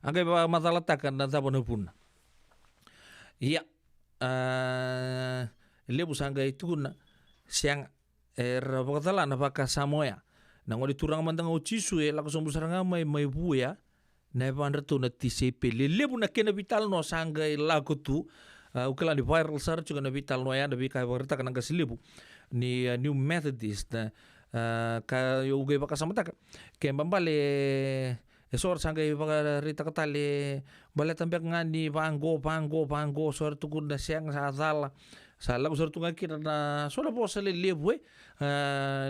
angkai ba matalatakan na tabana puna ya lebu sangga itu na siang bakatala na baka samoya na ngodi turang mantang ucisu lako sombusaranga mai buya na bandar tu na TCP lebu na kena vital no sangga lago tu ukala di viral sar juga na vital no ya na bika berita kana kasilibu ni New Methodist na ka ugai baka samata ke bambale esor sangga baka rita katale bale tambek ngani bango sor tukun na siang sa sala lagu sor tunga kira na sola bosale lebu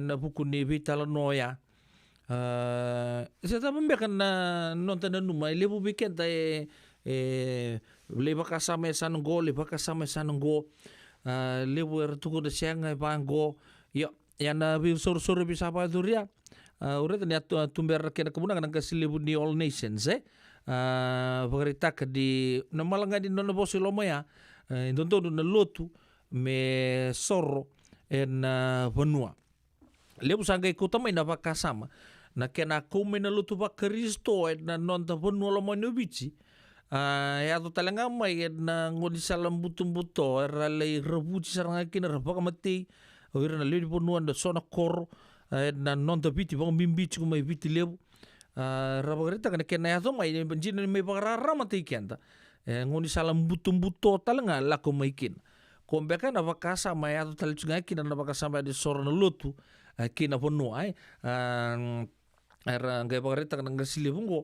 na buku ni vital no ya saya membekan na nonton numa lebu bikin tay leba kasama sanunggo lebu ertuko de sianga bango yo yana bi sor bisa apa duria urat ni tumber kena kemunan kan kasih lebu ni All Nations berita ke di namalanga di nona bosi loma ya ntonto na lotu me sorro en benua lebu sangga ikutama ina bakasama na kena kumena lutu ba Kristo na nonta benua loma nubici Ya tu talanga mai na ngoni salam butum-buto era lei rebuci saranga kina rabaka mati ora na lei ponu anda sona kor na non da biti bang bimbi chu mai biti lebu rabagreta kana kena ya to mai benjina mai pagarara mati kenda ngoni salam butum-buto talanga lako mai kin kombeka na vakasa mai atu talchunga kina na vakasa mai de sora na lotu kina ponu ai era ngai pagareta kana ngasile bungo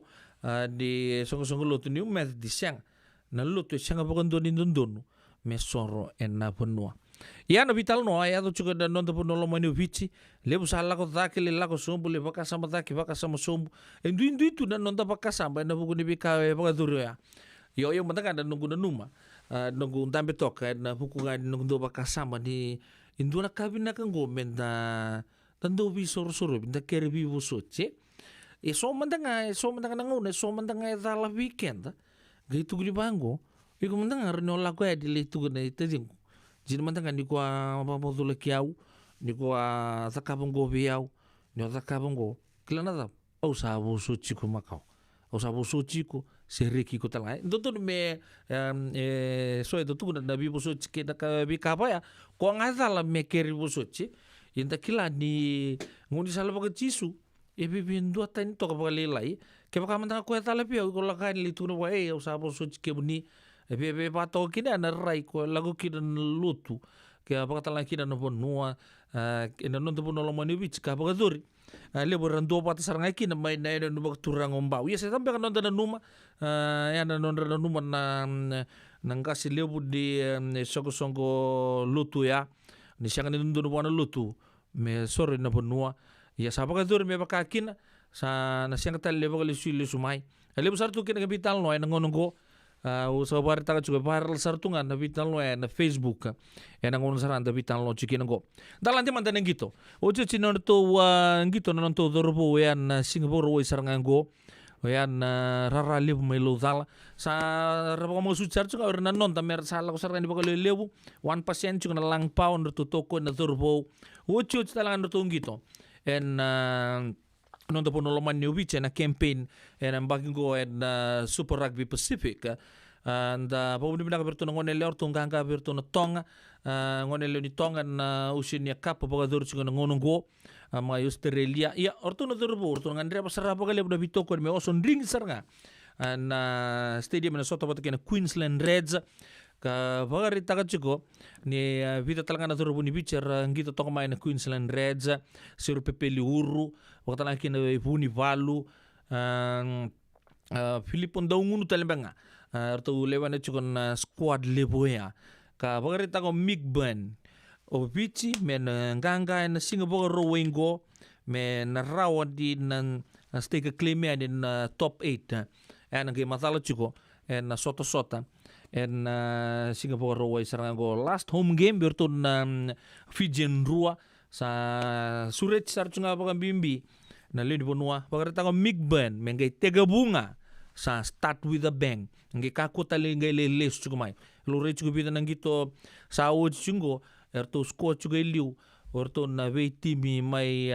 di songo-songo lotu ni umet di siang na lotu siang apa kan doni dondonu me soro enna penua ya na vital no ya to chuka dan nonto pono lo mani vici lebu sala ko taki le lako sombu le baka sama taki baka sama sombu endu itu dan nonto baka sama na buku ni bika baka duru ya yo mentang ada nunggu numa nunggu untambe tok na buku ga nunggu baka sama di indu na kabina kan go menda tando bi soro binda kere bi busoche so mandanga na ngone so mandanga dala weekend gitu gudi bango iku mandanga reno la ko di le tu ne teding jin mandanga ni ko apa module kiau ni ko zakabongo biau ni zakabongo klana da au sa bu suci ko makau au sa bu suci ko seriki ko tala ndoto me so edo tu na bi bu suci ke na ka bi ka pa ya ko ngazala me keri bu suci inda kila ni ngoni sala ba jisu bindu atain to ka lai ke baka manda ko tala pia ko la kan li tuno wa usa bo so ke buni be pato kina na rai ko lago kina lutu ke baka tala kina no bonua ina non to bono lo mani bich ka baka dori le borando pata saranga kina mai na no bak turang ombau ya se tambe kan non na numa ya na non na numa na ngasi lebu di songo lutu ya ni sanga ni ndo no lutu me sore na bonua ya sa baka dur me baka kina sa na siang tal le baka le sumai le besar tu kina kapital no na ngonongo usa bar ta juga viral sartu na vital no na Facebook na ngon saran da vital no chikina go dalanti mantan ngito ojo chino to ngito non to dorbo ya na Singapore wo saranga go ya na rara lebu mai lo dala sa rabo mo su charge ka na non ta mer sala ko saranga baka le lebu 1% juga na lang pound to toko na dorbo ojo talangan to ngito en non dopo non lo manio vice na campaign en baking go en Super Rugby Pacific and po ni bina berto ngone le orto nganga berto na tonga ngone le ni tonga na usinia cup po gador chung ngono go ma Australia ya orto no dorbo orto ngandre pa sarapa kale bu bitoko me oson ring sarga na stadium na soto boto kena Queensland Reds ka bagari taka chiko ni vita talanga na turu ni bicher ngito toko mai na Queensland Reds siru pepeli uru wakata na kina puni valu Filipon daungunu talembenga arto lewana chiko na squad leboya ka bagari taka Migban o bichi men nganga na Singapore rowing go men rawa di na stake claim in top 8 en ge matalo chiko en sota en Singapore Roway sarango last home game bertun Fijian Rua sa suret sarchunga baka bimbi na lini bonua bagara tango Migban mengai tega bunga sa start with a bang ngai kakota le ngai le les chugumai lore chugubita nangito sa o chungo erto score chugai liu orto na vei timi mai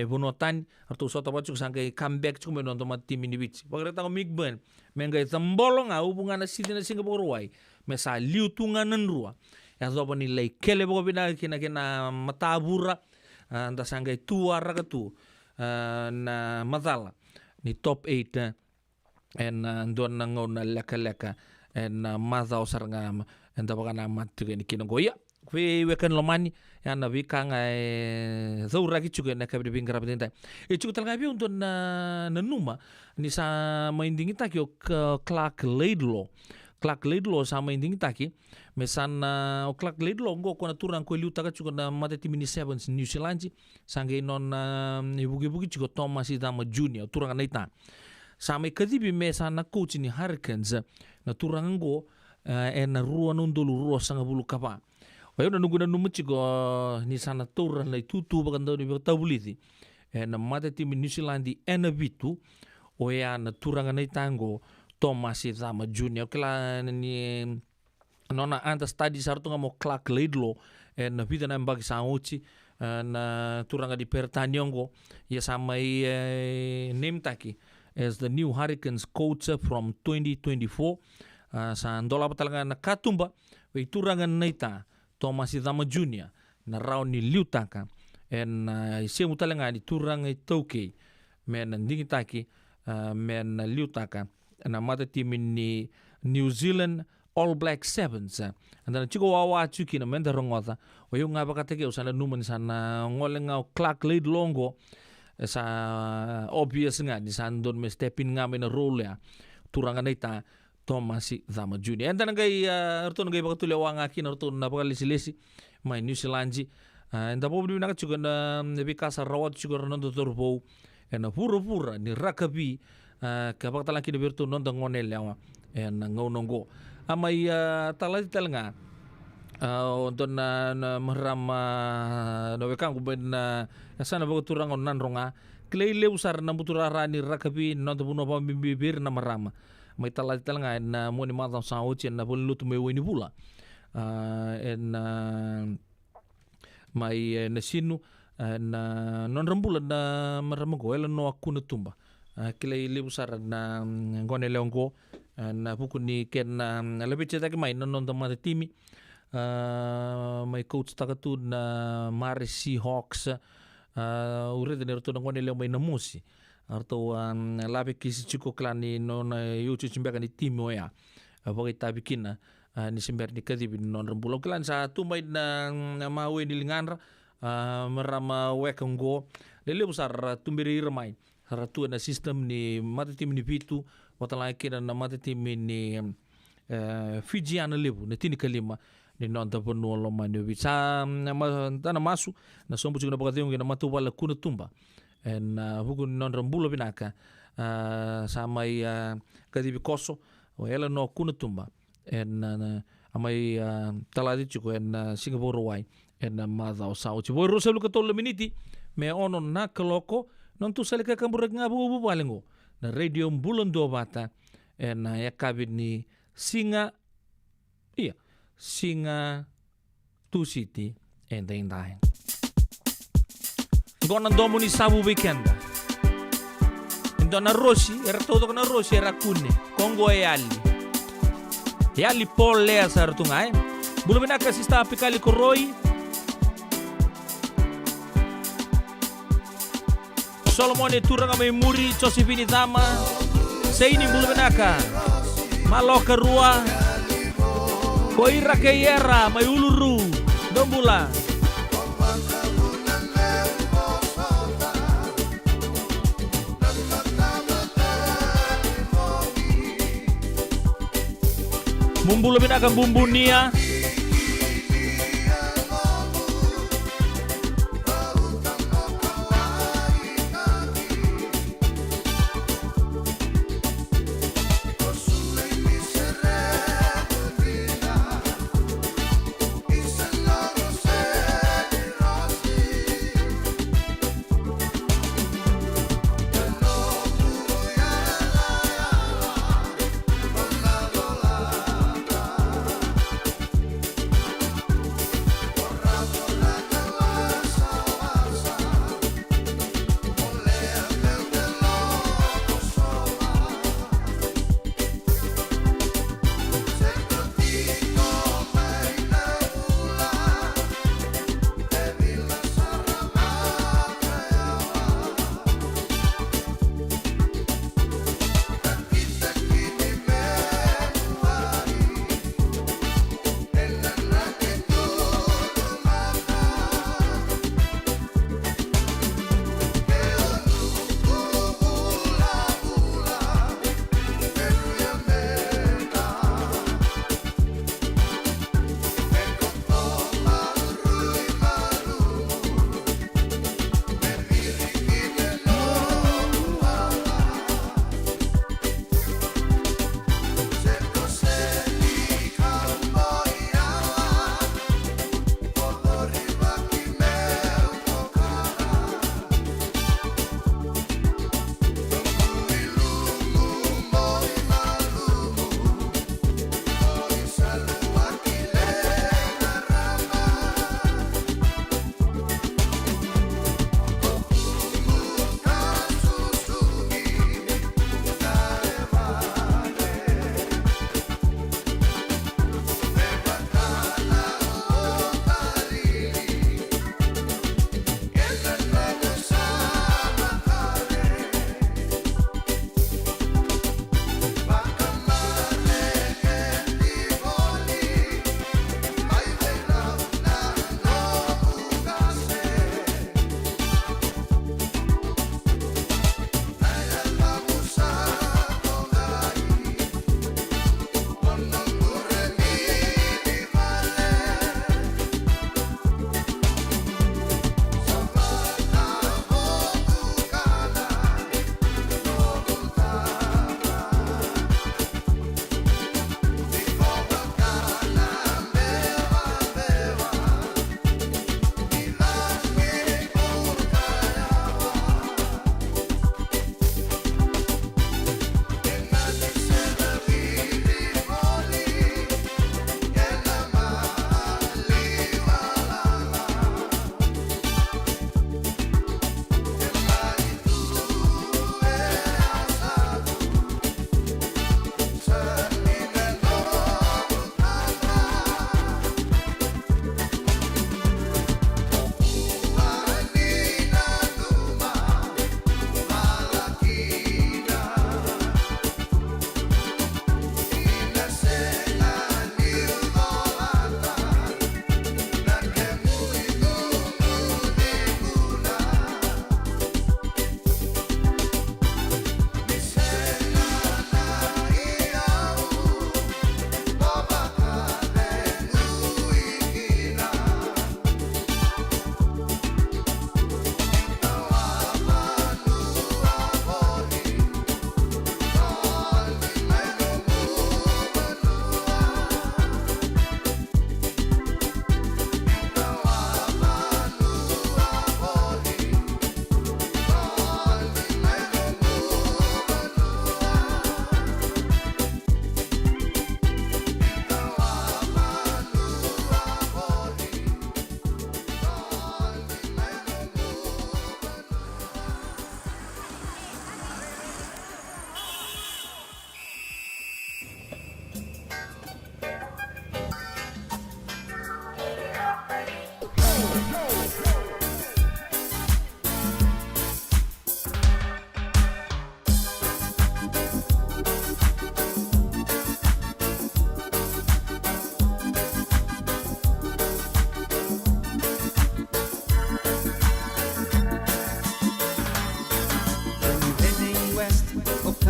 bonotan orto sota bachuk sangkai comeback chuk menon to timi ni bich bagara tango Migban mengai tambolong hubungan na sidi na Singapore Roway mesa liu tunganan rua ya zopo ni lei kele boko bina kina matabura anda sangkai tua rakatu na madala ni top 8 en don na ngona leka en madao sarangam en tabakana matu ni kino goya we kan lomani ya na bikanga zaura kichuke na kabri bingra benda e chuku talga bi untuk na numa ni sa maindingi takyo Clark Laidlaw sama indingi taki mesan o Clark Laidlaw ngo kona turang ko liuta ka chuku na mate timini Sevens New Zealand sange non ibugi chuku Thomas Idama Junior turang naita sama kadibi mesan na coach ni Hurricanes na turang ngo en ruwa nundulu ruwa sanga bulu kapa Wayo na nunggu na numut ko ni sana turan lai tutu bakan daw ni tabuliti na mate tim New Zealand ena bitu o ya na turanga na tango Thomas Idama Junior kala ni nona anta study sarto ngamo Clark Laidlaw na vida na mbagi sa uchi na turanga di Pertanyongo ya sama name taki as the new Hurricanes coach from 2024. Sa ndola patalanga na katumba we turangan naita Thomas Idama Jr. na raw ni liutaka en ise mutalanga ni turanga itauke men ndingi taki men liutaka na mata team ni New Zealand All Black Sevens andana chiko wawa chuki na menda rongota oyo ngaba kateke usana numan sana ngolenga Clark lead longo sa obvious nga ni sandon me stepin nga me na role ya turanga naita Thomas Idama Jr. Enda ngai arto ngai bakatule wanga kina arto na bakalisi mai New Zealand enda pobri na chuko na bikasa rawat chuko rondo torbo ena pura ni rakabi ka bakatala kina berto nonda ngonel yawa ena ngonongo amai talati talanga untuk na merama na wekang kuben sana bago turang onan ronga klei le usar na buturara ni rakabi nonda puno pa bibir na marama mai talati talanga na moni mata sa uchi na lutu me weni bula mai na sinu na non rambula na marama go ela no akuna tumba klei le usar na ngone leongo na pukuni ken na lebih cetak mai non mata timi mai coach takatu na Mare Seahawks ure de nerto ngone le mai namusi arto labe kisi chiko klani non yuchu chimbaka ni timi oya pokoi tabikina ni simber ni kadibi non rembulo klan sa tu mai na mawe ni linganra merama wekengo lele besar tumbiri remai ratu na sistem ni mata timi ni pitu watala kira na mata timi ni Fijiana lebu na tini kalima ni nonta penuh loma ni bisa na masu na sombu juga na bakationg na matu wala kuna tumba en hukun non rembulo binaka samai kadibi koso o ela no kuna tumba en amai taladi chuko en Singapore wai en madao sao chibo roselu katolo miniti me ono na kaloko non tu salika kamburek ngabu balengo na radio bulan do bata en ya kabin ni Singa Tu City en Dain. Gonan domuni sabu weekend. Indona Rossi, era todo con Rossi era kunne. Congo e ali. E ali Paul Lea sartunga Bulubina ka sista apikali koroi. Solomon turanga mai muri Josephine Dama. Seini Bulubinaka. Maloka rua Koira keyera mai uluru dombula Mumbulu binaka bumbunia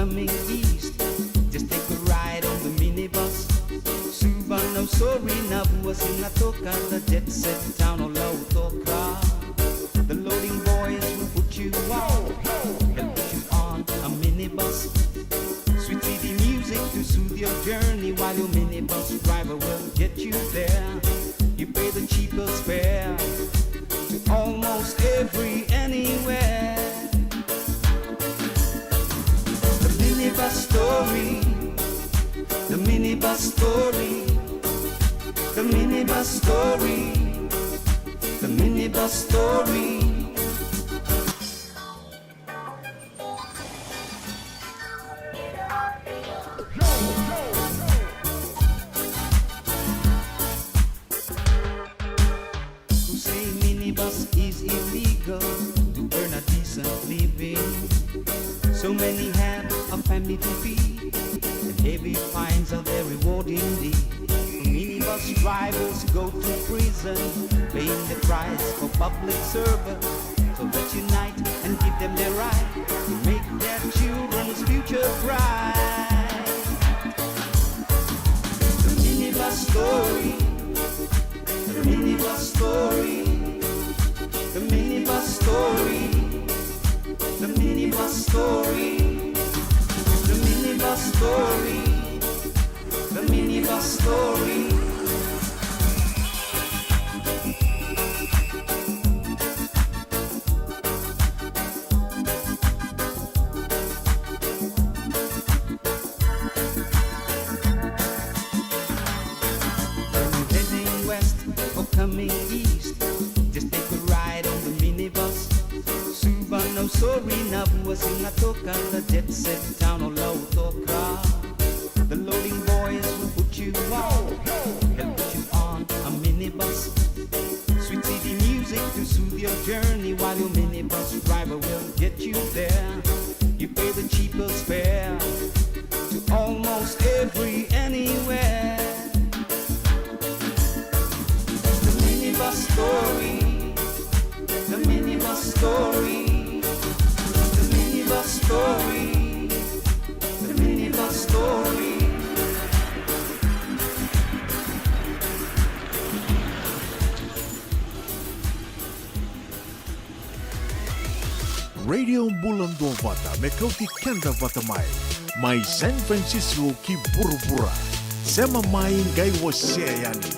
coming east. Just take a ride on the minibus. Subano sorry na buwas inatoka, the jet set town o lautoka. The loading boys will put you on, they'll put you on a minibus. Sweet CD music to soothe your journey, while your minibus driver will get you there. You pay the cheapest fare to almost every anywhere. The minibus story, the minibus story, the minibus story, the minibus story. Who say minibus is illegal to earn a decent living? So many have a family to feed, and heavy fines are their reward indeed. Minibus drivers go to prison, paying the price for public service. So let's unite and give them their right to make their children's future bright. The minibus story, the minibus story, the minibus story, the minibus story, the minibus story, the minibus story. Heading west or coming east, just take a ride on the minibus. Subano sorry na buwas inatoka, the jet set town o lautoka. The loading boys will put you on, they'll put you on a minibus. Sweet CD music to soothe your journey, while your minibus driver will get you there. You pay the cheapest fare to almost every anywhere. The minibus story, the minibus story, the minibus story, the minibus story. Radio Bulando Vata me kauti kenda vata mai San Francisco ki burubura sema mai ngai waseyani.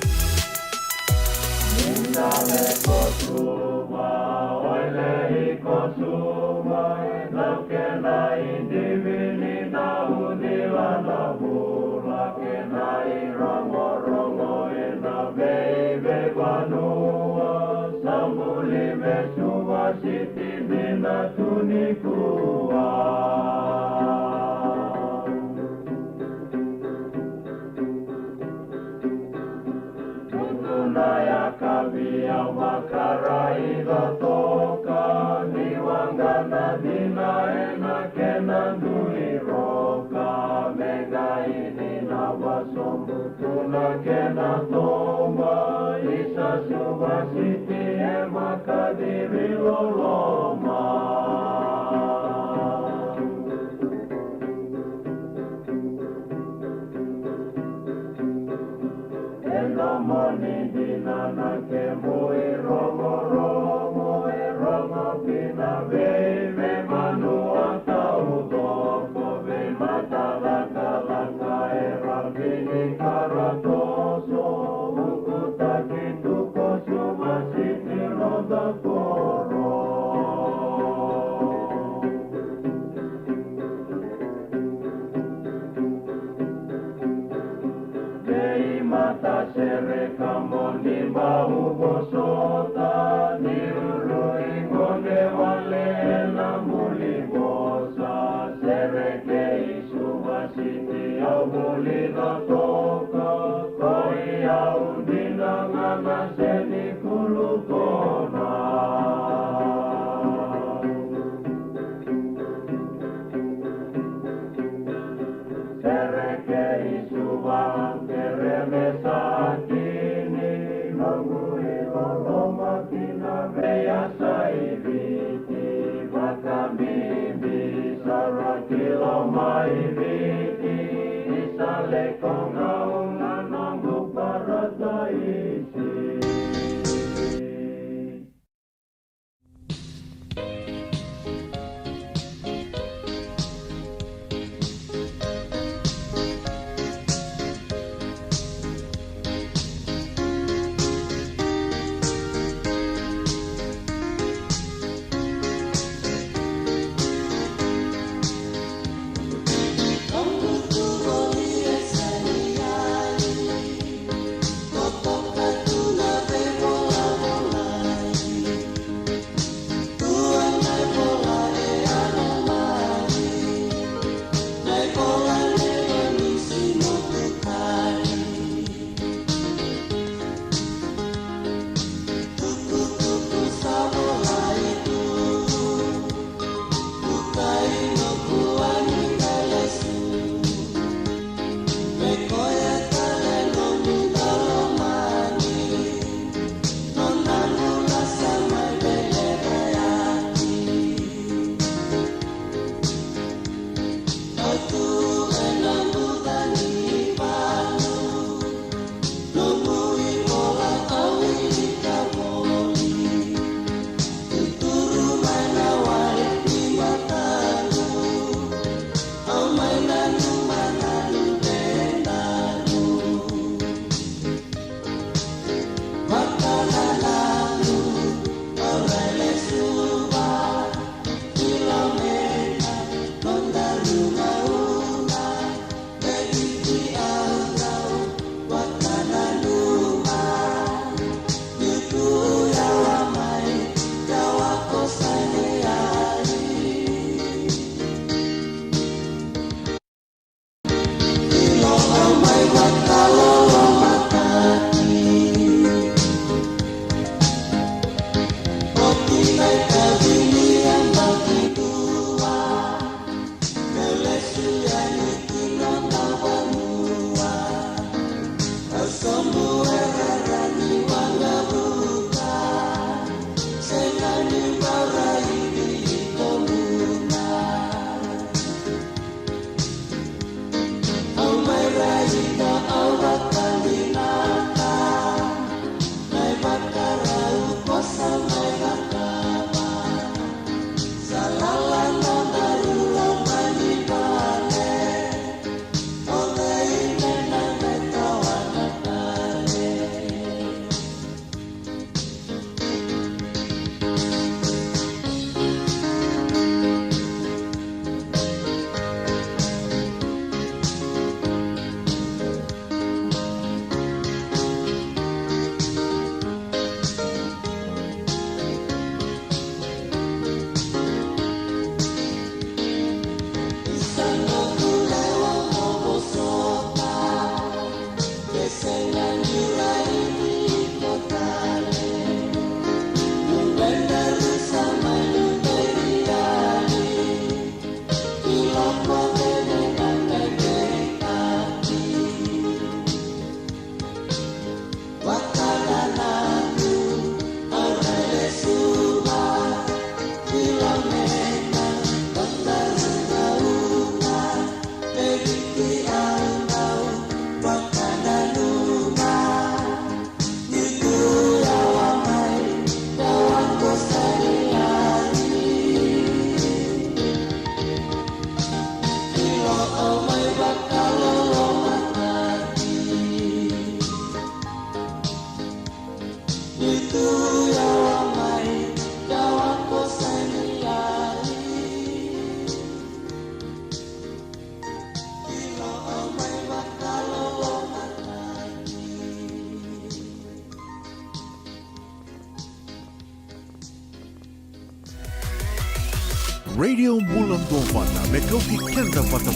Radio Bulondong Vata Mekauti Kenda Vata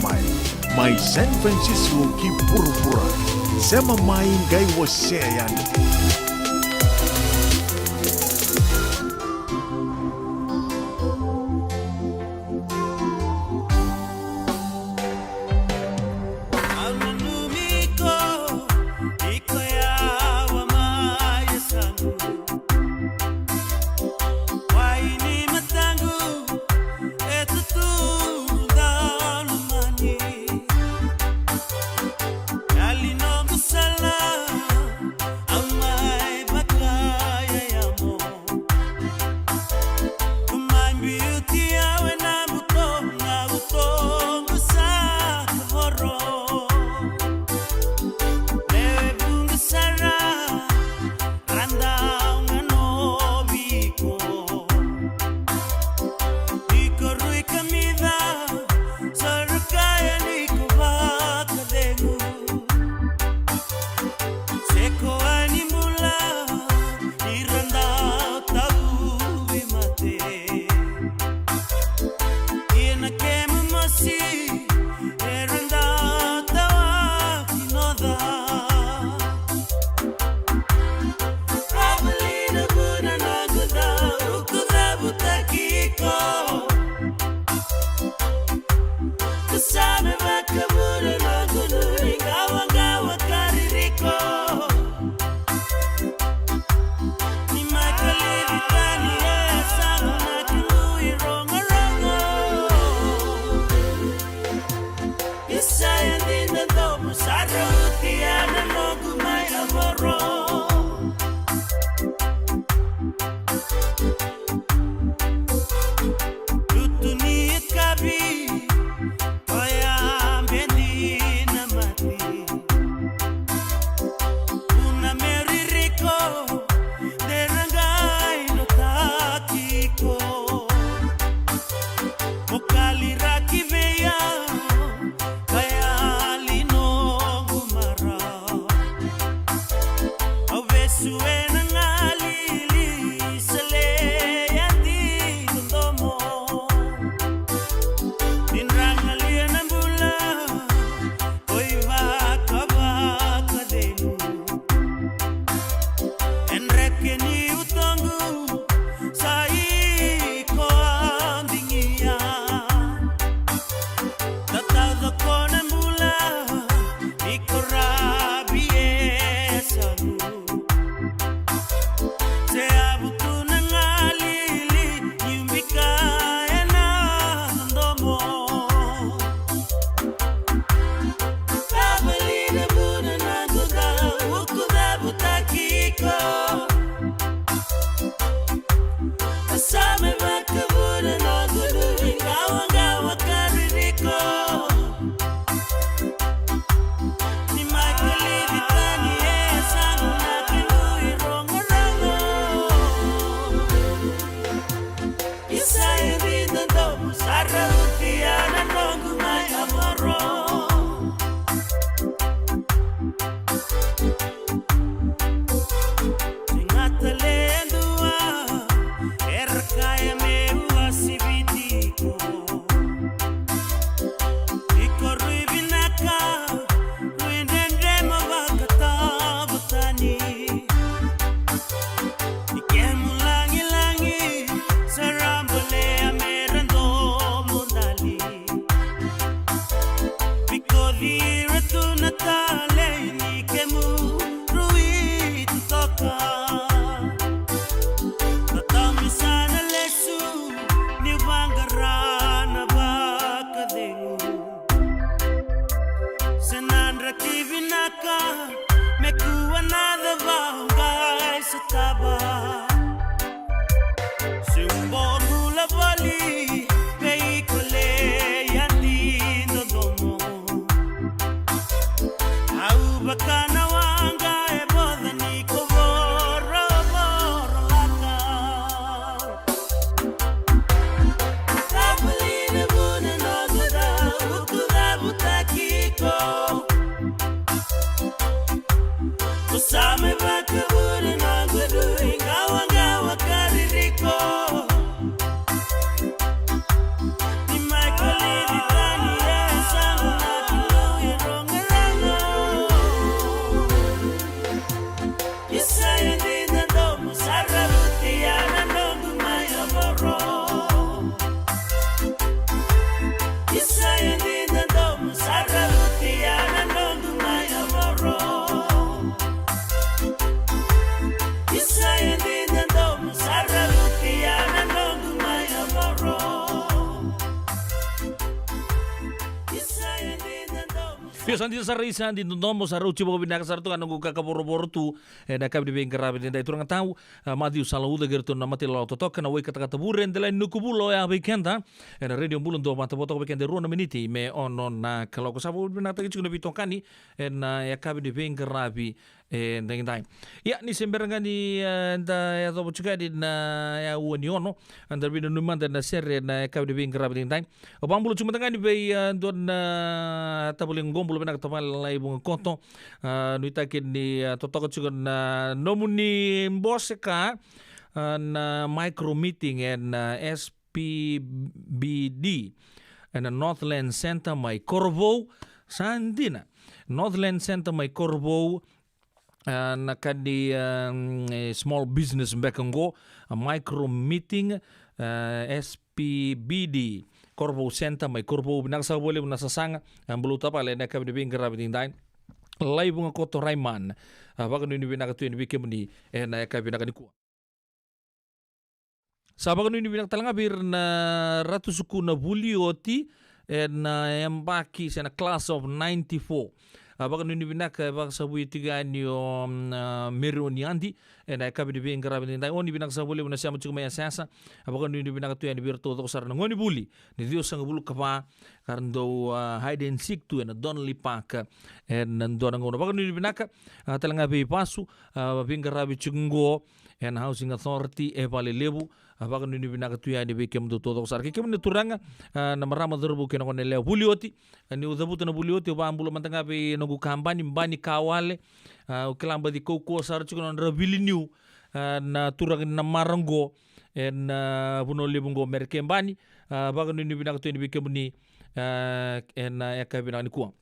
Mai San Francisco ki pura-pura Sema mai gai waseyan Amai Santi sarisa di nomo saru cibo binaka sartu kan nunggu kakaboro-boro tu na kabi beng karabi dai turang tahu mati usala uda gertu na mati lo toto kana we kata buren dela nukubulo ya bekenda na radio bulun do mata boto bekenda rona miniti me ono na kalau ko sabu binaka kichu na bitokani na ya kabi beng karabi dai dai ya ni semberangan ni da ya do juga di na ya woni ono andar bino numanda na serre na kabi beng karabi dai obambulo cuma tangani be don na tabuling gombul benak tamal lai bunga konto nuita kini totoko juga na nomuni mboseka na micro meeting and SPBD and Northland Center mai Corvo Sandina Northland Center mai Corvo na kadi small business bekengo micro meeting SPBD Corvo Center mai Corvo binaksa boleh binasasanga ang buluta pala na kami bing grabe dai lai bunga koto Raiman bagan ini binaka tu ini bikin ni na kami binaka ni kuat sabagan ini binak talanga bir na ratu suku na bulioti na embaki sana class of 94 bagan ini binaka bak sabu tiga ni meroni andi na kabi bing grabe dai oni binak sabu boleh binasa macam maya sasa bagan ini binaka tu ini bir to sar ngoni buli ni dio sang bulu kapa karena do hide and seek tu na don lipak en don ngono bagan ini binaka talanga be pasu bing grabe chungo and housing authority vale lebu bagan ini binaka tu ini bekem do to sar ke kemen turanga na marama derbu ke ngone le bulioti ni udabuto na bulioti ba ambulo mantanga be no kampanye mbani kawale ukelamba di koko sar chukono rabili new na turang na marango en buno libungo merke mbani bagan ini binaka tu ini bekem ni en ya kabina ni kuang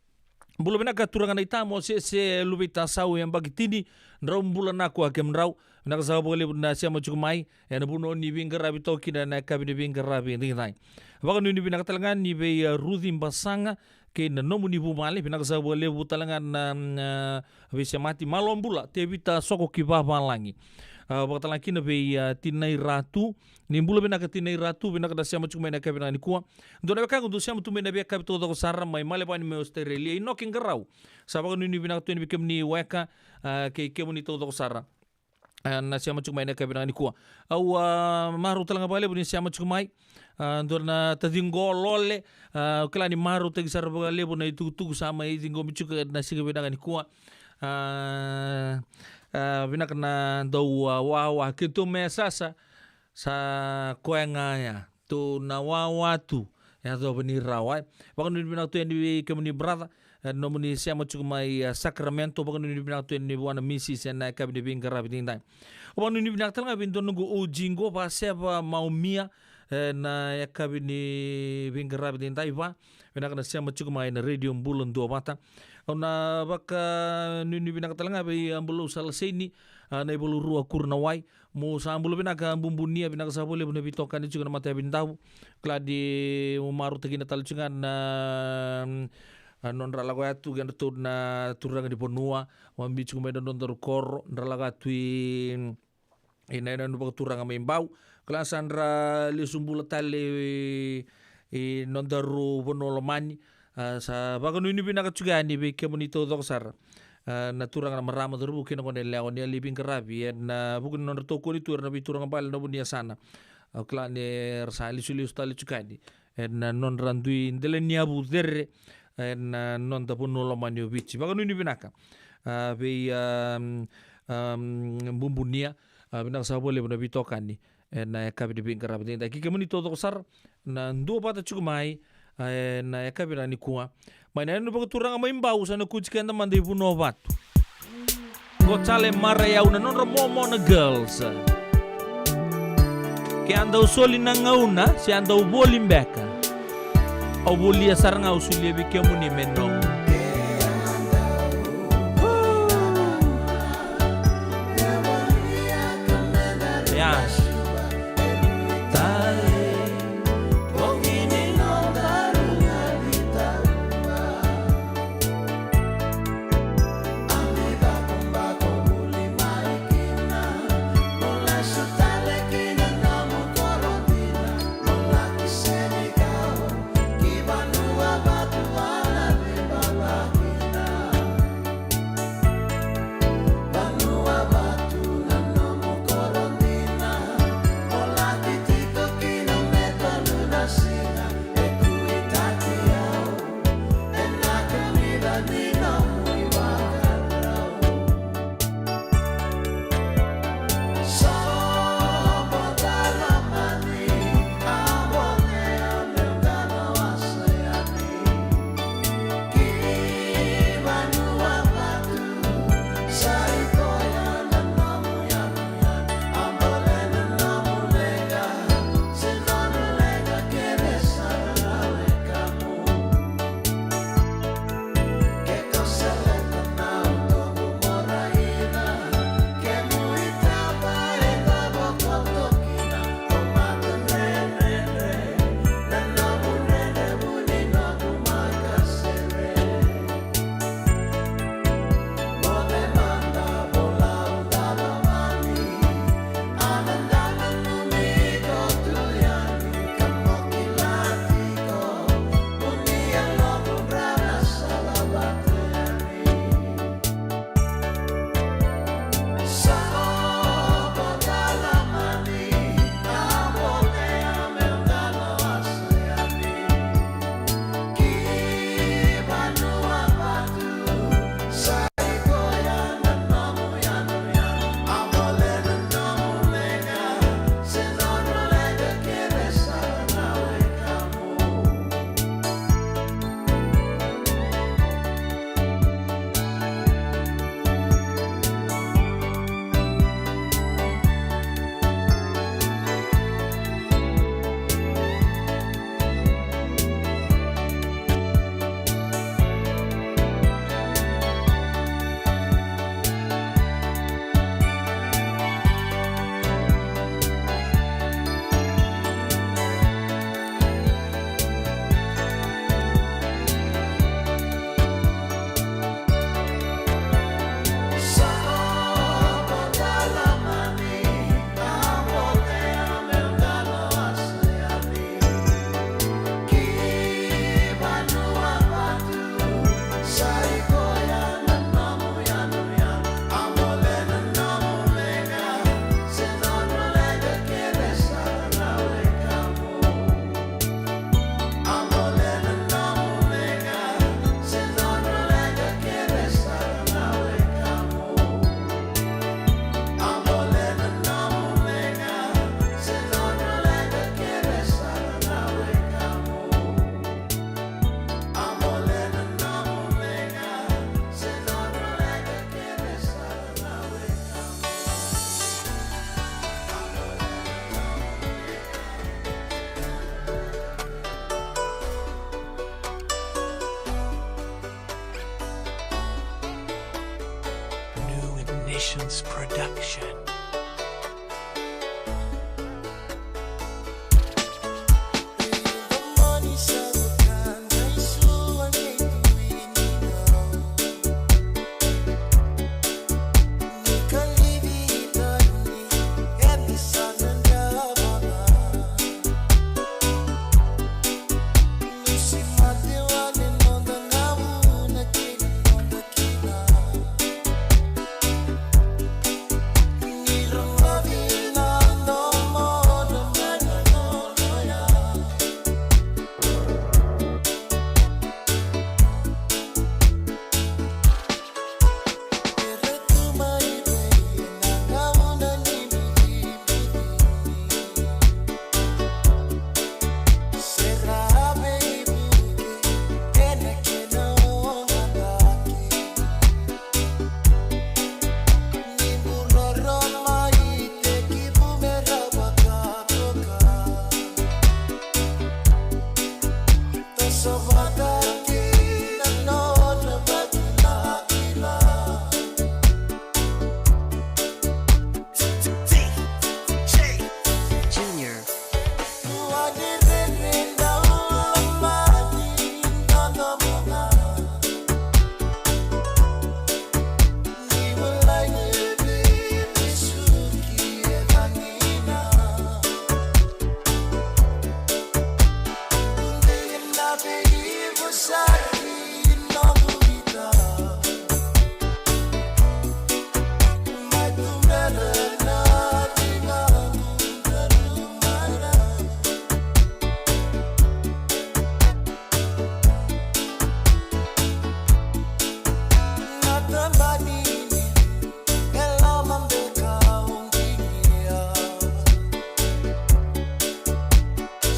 bulo binaka turang na itamo se lubita sawu yang bagi tini ndraw bulan aku akem ndraw nak sa boleh na siya mo chukumai en buno ni binga rabi toki na kabina binga rabi ndai bagan ini binaka talangan ni be Ruthim Basanga ke na nomu ni bumale binaka sa boleh butalangan na bisa mati malom bula tebita soko kibaba langi bakatalan kina be tinai ratu ni bula binaka tinai ratu binaka da siya mo chukumai na kabina ni kuwa dona beka ndu siya mo tumena be kabito do sarra mai male pani me Australia inoking garau sabagan ini binaka tu ni bikem ni weka ke kemuni to do sarra na siya macumay na kabinang ni kuwa au maru talanga bale buni siya macumay na tadingo lole kala ni maru tagi sarba lebo na itu sama idingo micuka na siya kabinang ni kuwa binak na daw wawa kito mesasa sa kuenga ya tu na wawa tu ya do bani rawai bakon ni binak tu ni kemuni brother nomuni siya macumay Sacramento bakon ni binak tu ni buana misi na kabini binga rabi dindai oban ni binak talanga bin donungu ujingo pa seba maumia na ya kabini binga rabi dindai ba binak na siya macumay na radio bulan do mata ona baka ni binak talanga bi ambulu selesai ni na ibulu ruwa kurnawai mo sa ambulu binak bumbunia binak sa boleh buna bitokan ni juga na mata bintau kladi umaru tegina talcungan non ralago atu gan tu na turang di ponua wambi cukup medan don terkor ralaga tu ina ina nu turang ame bau kelasan ra li sumbula tali non daru bonolomani sa bagan ini binaka juga ni be kemunito doksar na turang na marama daru kina ko nelaw ni libing karabi na bukan non toko ni tur na biturang bal na bunia sana klan ne rasali suli ustali juga ni na non randui ndelenia bu derre na non da puno mani bici bagan ini binaka be bumbunia binaka sa boleh buna bitokan ni na kabi bin karabin da kike muni todo sar na ndo pata chukumai na kabi ni kuwa mai na no turang mai mbau sana kucikan da mandi puno batu gotale mara ya una non momo na girls ke andau soli na ngauna si andau bolimbeka au bolia saranga usulia bikemu ni menom yes Nations production.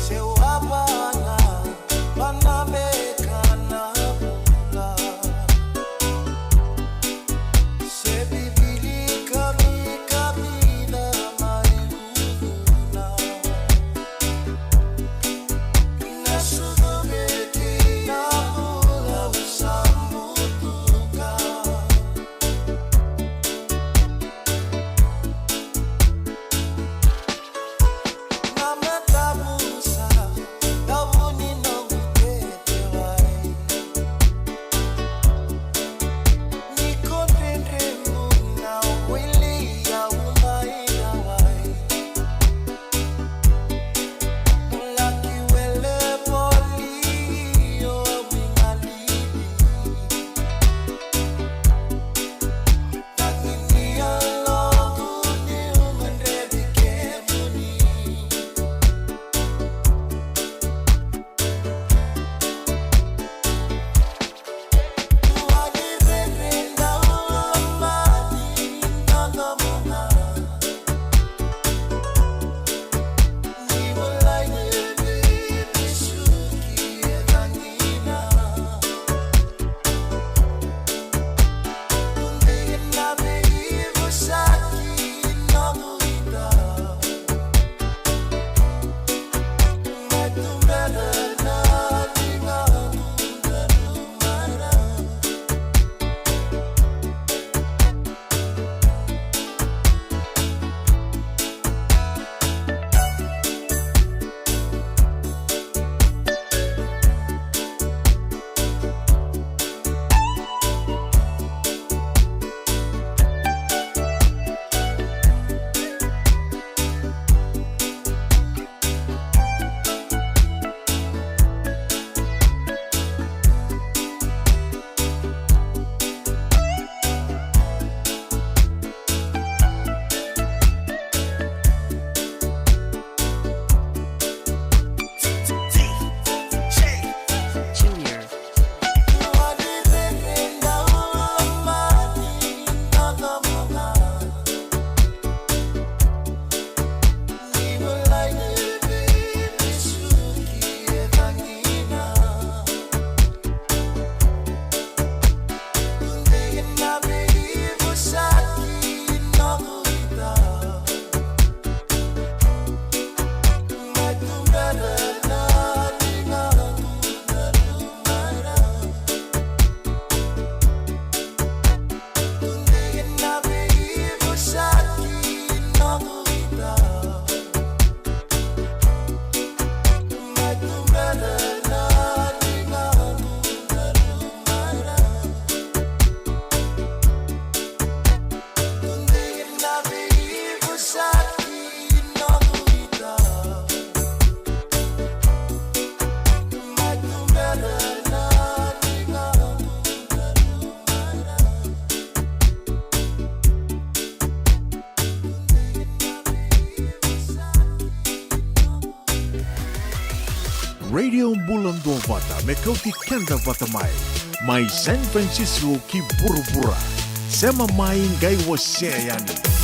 Seu Havana, Panamecana. Radio Bulan Dua Vata me kau ti kenda vata mai San Francisco ki bura-bura. Sema mai ngai wa yani.